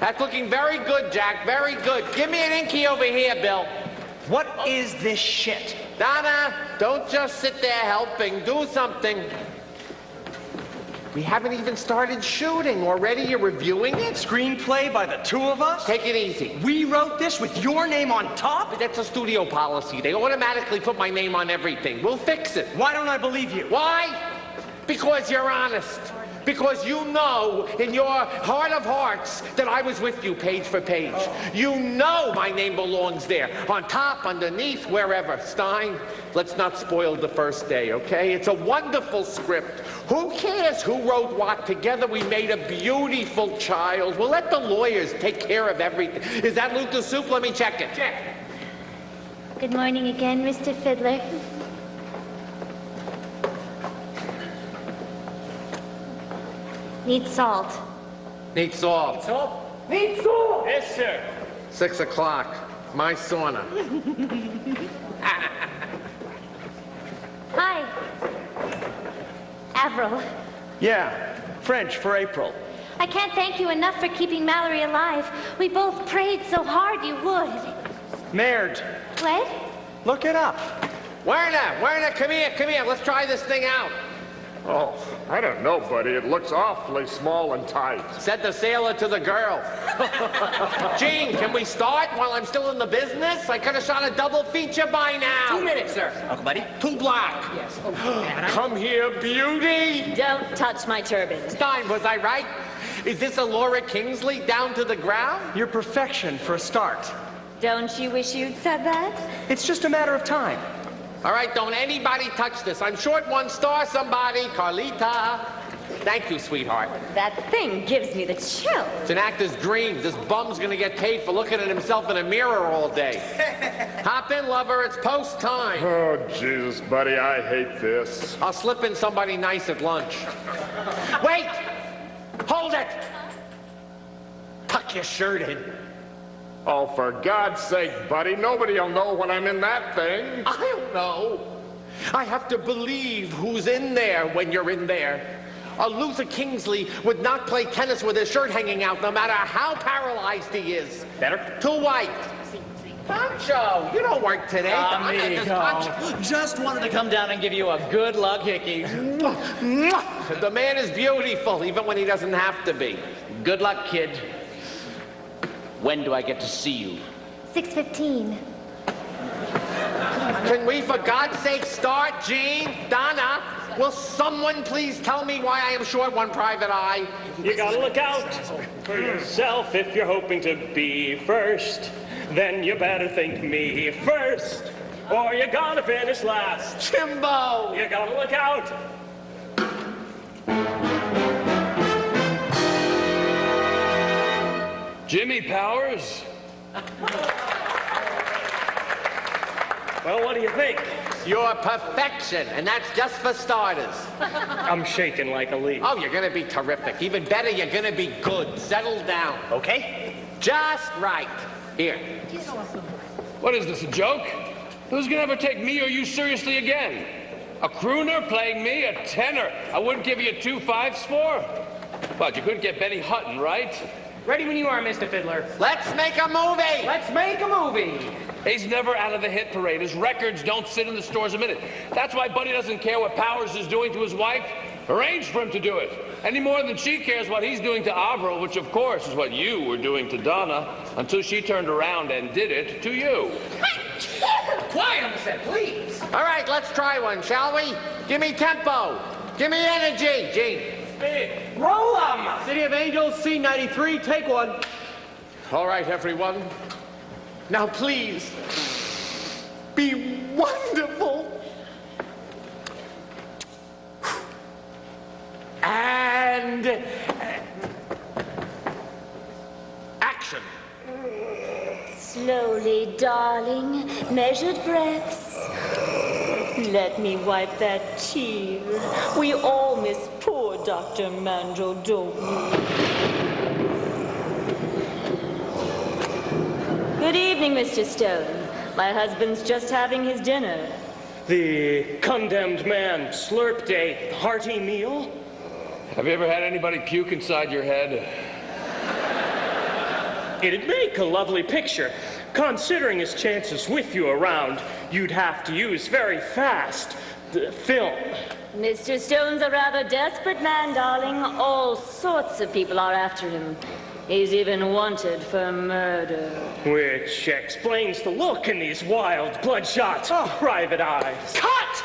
That's looking very good, Jack. Very good. Give me an inky over here, Bill. What is this shit? Donna, don't just sit there helping. Do something. We haven't even started shooting. Already you're reviewing it? Screenplay by the two of us? Take it easy. We wrote this with your name on top? That's a studio policy. They automatically put my name on everything. We'll fix it. Why don't I believe you? Why? Because you're honest. Because you know in your heart of hearts that I was with you page for page. You know my name belongs there. On top, underneath, wherever. Stein, let's not spoil the first day, okay? It's a wonderful script. Who cares who wrote what? Together we made a beautiful child. We'll let the lawyers take care of everything. Is that Luther soup? Let me check it. Check. Good morning again, Mr. Fiddler. Need salt. Need salt. Salt? Need salt! Yes, sir. 6 o'clock. My sauna. Hi. Avril. Yeah, French for April. I can't thank you enough for keeping Mallory alive. We both prayed so hard you would. Merde. What? Look it up. Werner, come here. Let's try this thing out. Oh, I don't know, buddy. It looks awfully small and tight. Said the sailor to the girl. Jeanne, can we start while I'm still in the business? I could have shot a double feature by now. 2 minutes, sir. Uncle Buddy. 2 black. Yes. Come here, beauty. Don't touch my turban. Stein, was I right? Is this a Laura Kingsley down to the ground? You're perfection for a start. Don't you wish you'd said that? It's just a matter of time. All right, don't anybody touch this. I'm short 1 star, somebody. Carlita. Thank you, sweetheart. That thing gives me the chills. It's an actor's dream. This bum's gonna get paid for looking at himself in a mirror all day. Hop in, lover. It's post time. Oh, Jesus, buddy, I hate this. I'll slip in somebody nice at lunch. Wait! Hold it! Tuck your shirt in. Oh, for God's sake, buddy, nobody'll know when I'm in that thing. I'll know. I have to believe who's in there when you're in there. A Luther Kingsley would not play tennis with his shirt hanging out, no matter how paralyzed he is. Better? Too white. Pancho, you don't work today. Amigo. Just wanted to come down and give you a good luck hickey. The man is beautiful, even when he doesn't have to be. Good luck, kid. When do I get to see you? 6:15. Can we, for God's sake, start, Jeanne? Donna, will someone please tell me why I am short 1 private eye? You gotta look out for yourself if you're hoping to be first. Then you better think me first, or you're gonna finish last. Chimbo! You gotta look out. Jimmy Powers? Well, what do you think? You're perfection, and that's just for starters. I'm shaking like a leaf. Oh, you're gonna be terrific. Even better, you're gonna be good. Settle down. Okay? Just right. Here. What is this, a joke? Who's gonna ever take me or you seriously again? A crooner playing me, a tenor I wouldn't give you 2 5s for? But you couldn't get Benny Hutton, right? Ready when you are, Mr. Fiddler. Let's make a movie! Let's make a movie! He's never out of the hit parade. His records don't sit in the stores a minute. That's why Buddy doesn't care what Powers is doing to his wife. Arrange for him to do it. Any more than she cares what he's doing to Avril, which of course is what you were doing to Donna, until she turned around and did it to you. Quiet on the set, please. All right, let's try one, shall we? Give me tempo. Give me energy, Jeanne. Roll 'em! City of Angels, C93, take 1. All right, everyone. Now, please, be wonderful. And action. Slowly, darling, measured breaths. Let me wipe that tear. We all miss poor Dr. Mandrel, don't we? Good evening, Mr. Stone. My husband's just having his dinner. The condemned man slurped a hearty meal? Have you ever had anybody puke inside your head? It'd make a lovely picture. Considering his chances with you around, you'd have to use very fast film. Mr. Stone's a rather desperate man, darling. All sorts of people are after him. He's even wanted for murder. Which explains the look in these wild, bloodshot, private eyes. Cut!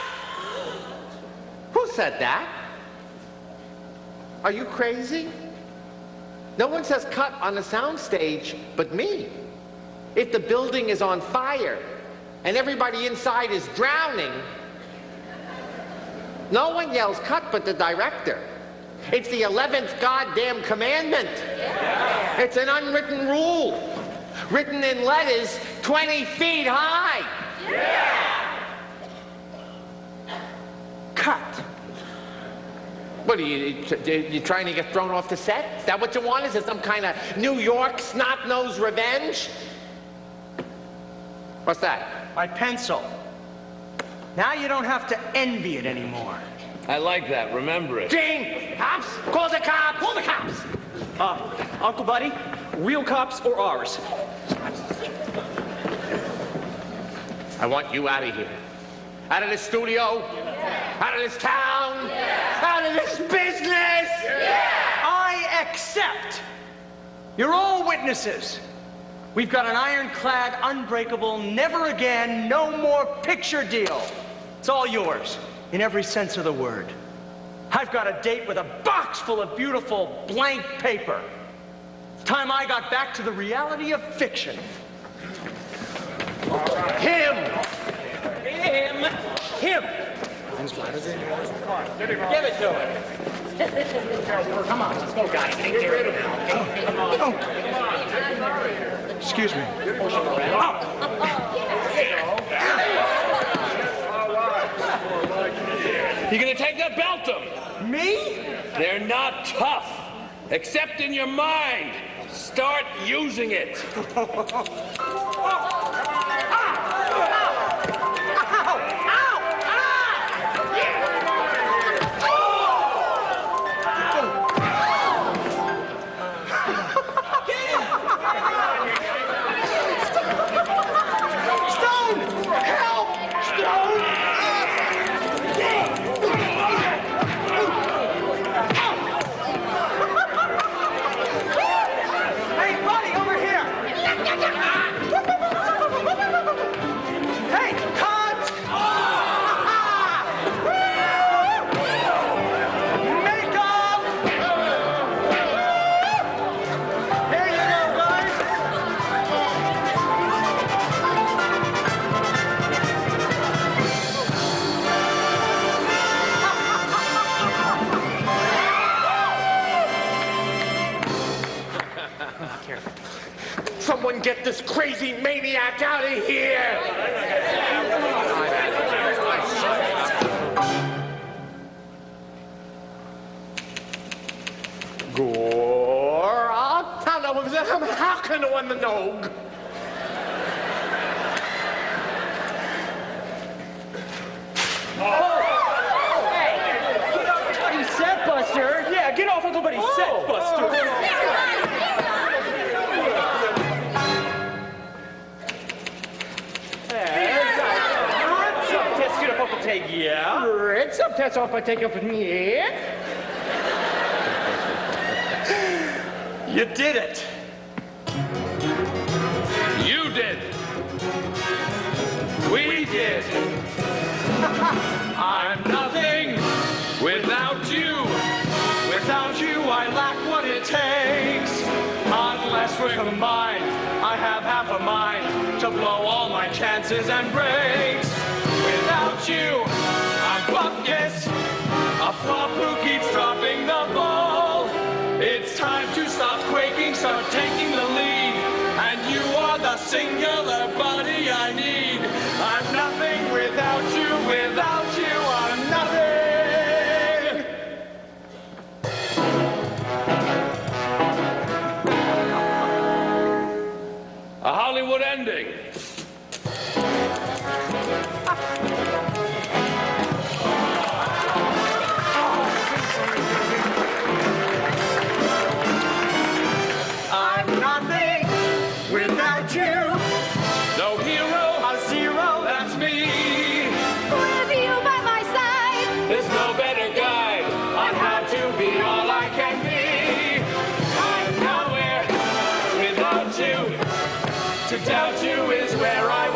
Who said that? Are you crazy? No one says cut on the soundstage but me. If the building is on fire and everybody inside is drowning, no one yells cut but the director. It's the 11th goddamn commandment. Yeah. It's an unwritten rule, written in letters 20 feet high. Yeah. Cut. What are you trying to get thrown off the set? Is that what you want? Is it some kind of New York snot-nosed revenge? What's that? My pencil. Now you don't have to envy it anymore. I like that. Remember it. Jeanne! Cops! Call the cops! Call the cops! Uncle Buddy, real cops or ours? I want you out of here. Out of this studio. Yeah. Out of this town. Yeah. Out of this business. Yeah. I accept. You're all witnesses. We've got an ironclad, unbreakable, never again, no more picture deal. It's all yours, in every sense of the word. I've got a date with a box full of beautiful blank paper. It's time I got back to the reality of fiction. Him! Him! Give it to him. Come on, let's go, guys. Take care of it now. Excuse me. You gonna take that Beltum? Me? They're not tough, except in your mind. Start using it. Someone get this crazy maniac out of here! Gore, how can I win the nog? Hey, get off Uncle Buddy's set, Buster. Yeah, get off Uncle Buddy's set, Buster. Yeah. Ritz up, that's off I take up with me. You did it. You did. We did. I'm nothing without you. Without you, I lack what it takes. Unless we're combined, I have half a mind to blow all my chances and breaks. Without you, I'm buckus, a flop who keeps dropping the ball. It's time to stop quaking, start taking the lead. And you are the singular body I need. I'm nothing without you, I'm nothing. A Hollywood end I'm nothing without you. No hero, a zero, that's me. With you by my side, There's no better guide on how to be all I can be. I'm nowhere without you. To doubt you is where I